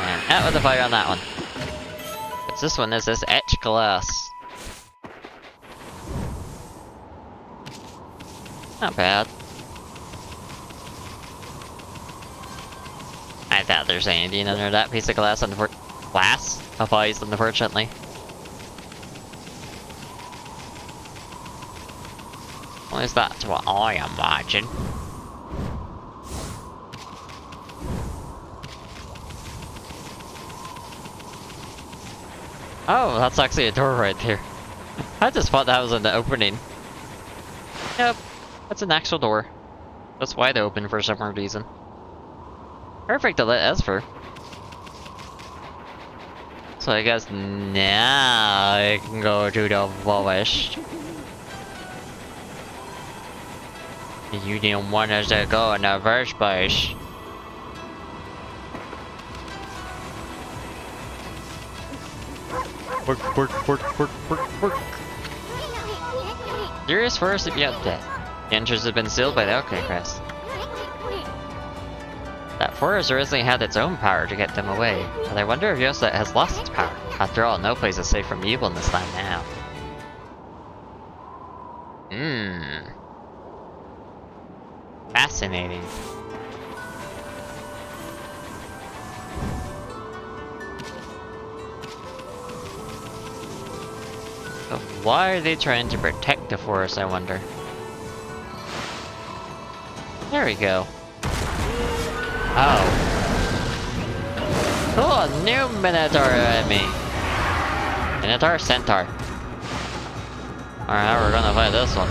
And out with the fire on that one. What's this one? Is this etch glass? Not bad. I doubt there's anything under that piece of glass, of ice, unfortunately. At least that's what I imagine. Oh, that's actually a door right there. I just thought that was an opening. Yep. That's an actual door. That's wide open for some reason. Perfect to let Esper. So I guess now I can go to the lowest. You didn't want us to go in the first place. Work. Serious forest to be out dead. The entrance has been sealed by the Okami Crest. That forest originally had its own power to get them away, but I wonder if Yosa has lost its power. After all, no place is safe from evil in this land now. Fascinating. But why are they trying to protect the forest, I wonder? There we go. Oh. Cool, new Minotaur enemy. Minotaur Centaur. Alright, we're gonna fight this one.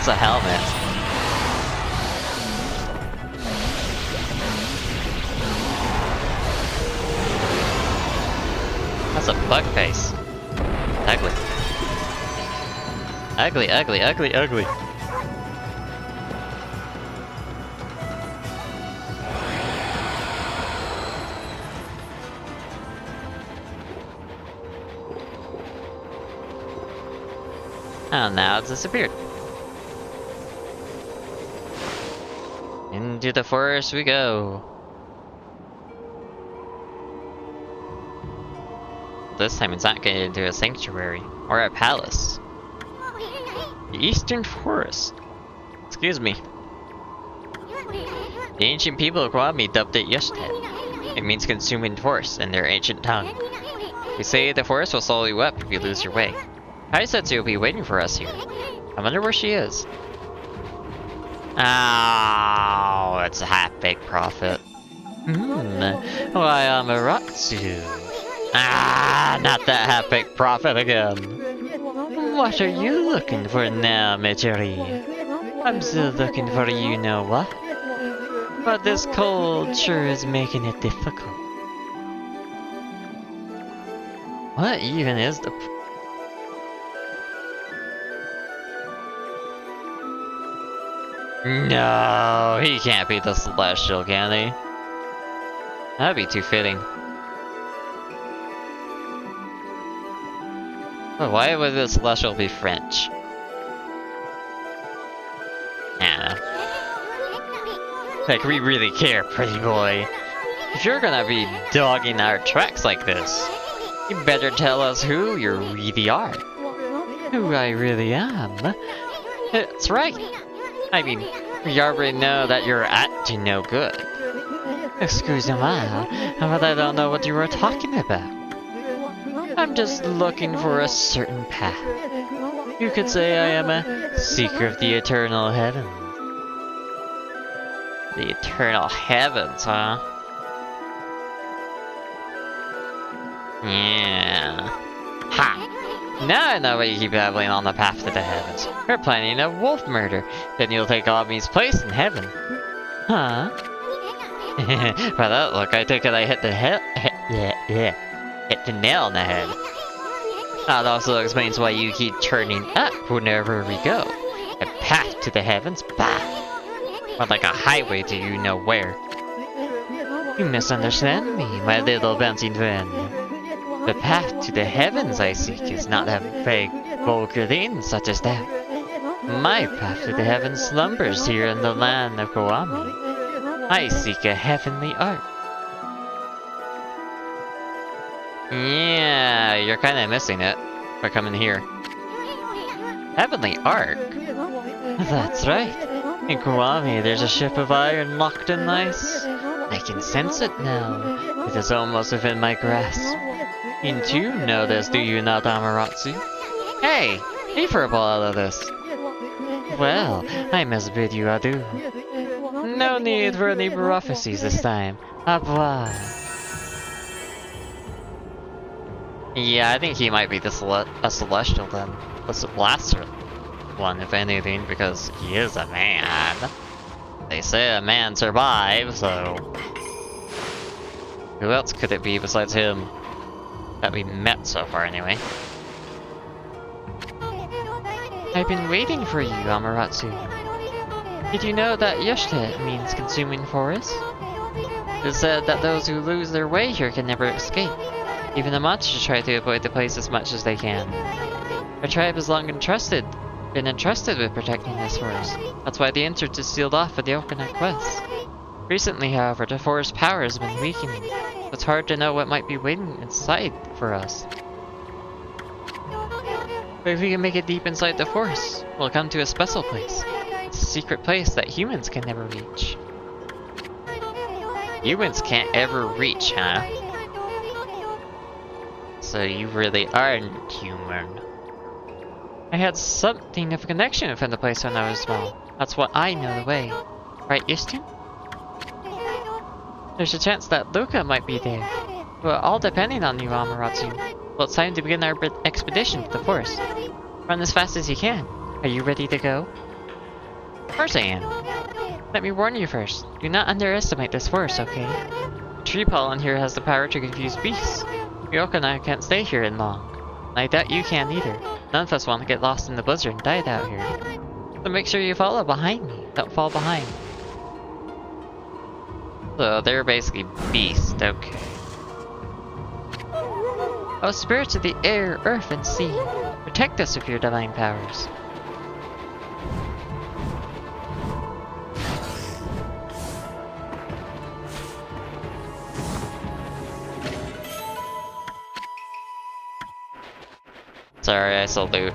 That's a helmet. That's a bug face. Ugly. Ugly, ugly, ugly, ugly. And now it's disappeared. Into the forest we go. This time it's not getting into a sanctuary or a palace. The Eastern Forest. Excuse me. The ancient people of Okami dubbed it Yushtet. It means consuming forest in their ancient tongue. They say the forest will swallow you up if you lose your way. Haisetsu will be waiting for us here. I wonder where she is. Oh, it's a half-baked prophet. Why, Amaterasu. Ah, not that half-baked prophet again. What are you looking for now, Michiru? I'm still looking for you know what? But this cold sure is making it difficult. What even is the... No, he can't be the Celestial, can he? That'd be too fitting. But why would the Celestial be French? Nah. Like, we really care, pretty boy. If you're gonna be dogging our tracks like this, you better tell us who you really are. Who I really am? That's right. I mean, we already know that you're up to no good. Excuse-moi, but I don't know what you were talking about. I'm just looking for a certain path. You could say I am a seeker of the eternal heavens. The eternal heavens, huh? Yeah. Ha! Now I know why you keep babbling on the path to the heavens. You're planning a wolf murder. Then you'll take Okami's place in heaven. Huh? By that look, I take it I hit the hit the nail on the head. That also explains why you keep turning up whenever we go. A path to the heavens? Bah! More like a highway to you know where. You misunderstand me, my little bouncing friend. The path to the heavens I seek is not a vague, vulgar thing such as that. My path to the heavens slumbers here in the land of Okami. I seek a heavenly art. Yeah, you're kinda missing it by coming here. Heavenly art? That's right. In Okami, there's a ship of iron locked in ice. I can sense it now. It is almost within my grasp. You too know this, do you not, Amaterasu? Hey! Leave her out of this! Well, I must bid you adieu. No need for any prophecies this time. Au revoir. Yeah, I think he might be a Celestial then. The last one, if anything, because he is a man. They say a man survives, so... Who else could it be besides him? That we met so far, anyway. I've been waiting for you, Amaterasu. Did you know that Yushtet means consuming forest? It is said that those who lose their way here can never escape. Even the monsters try to avoid the place as much as they can. Our tribe has long been entrusted with protecting this forest. That's why the entrance is sealed off for the Okami quest. Recently, however, the forest power has been weakening. It's hard to know what might be waiting inside for us. But if we can make it deep inside the forest, we'll come to a special place. It's a secret place that humans can never reach. Humans can't ever reach, huh? So you really aren't human. I had something of a connection with the place when I was small. That's what I know the way. Right, Ishton? There's a chance that Luca might be there. We're all depending on you, Amaterasu. Well, it's time to begin our expedition to the forest. Run as fast as you can. Are you ready to go? Of course I am. Let me warn you first. Do not underestimate this force, okay? The tree pollen here has the power to confuse beasts. Ryoka and I can't stay here in long. I doubt you can either. None of us want to get lost in the blizzard and die out here. So make sure you follow behind me. Don't fall behind. So they're basically beasts, okay. Oh, spirits of the air, earth, and sea, protect us with your divine powers. Sorry, I salute.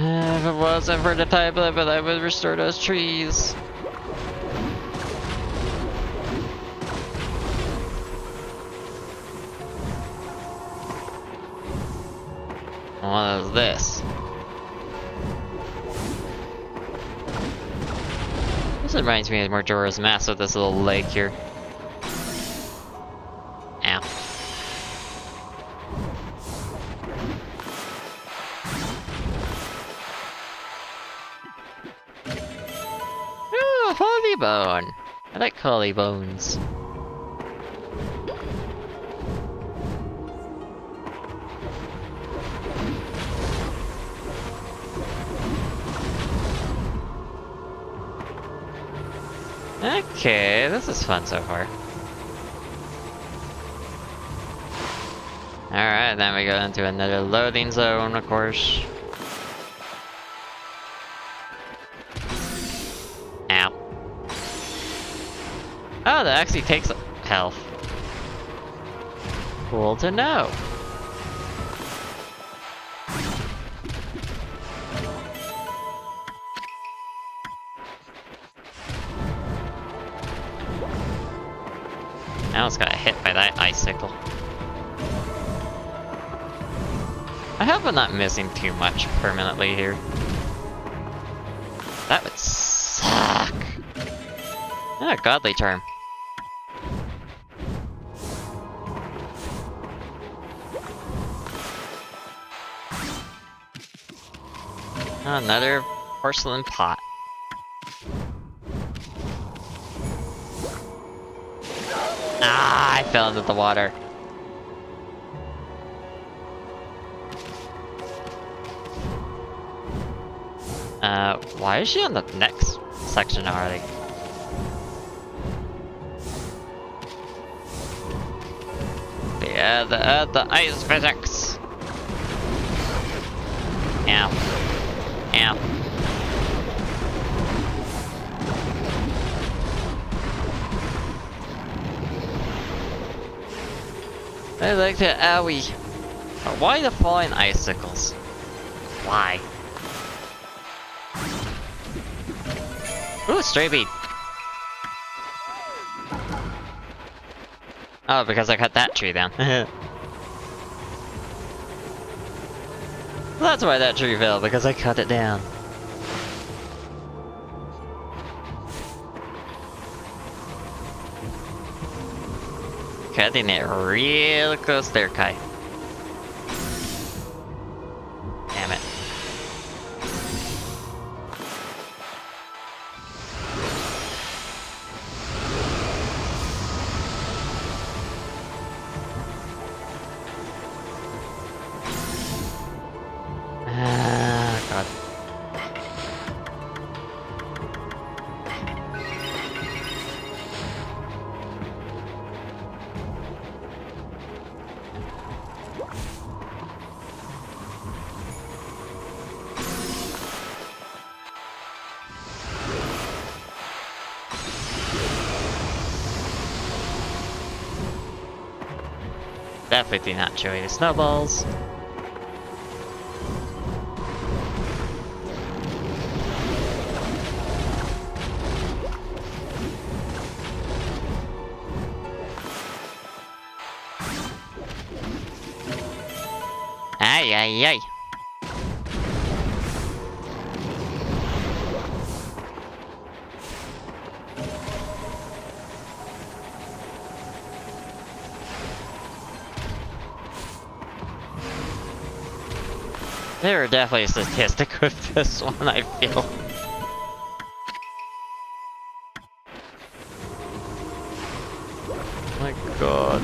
If it wasn't for the time limit, I would restore those trees. What is this? This reminds me of Majora's Mask with this little lake here. Ow. Ooh, holy bone. I like holy bones. Okay, this is fun so far. Alright, then we go into another loading zone, of course. Ow. Oh, that actually takes health. Cool to know. I almost got hit by that icicle. I hope I'm not missing too much permanently here. That would suck. Ah, godly charm. Another porcelain pot. Ah, I fell into the water. Why is she on the next section already? Yeah, the ice physics. Ow. Ow. I like the owie. But why the falling icicles? Why? Ooh, stray bead. Oh, because I cut that tree down. That's why that tree fell, because I cut it down. Cutting it real close there, Kai. Damn it. Ah, God. Definitely not showing the snowballs. Ay, ay, ay. There are definitely a statistic with this one, I feel. My god.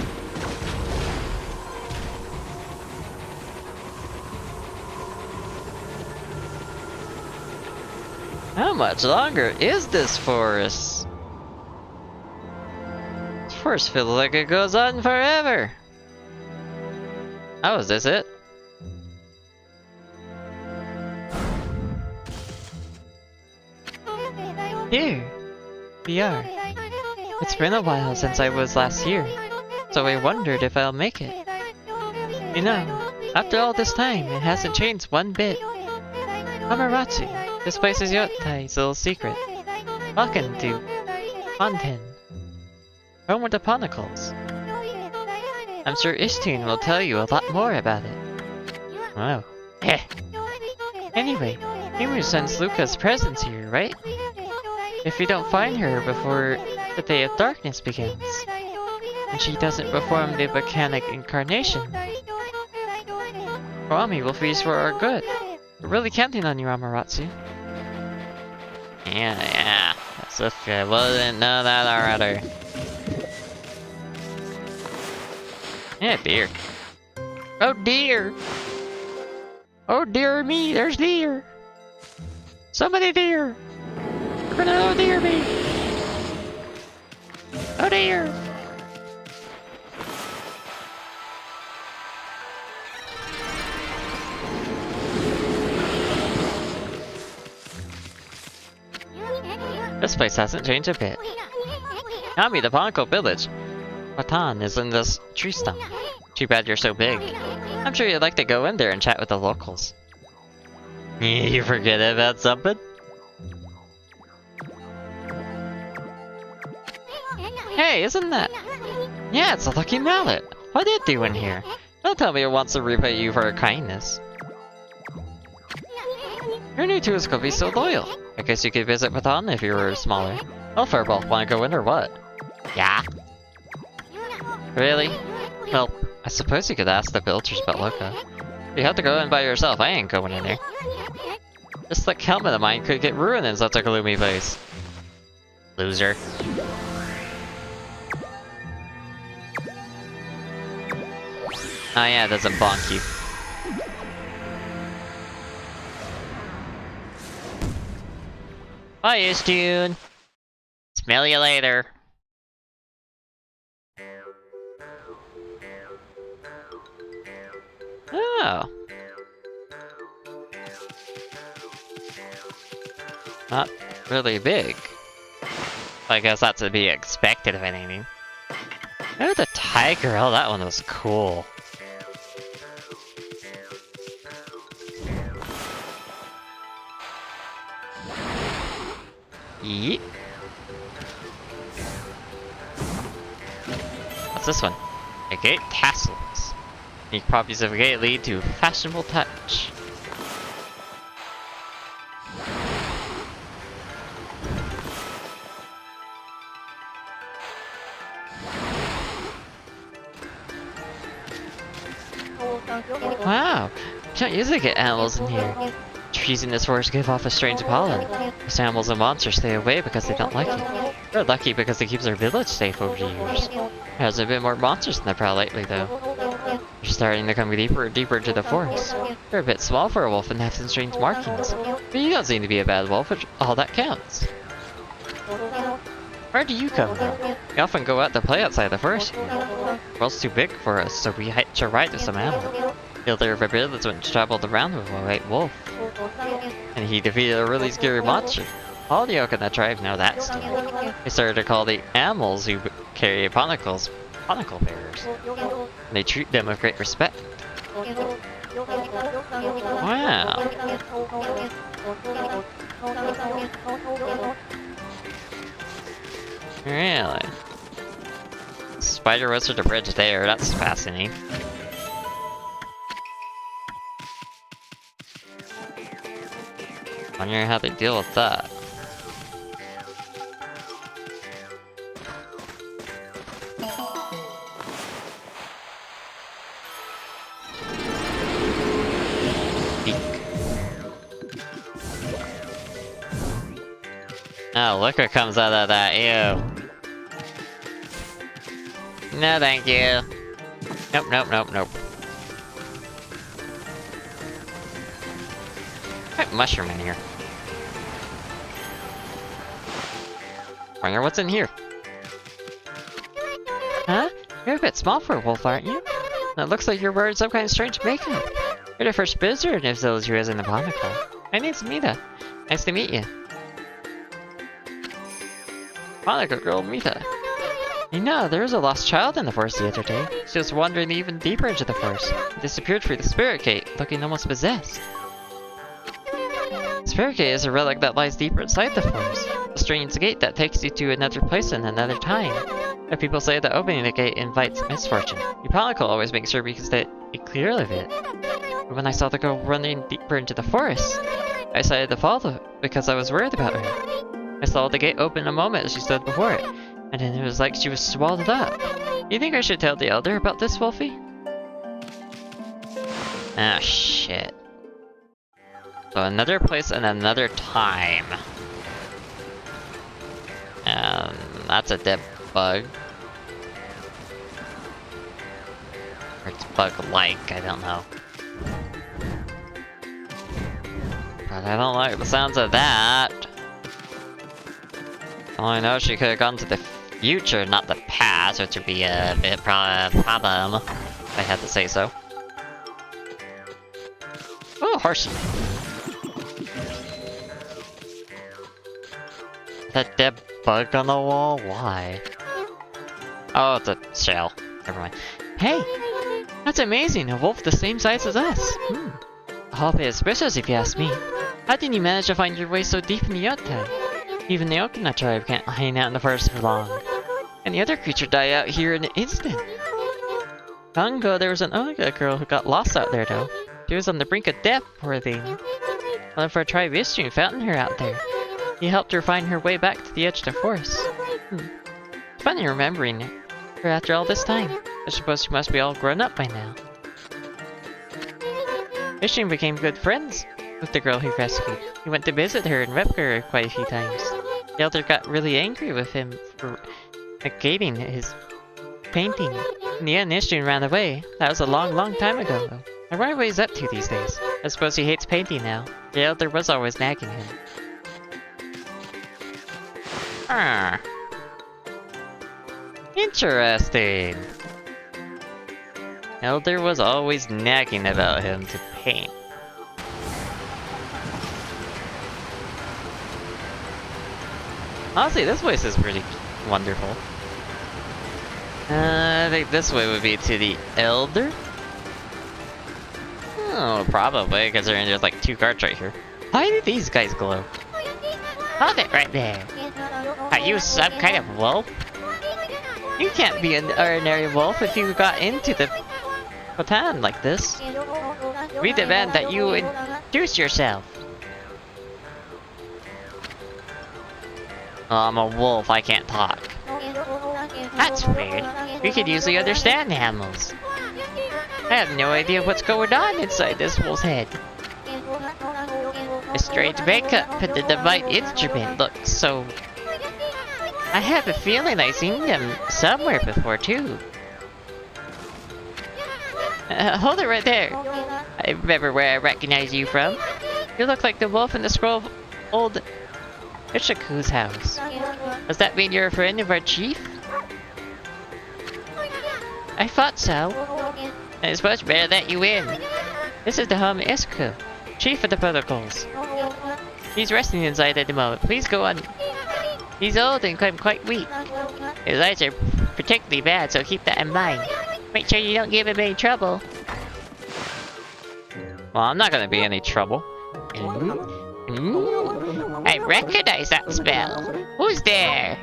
How much longer is this forest? This forest feels like it goes on forever. Oh, is this it? Here we are. It's been a while since I was last here, so I wondered if I'll make it. You know, after all this time, it hasn't changed one bit. Amaratsu, this place is Yotai's little secret. Welcome to Fontaine, home with the Ponacles. I'm sure Ishtun will tell you a lot more about it. Wow. Anyway, Himu sends Luca's presence here, right? If we don't find her before the Day of Darkness begins, and she doesn't perform the volcanic incarnation, Okami will freeze for our good. We're really counting on you, Amaratsu. Yeah. That's if I wouldn't know that already. Yeah, deer. Oh dear! Oh dear me, there's deer! So many deer! You're gonna oh dear me! Oh dear! This place hasn't changed a bit. Nami, the Ponko village. Watan is in this tree stump. Too bad you're so big. I'm sure you'd like to go in there and chat with the locals. You forget about something? Hey, isn't that? Yeah, it's a lucky mallet. What did it do in here? Don't tell me it wants to repay you for her kindness. You're new to this could be so loyal. I guess you could visit Patan if you were smaller. Oh, Fireball, wanna go in or what? Yeah. Really? Well, I suppose you could ask the villagers about Luca. You have to go in by yourself, I ain't going in there. This slick helmet of mine could get ruined in such a gloomy place. Loser. Oh yeah, it doesn't bonk you. Bye, Ishtun! Smell you later. Oh. Not really big. I guess that's to be expected, if anything. Oh, the tiger! Oh, that one was cool. Yeet. What's this one? A gate tassels. Unique properties of a gate lead to fashionable touch. Wow, you don't usually get animals in here. Trees in this forest give off a strange pollen. Most animals and monsters stay away because they don't like it. They're lucky because it keeps their village safe over the years. There hasn't been more monsters in the prowl lately though. They're starting to come deeper and deeper into the forest. They're a bit small for a wolf and have some strange markings. But you don't seem to be a bad wolf, which all that counts. Where do you come from? We often go out to play outside the forest here. The world's too big for us, so we hitch a ride with some animal. The elder of our village once traveled around with a white wolf. And he defeated a really scary monster. All the Okami tribe know that story. They started to call the animals who carry ponacles, ponacle bearers. And they treat them with great respect. Wow. Really? Spider rose to the bridge there, that's fascinating. Wondering how they deal with that. Oh, look what comes out of that, ew. No, thank you. Nope, nope, nope, nope. Got mushroom in here. Wonder what's in here. Huh? You're a bit small for a wolf, aren't you? It looks like you're wearing some kind of strange makeup. You're the first visitor in this village who isn't a barnacle. My name's Mita. Nice to meet you. Barnacle girl, Mita. You know, there was a lost child in the forest the other day. She was wandering even deeper into the forest. It disappeared through the spirit gate, looking almost possessed. The spirit gate is a relic that lies deeper inside the forest. A strange gate that takes you to another place in another time. And people say that opening the gate invites misfortune. Your barnacle always makes sure because they clear of it. But when I saw the girl running deeper into the forest, I decided to follow because I was worried about her. I saw the gate open a moment as she stood before it, and then it was like she was swallowed up. You think I should tell the elder about this, Wolfie? Ah, shit. So another place and another time. That's a dead bug. Or it's bug-like, I don't know. But I don't like the sounds of that. Oh, I know she could have gone to the future, not the past, which would be a bit problem, if I had to say so. Oh, horsey. That dead bug on the wall? Why? Oh, it's a shell. Never mind. Hey! That's amazing! A wolf the same size as us! A bit suspicious if you ask me. How did you manage to find your way so deep in the Yotai? Even the Okami tribe can't hang out in the forest for long. And the other creature died out here in an instant. Long ago, there was an Onaga girl who got lost out there though. She was on the brink of death, poor thing. One of our tribe history found her out there. He helped her find her way back to the edge of the forest. It's funny remembering her after all this time. I suppose she must be all grown up by now. Ishing became good friends with the girl he rescued. He went to visit her and rep her quite a few times. The elder got really angry with him for negating his painting. In the end, Ishing ran away. That was a long time ago though. I wonder what he's up to these days. I suppose he hates painting now. The elder was always nagging him. Ah. Interesting. Elder was always nagging about him to paint. Honestly, this place is pretty wonderful. I think this way would be to the Elder? Oh, probably, considering there's like 2 carts right here. Why do these guys glow? Hold it right there! Are you some kind of wolf? You can't be an ordinary wolf if you got into the Patan like this. We demand that you introduce yourself. Oh, I'm a wolf, I can't talk. That's weird. We could usually understand animals. I have no idea what's going on inside this wolf's head. A strange makeup and the divine instrument looks so... I have a feeling I've seen them somewhere before too. Hold it right there. I remember where I recognize you from. You look like the wolf in the scroll of old Ishaku's house. Does that mean you're a friend of our chief? I thought so. And it's much better that you win. This is the home of Ishaku, chief of the protocols. He's resting inside at the moment. Please go on. He's old and quite weak. His eyes are particularly bad, so keep that in mind. Make sure you don't give him any trouble. Well, I'm not gonna be any trouble. I recognize that spell. Who's there?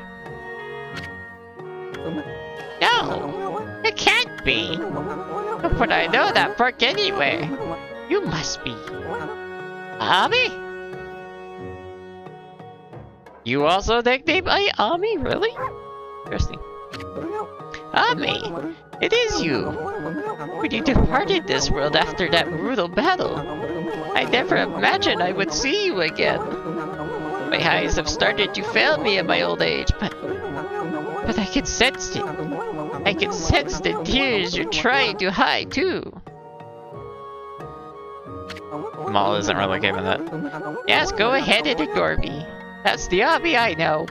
No, it can't be. But I know that work anywhere. You must be Ami? You also nicknamed Ami, really? Interesting. Ami, it is you. When you departed this world after that brutal battle, I never imagined I would see you again. My eyes have started to fail me in my old age, but I can sense it. I can sense the tears you're trying to hide too. Maul isn't really giving it. Yes, go ahead and ignore me. That's the Okami I know.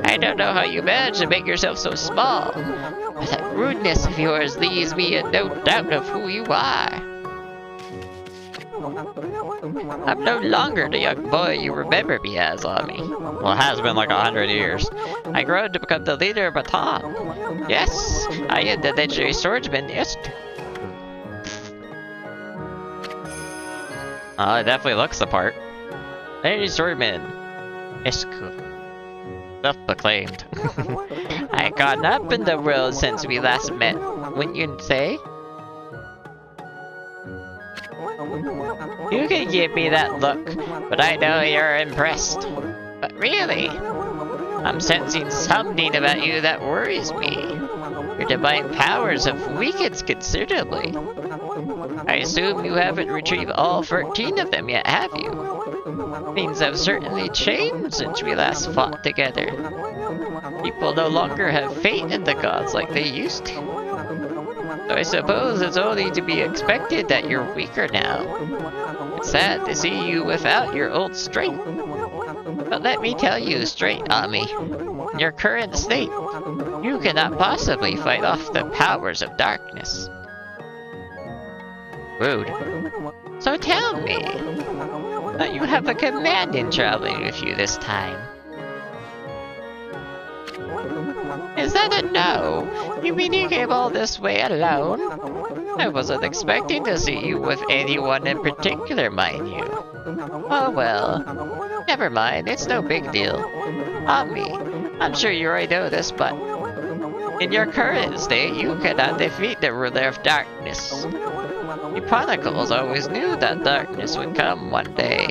I don't know how you manage to make yourself so small, but that rudeness of yours leaves me in no doubt of who you are. I'm no longer the young boy you remember me as, Okami. Well, it has been like 100 years. I grew to become the leader of Baton. Yes, I am the legendary swordsman, yes. It definitely looks the part. Hey, swordman. It's cool. Self-proclaimed. I've gone up in the world since we last met, wouldn't you say? You can give me that look, but I know you're impressed. But really, I'm sensing something about you that worries me. Your divine powers have weakened considerably. I assume you haven't retrieved all 13 of them yet, have you? Things have certainly changed since we last fought together. People no longer have faith in the gods like they used to. So I suppose it's only to be expected that you're weaker now. It's sad to see you without your old strength. But let me tell you straight, Okami. In your current state, you cannot possibly fight off the powers of darkness. Rude. So tell me, that you have a companion traveling with you this time. Is that a no? You mean you came all this way alone? I wasn't expecting to see you with anyone in particular, mind you. Oh well. Never mind, it's no big deal. Okami, I'm sure you already know this, but in your current state, you cannot defeat the ruler of darkness. The Chronicles always knew that darkness would come one day.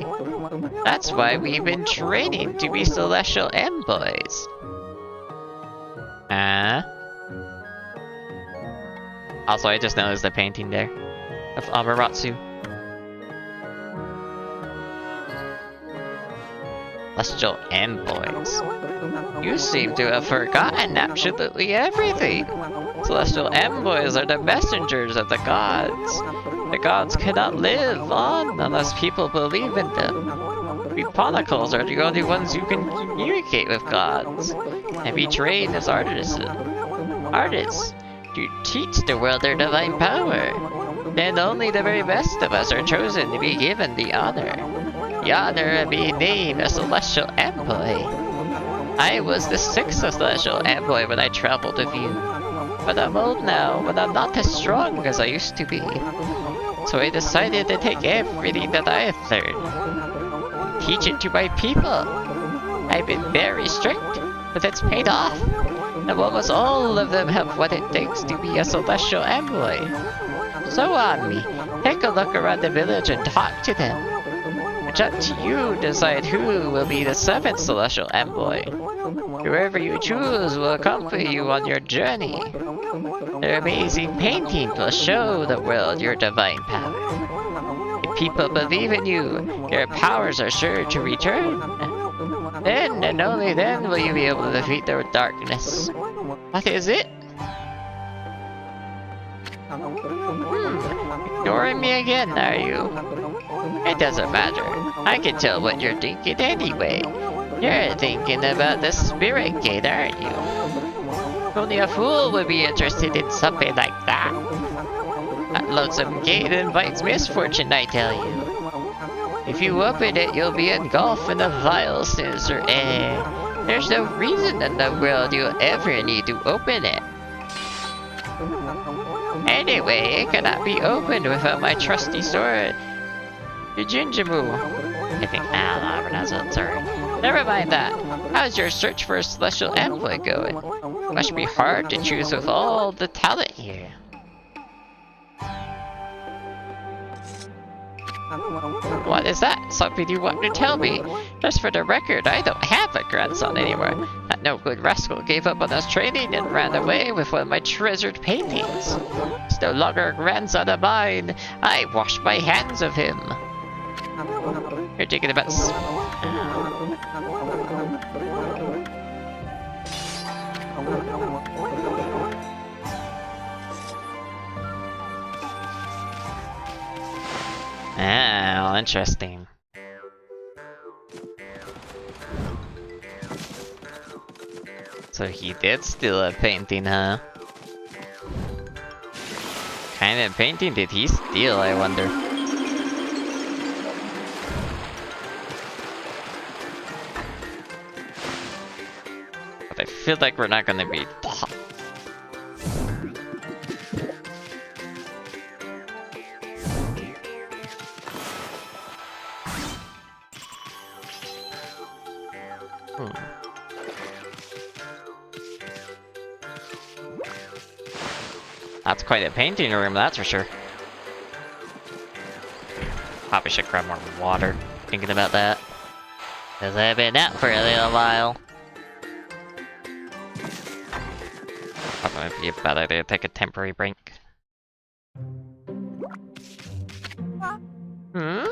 That's why we've been training to be celestial envoys. Also, I just noticed the painting there of Amaterasu. Celestial envoys. You seem to have forgotten absolutely everything. Celestial envoys are the messengers of the gods. The gods cannot live on unless people believe in them. We Chronicles are the only ones who can communicate with gods and be trained as artists to teach the world their divine power. Then only the very best of us are chosen to be given the honor. The honor of being named a celestial envoy. I was the 6th celestial envoy when I traveled with you. But I'm old now, but I'm not as strong as I used to be. So I decided to take everything that I have learned, teach it to my people. I've been very strict, but it's paid off. And almost all of them have what it takes to be a celestial envoy. So Okami, take a look around the village and talk to them. It's up to you to decide who will be the 7th celestial envoy. Whoever you choose will accompany you on your journey. Their amazing painting will show the world your divine power. If people believe in you, your powers are sure to return. Then and only then will you be able to defeat the darkness. What is it? Ignoring me again, are you? It doesn't matter. I can tell what you're thinking anyway. You're thinking about the spirit gate, aren't you? Only a fool would be interested in something like that. That lonesome gate invites misfortune, I tell you. If you open it, you'll be engulfed in a vile, sinister air. There's no reason in the world you'll ever need to open it. Anyway, it cannot be opened without my trusty sword, Yujinjimu. I think, I don't pronounce it, sorry. Never mind that. How's your search for a celestial envoy going? Must be hard to choose with all the talent here. What is that? Something you want to tell me? Just for the record, I don't have a grandson anymore. That no good rascal gave up on his training and ran away with one of my treasured paintings. He's no longer a grandson of mine. I washed my hands of him. You're thinking about oh, interesting. So he did steal a painting, huh? What kind of painting did he steal, I wonder? But I feel like we're not gonna be... That's quite a painting room, that's for sure. Probably should grab more water, thinking about that. Cause I've been out for a little while. Probably be a bad idea to take a temporary break. Hmm?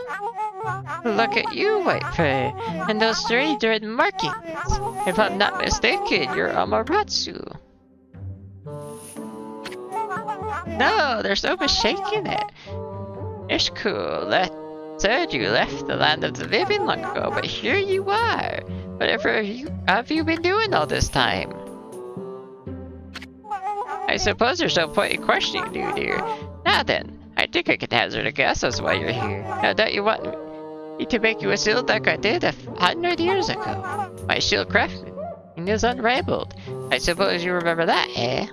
Look at you, White Fur, and those 3 red markings. If I'm not mistaken, you're Amaterasu. No, there's no mistaking it. It's cool. Said you left the land of the living long ago, but here you are. Whatever have you been doing all this time? I suppose there's no point in questioning you, dear. Now then, I think I can hazard a guess as why you're here. Now don't you want me to make you a shield like I did 100 years ago? My shield craftsman is unrivaled. I suppose you remember that, eh?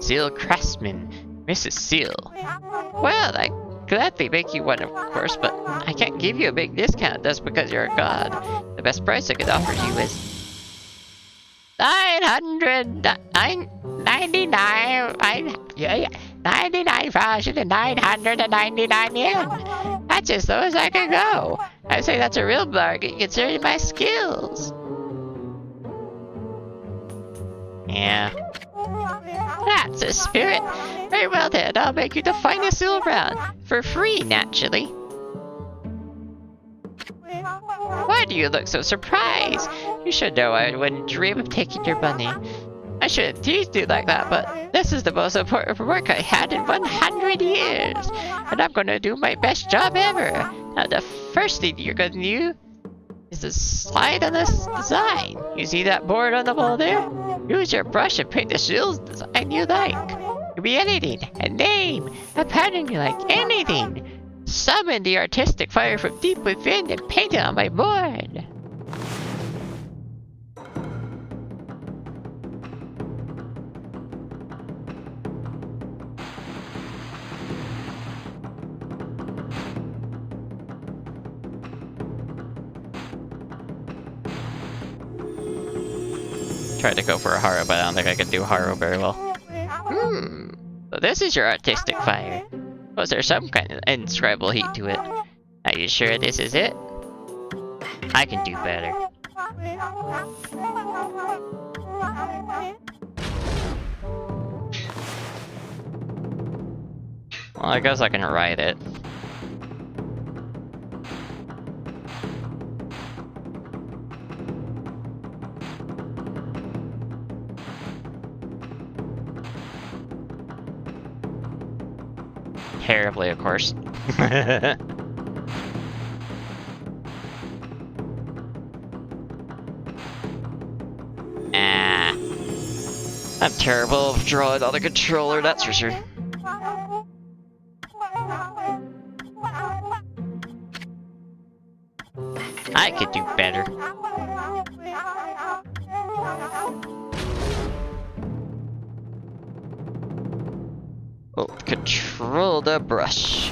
Seal craftsman, Mrs. Seal. Well, I gladly make you one, of course, but I can't give you a big discount just because you're a god. The best price I could offer you is 99,999 yen. That's as low as I can go. I say that's a real bargain considering my skills. Yeah. That's a spirit. Very well then, I'll make you the finest seal around. For free, naturally. Why do you look so surprised? You should know I wouldn't dream of taking your money. I shouldn't tease you like that, but this is the most important work I had in 100 years. And I'm gonna do my best job ever. Now the first thing you're gonna do is to slide on this design. You see that board on the wall there? Use your brush and paint the shield design you like. It could be anything, a name, a pattern you like, anything. Summon the artistic fire from deep within and paint it on my board. Tried to go for a Haro, but I don't think I can do Haro very well. So this is your artistic fire. Was there some kind of indescribable heat to it? Are you sure this is it? I can do better. Well, I guess I can ride it. Terribly, of course. I'm terrible at drawing on the controller, that's for sure. I could do better. Oh, control the brush.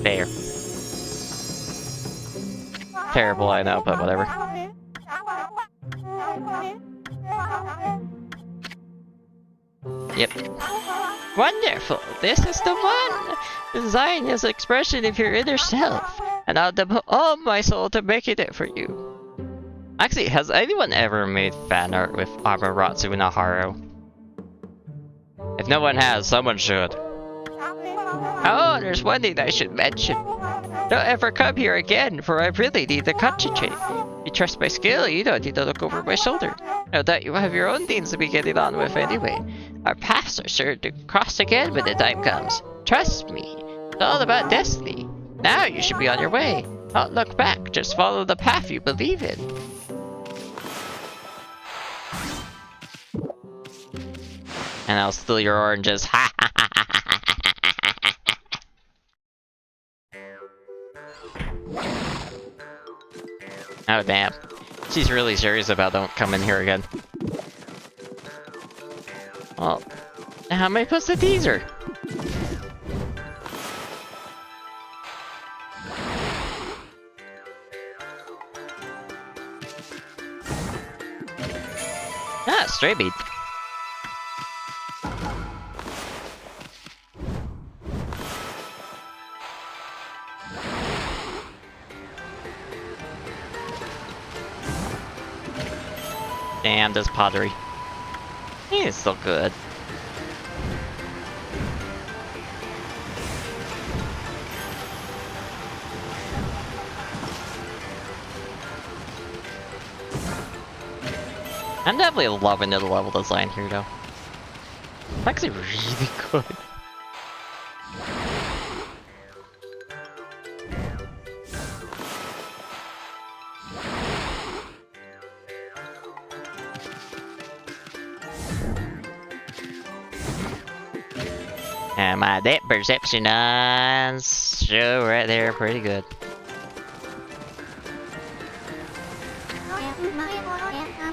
There. Terrible, I know, but whatever. Yep. Wonderful! This is the one! Design is expression of your inner self, and I'll devote all my soul to making it for you. Actually, has anyone ever made fan art with Amaterasu and Haru? If no one has, someone should. Oh, there's one thing I should mention. Don't ever come here again, for I really need to concentrate. If you trust my skill, you don't need to look over my shoulder. No doubt you have your own things to be getting on with anyway. Our paths are sure to cross again when the time comes. Trust me, it's all about destiny. Now you should be on your way. Don't look back, just follow the path you believe in. And I'll steal your oranges. Ha ha ha ha ha ha. Oh damn. She's really serious about don't come in here again. Well, how am I supposed to tease her? Ah, stray bead. Damn, this pottery. It's still good. I'm definitely loving the level design here, though. It's actually really good. And my depth perception on show right there, pretty good.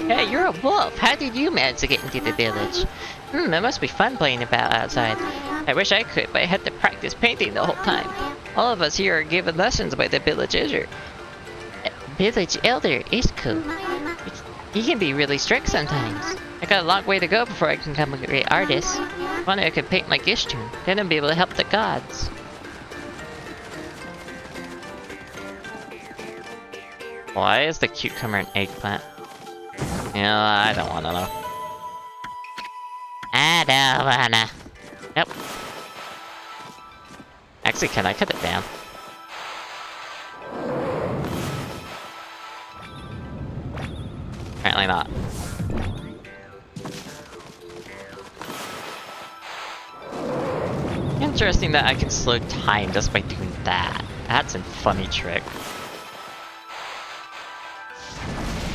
Hey, you're a wolf! How did you manage to get into the village? It must be fun playing about outside. I wish I could, but I had to practice painting the whole time. All of us here are given lessons by the village elder. Village elder is cool. He can be really strict sometimes. I got a long way to go before I can become a great artist. If only I could paint my Gishturn, then I'd be able to help the gods. Why is the cucumber an eggplant? Yeah, I don't wanna know. I don't wanna. Yep. Actually, can I cut it down? Apparently not. Interesting that I can slow time just by doing that. That's a funny trick.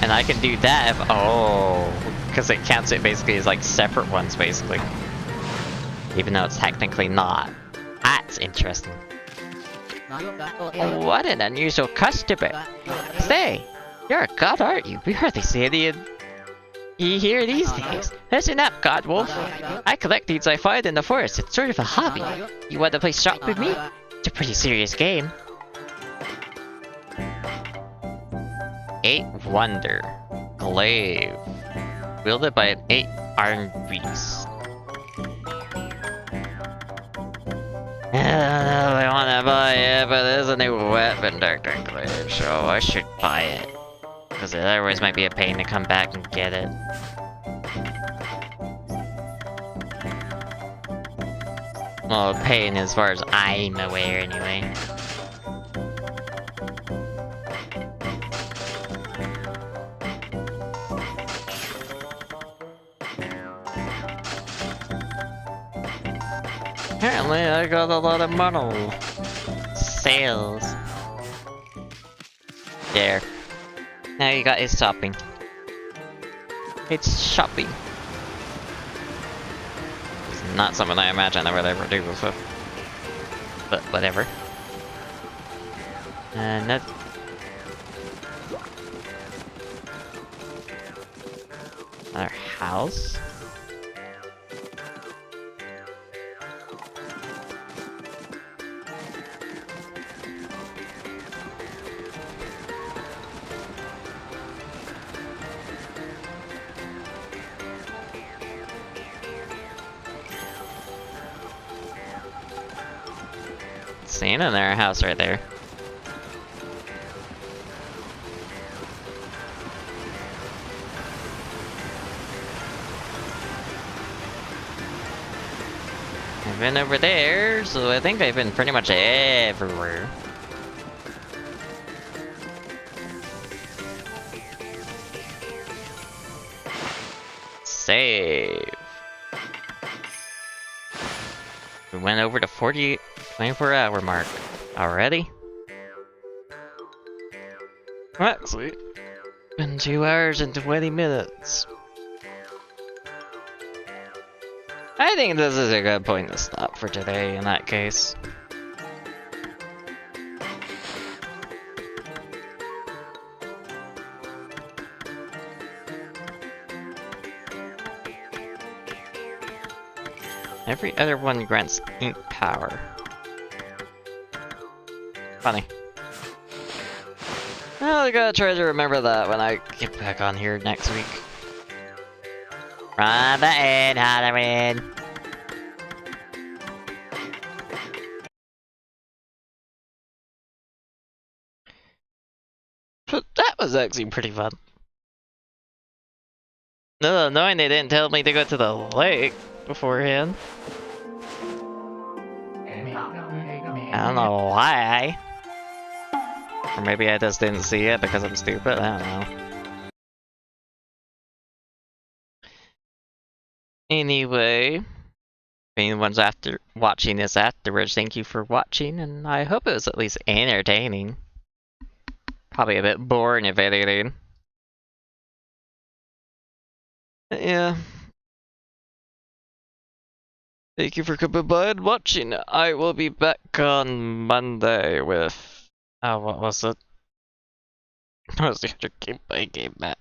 And I can do that if— oh, because it counts it basically as like separate ones basically. Even though it's technically not. That's interesting. What an unusual customer. Say, you're a god, aren't you? We hardly see any here these days. Listen up, God Wolf. I collect things I find in the forest. It's sort of a hobby. You want to play shop with me? It's a pretty serious game. 8 Wonder. Glaive. Wielded by an 8-armed beast. I wanna buy it, but there's a new weapon Dr. Glaive, so I should buy it. Because it otherwise might be a pain to come back and get it. Well, a pain as far as I'm aware anyway. Apparently I got a lot of money. Sales. There. Now you got his shopping. It's shopping. It's not something I imagine I would ever do before. But whatever. Another house. Seen in their house right there. I've been over there, so I think I've been pretty much everywhere. Save. We went over the 24-hour mark already. Actually, been 2 hours and 20 minutes. I think this is a good point to stop for today in that case. Every other one grants ink power. Funny. Well, I gotta try to remember that when I get back on here next week. Run button, Halloran! But that was actually pretty fun. No, knowing they didn't tell me to go to the lake beforehand. I don't know why. Or maybe I just didn't see it because I'm stupid, I don't know. Anyway, if anyone's after watching this afterwards, thank you for watching, and I hope it was at least entertaining. Probably a bit boring if anything. Yeah. Thank you for coming by and watching. I will be back on Monday with... Oh, what was it? What was the other game I gave that?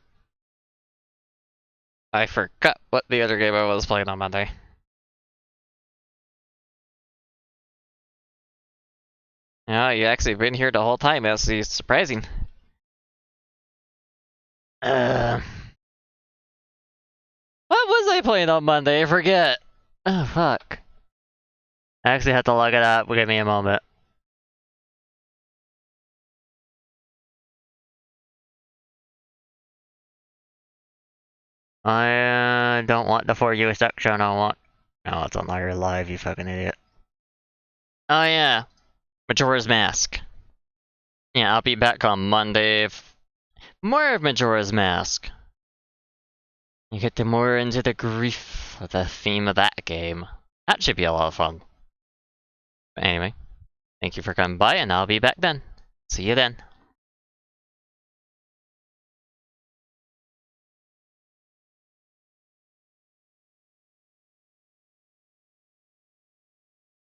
I forgot what the other game I was playing on Monday. Oh, you actually been here the whole time. That's surprising. What was I playing on Monday? I forget. Oh, fuck. I actually have to look it up. Give me a moment. I don't want the For You section. I want... Oh, it's on Liar Live, you fucking idiot. Oh, yeah. Majora's Mask. Yeah, I'll be back on Monday. More of Majora's Mask. You get more into the grief of the theme of that game. That should be a lot of fun. But anyway, thank you for coming by, and I'll be back then. See you then.